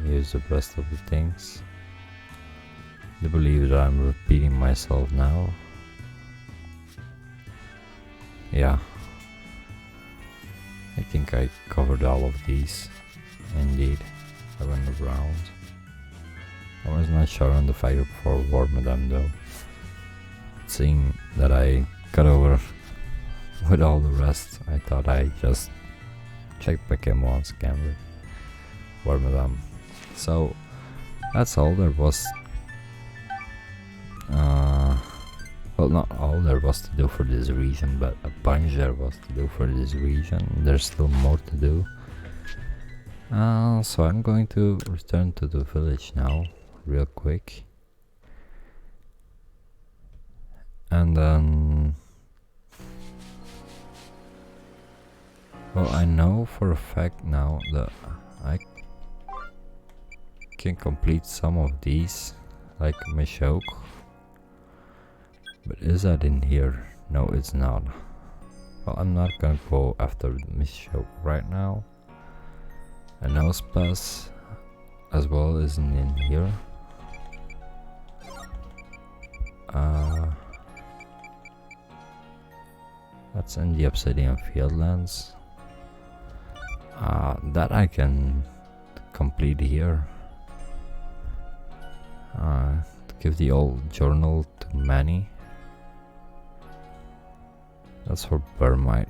use the rest of the things. I believe that I'm repeating myself now. Yeah, I think I covered all of these. Indeed, I went around. I was not sure on the fire for Wormadam though. Seeing that I got over with all the rest, I thought I just checked back in once again with Wormadam. So that's all there was. Well, not all there was to do for this region, but a bunch there was to do for this region. There's still more to do. So I'm going to return to the village now, real quick. And then... well, I know for a fact now that I can complete some of these, like Mishoke. But is that in here? No, it's not. Well, I'm not gonna go after Mishoke right now. And Elspeth as well isn't in here. That's in the Obsidian Fieldlands. That I can complete here. Give the old journal to Manny. That's for Burmite.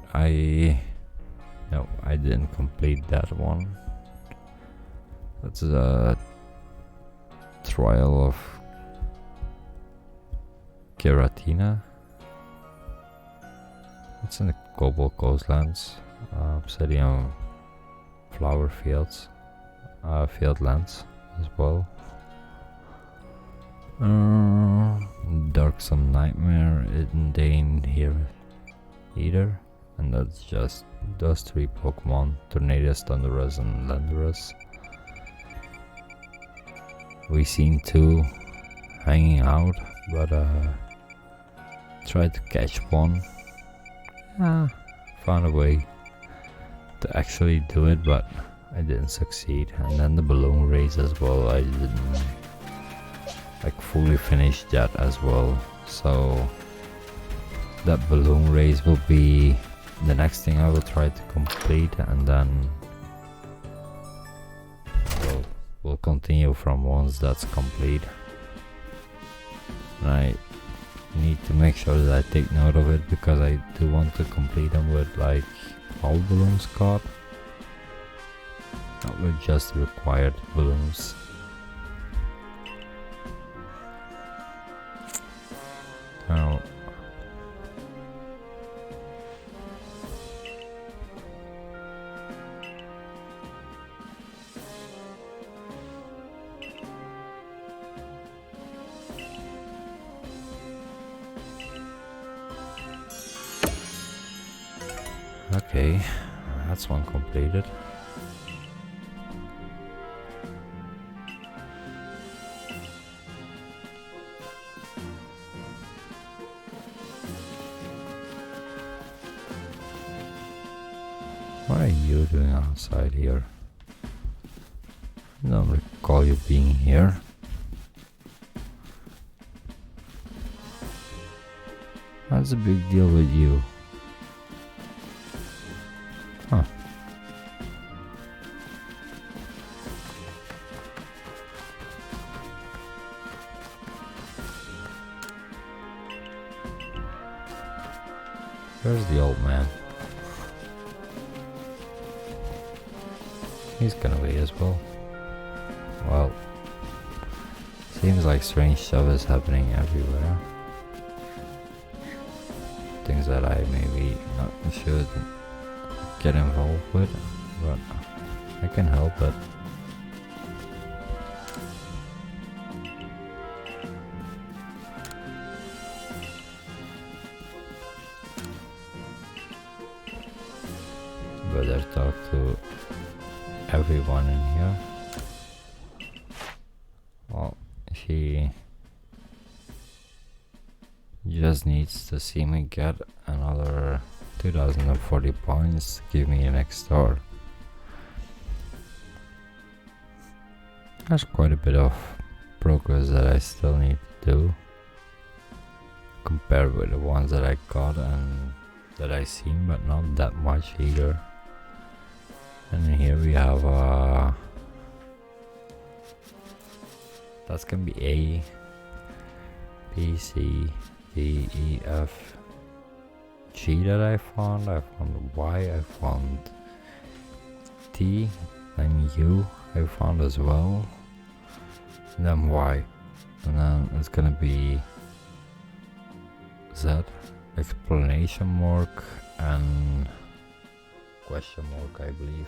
No, I didn't complete that one. That's a trial of Keratina. It's in the Global Coastlands, Obsidian Flower Fields, Fieldlands as well. Darksome Nightmare isn't in here either, and that's just those 3 Pokemon, Tornadus, Thundurus, and Landorus. We seen 2 hanging out, but tried to catch one. Found a way to actually do it, but I didn't succeed. And then the balloon race as well, I didn't like fully finish that as well. So that balloon race will be the next thing I will try to complete, and then we'll continue from once that's complete. And I need to make sure that I take note of it, because I do want to complete them with like all balloons caught, not with just required balloons. Now Okay, that's one completed. What are you doing outside here? I don't recall you being here. What's the big deal with you? Huh. Where's the old man? He's gonna be as well. Well, seems like strange stuff is happening everywhere. Things that I maybe not should get involved with, but I can help it. Better talk to everyone in here. Well, she just needs to see me get another 2040 points to give me an next star. There's quite a bit of progress that I still need to do compared with the ones that I got and that I seen, but not that much either. And here we have that's gonna be A, B, C, D, E, F, G that I found Y, I found T, then U I found as well, and then Y, and then it's gonna be Z, explanation mark, and question mark, I believe.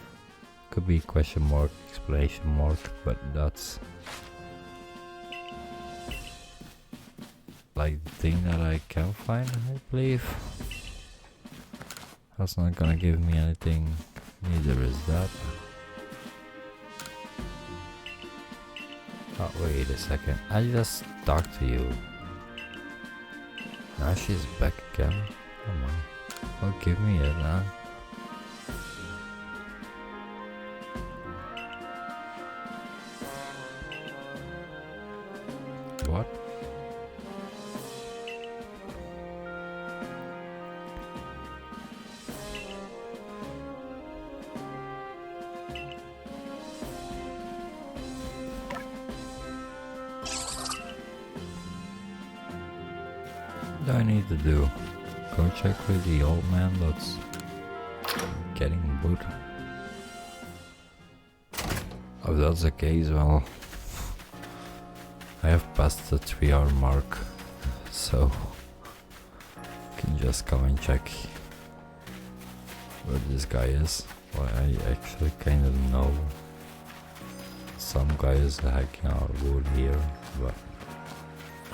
Could be question mark, explanation mark, but that's like the thing that I can find, I believe. That's not gonna give me anything, neither is that. Oh, wait a second, I just talked to you. Now she's back again. Come on. Oh, give me it, man. What? What do I need to do? Go check with the old man that's getting boot. If that's the case, well, I have passed the 3-hour mark, so I can just come and check where this guy is. Well, I actually kind of know some guys hacking out wood here, but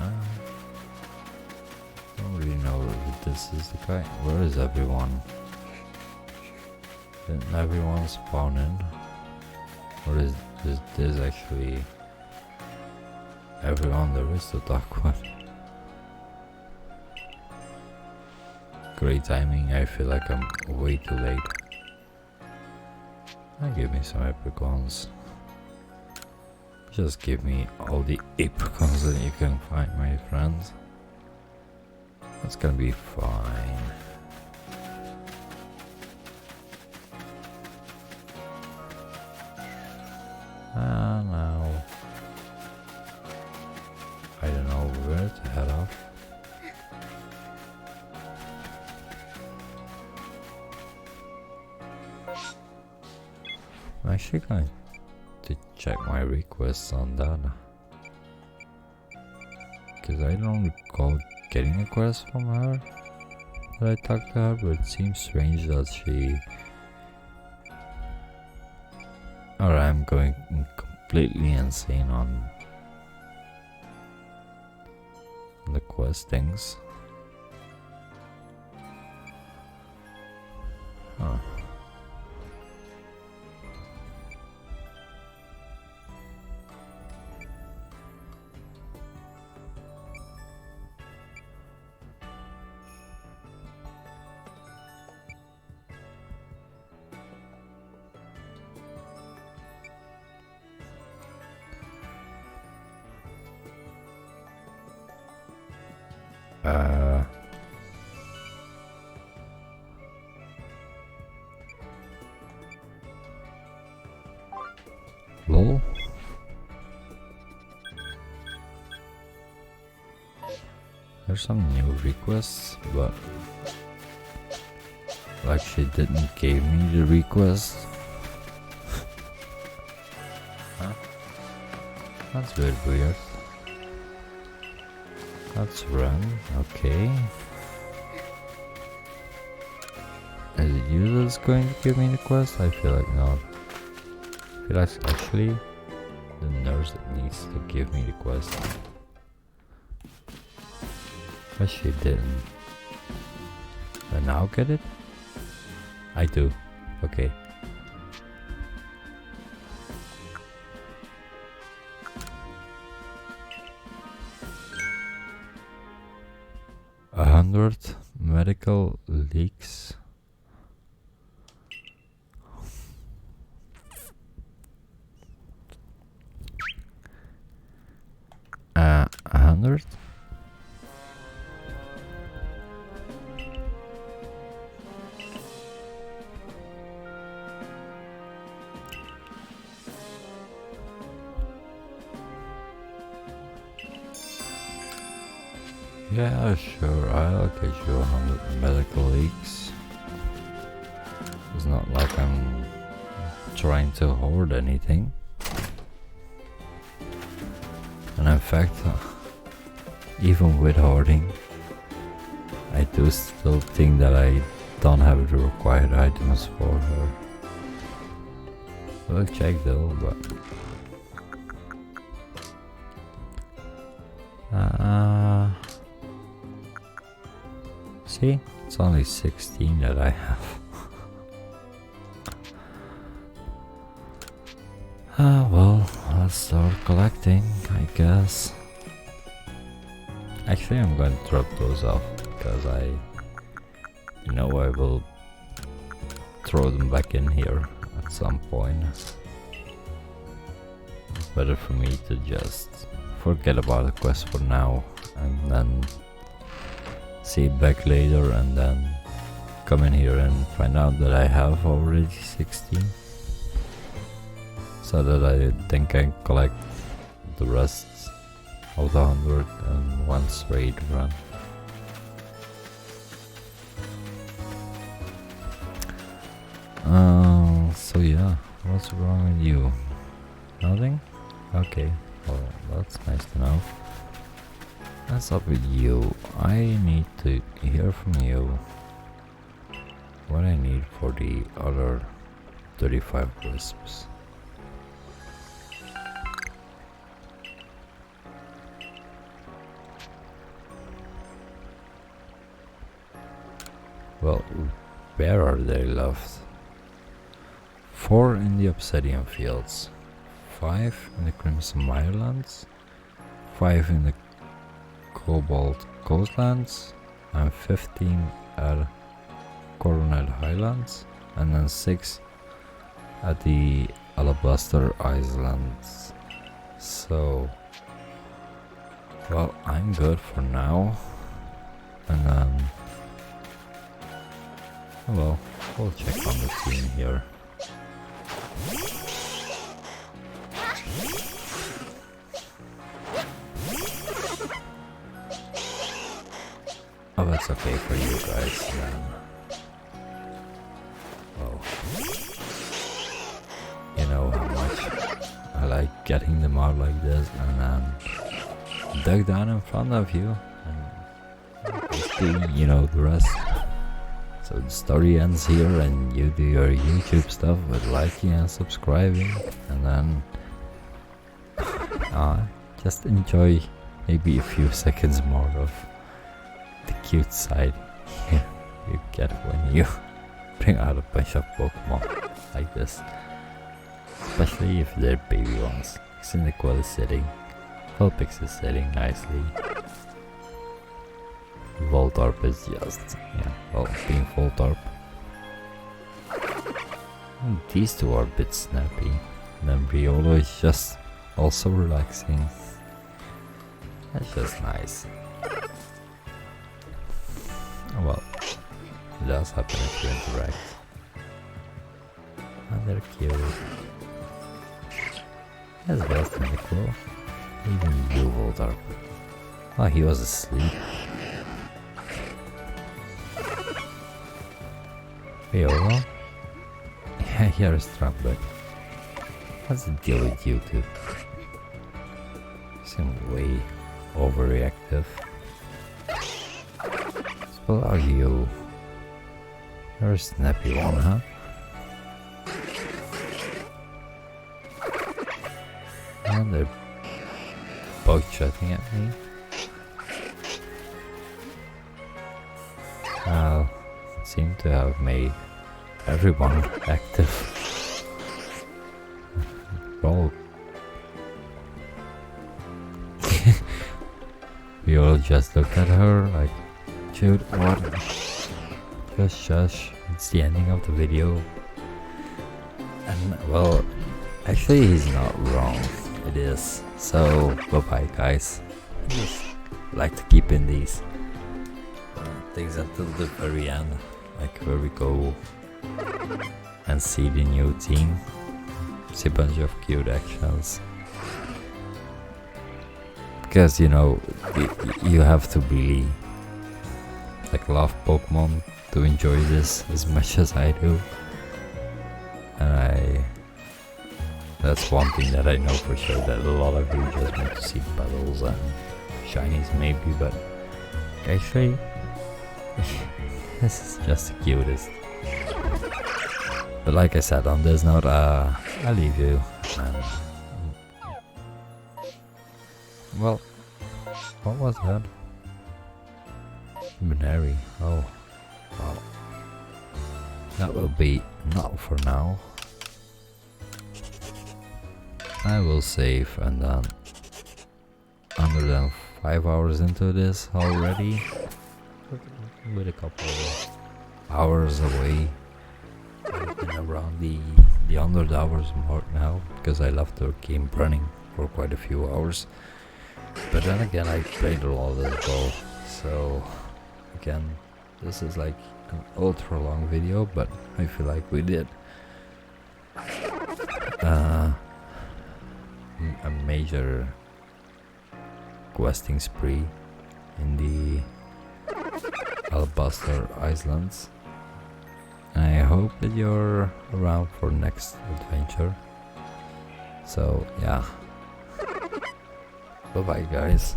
I don't really know if this is the guy. Where is everyone? Didn't everyone spawn in? Or is this actually everyone there is to talk with? Great timing, I feel like I'm way too late. Give me some epic ones. Just give me all the epic ones that you can find, my friends. That's gonna be fine. Now I don't know where to head off. I'm actually going to check my requests on that, because I don't recall getting a quest from her that I talked to her, but it seems strange that she... Or I'm going completely insane on the quest things. Huh. Uh... Lol? There's some new requests, but like she didn't give me the request. Huh? That's a bit weird. Let's run, okay. Is it you that's going to give me the quest? I feel like not. I feel like actually the nurse that needs to give me the quest. But she didn't. I now get it? I do. Okay. A 100 medical leaks. 100? Yeah, sure, I'll get you 100 medical leaks. It's not like I'm trying to hoard anything. And in fact, even with hoarding, I do still think that I don't have the required items for her. We'll check though, but... see? It's only 16 that I have. Well, let's start collecting, I guess. Actually, I'm going to drop those off because I will throw them back in here at some point. It's better for me to just forget about the quest for now and then see it back later and then come in here and find out that I have already 16. So that I think I collect the rest of the 100 in one straight run. So yeah, what's wrong with you? Nothing? Okay, well that's nice to know. What's up with you? I need to hear from you what I need for the other 35 wisps. Well, where are they left? 4 in the Obsidian Fields, 5 in the Crimson Mirelands, 5 in the Cobalt Coastlands, and 15 at Coronet Highlands, and then 6 at the Alabaster Islands. So, well, I'm good for now, and then well, we'll check on the team here. Oh, that's okay for you guys then. Oh, you know how much I like getting them out like this and then dug down in front of you and basically, you know, the rest. So the story ends here and you do your YouTube stuff with liking and subscribing, and then just enjoy maybe a few seconds more of the cute side you get when you bring out a bunch of Pokemon like this, especially if they're baby ones. Cyndaquil is sitting, Vulpix is sitting nicely. Voltorb is just, yeah, well, being Voltorb. And these two are a bit snappy. And then Riolo is just also relaxing. That's just nice. does happen if you interact. And they're cute. That's best in the cool. Even you will dark. Oh, he was asleep. Viola? Yeah, you're a strong bit. What's the deal with you two? You seem way overreactive. What are you? You're a snappy one, huh? And they're both shouting at me. Seem to have made everyone active. Bro. We all just look at her like, dude, what? Just shush. It's the ending of the video. And well, actually he's not wrong. It is. So bye bye guys. I just like to keep in these things until the very end, like where we go and see the new team. See a bunch of cute actions. Because you know, you have to really like love Pokemon to enjoy this as much as I do. And that's one thing that I know for sure, that a lot of you just want to see battles and shinies maybe, but actually this is just the cutest. But like I said, on this note, I'll leave you. And well, what was that? Binary. Oh, wow. That will be not for now. I will save, and then under than 5 hours into this already, with a couple of hours away, around the 100 hours mark now, because I left the game running for quite a few hours. But then again, I played a lot as well, so again, this is like an ultra long video, but I feel like we did a major questing spree in the Alabaster Islands. I hope that you're around for next adventure. So yeah, bye bye guys.